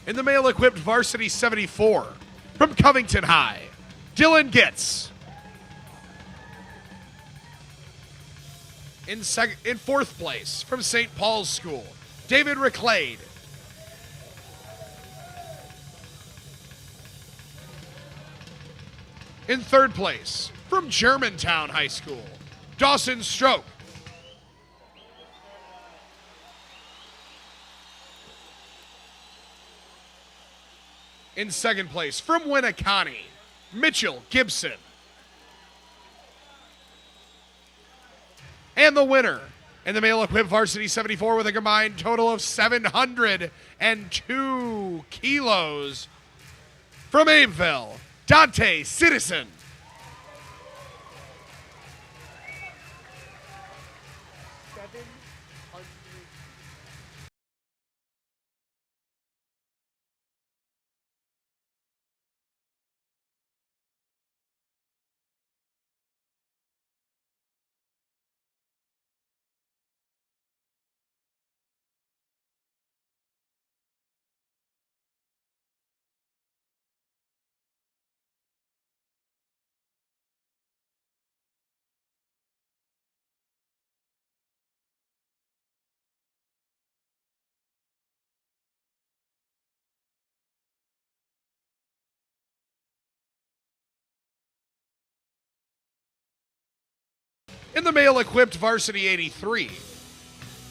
In the male equipped varsity 74, from Covington High, Dylan Gitz. In 4th place, from St. Paul's School, David Reclade. In 3rd place, from Germantown High School, Dawson Stroke. In 2nd place, from Winneconne, Mitchell Gibson. And the winner in the male equipped varsity 74 with a combined total of 702 kilos, from Abeville, Dante Citizen. In the male-equipped varsity 83.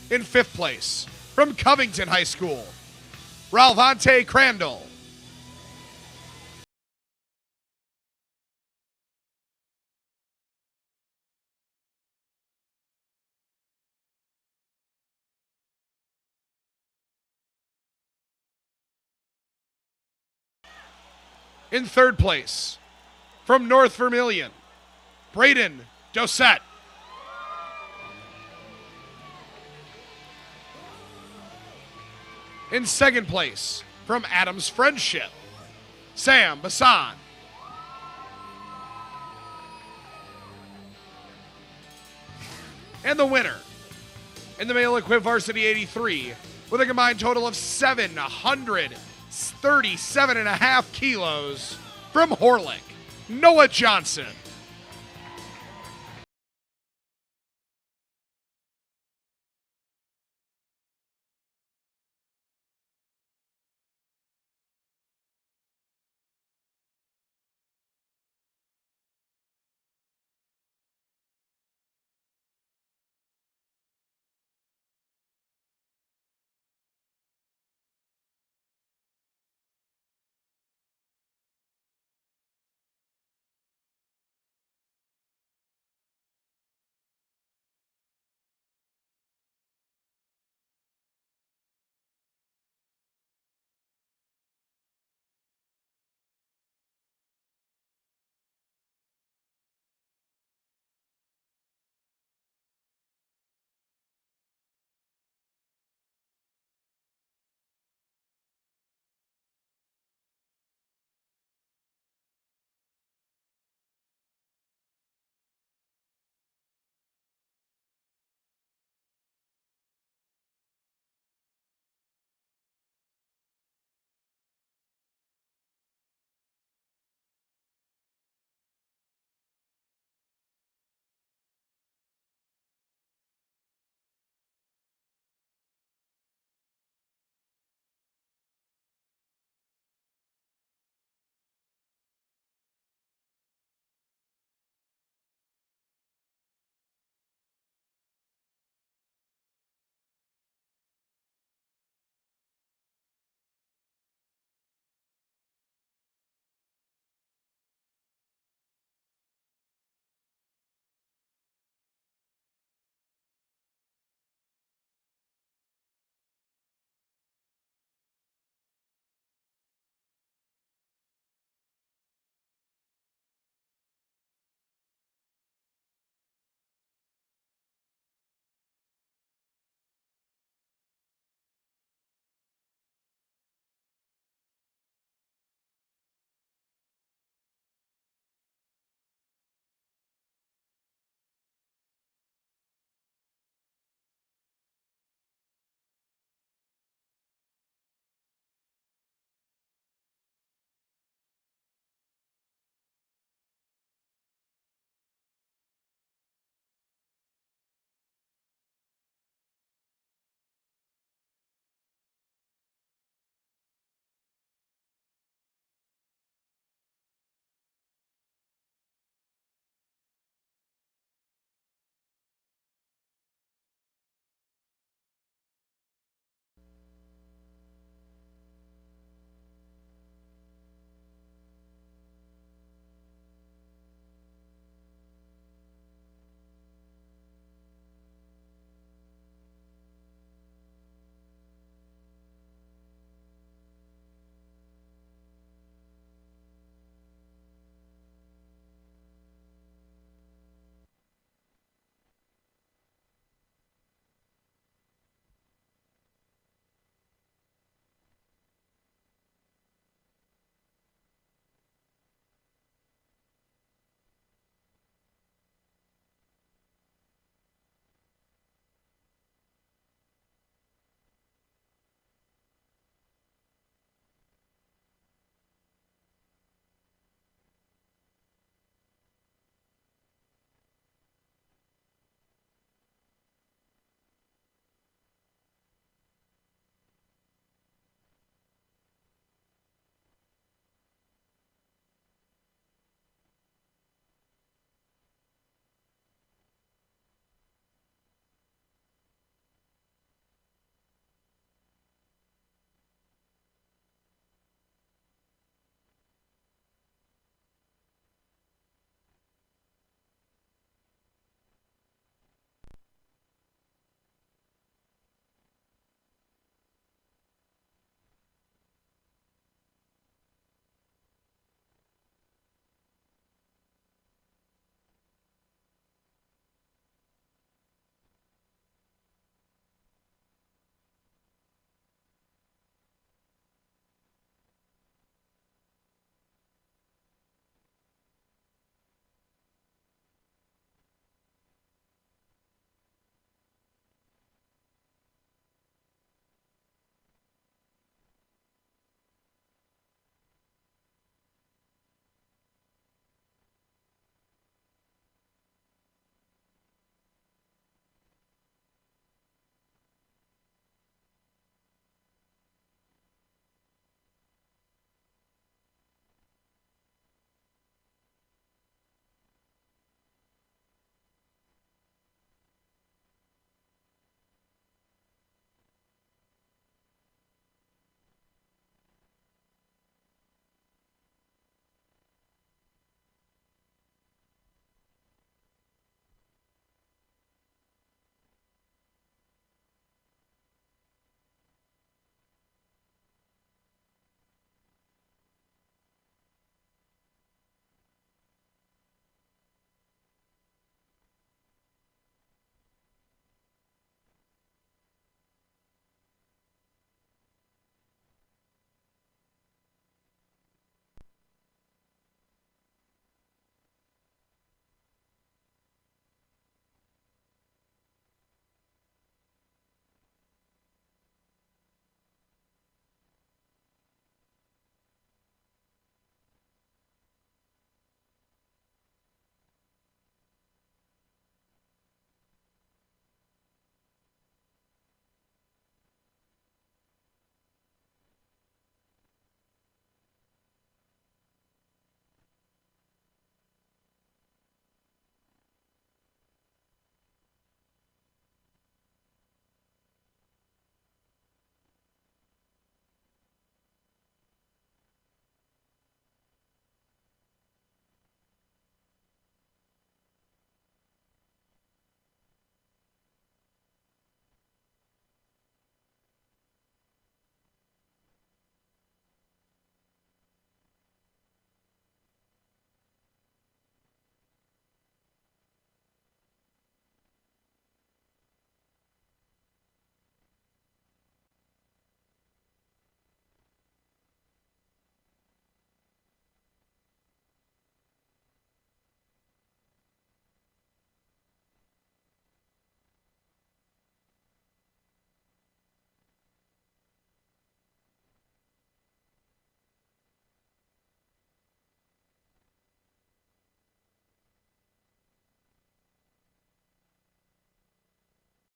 In 5th place, from Covington High School, Ralvante Crandall. In 3rd place, from North Vermilion, Braden Dosette. In 2nd place, from Adams Friendship, Sam Bassan. And the winner, in the male-equipped varsity 83, with a combined total of 737.5 kilos, from Horlick, Noah Johnson.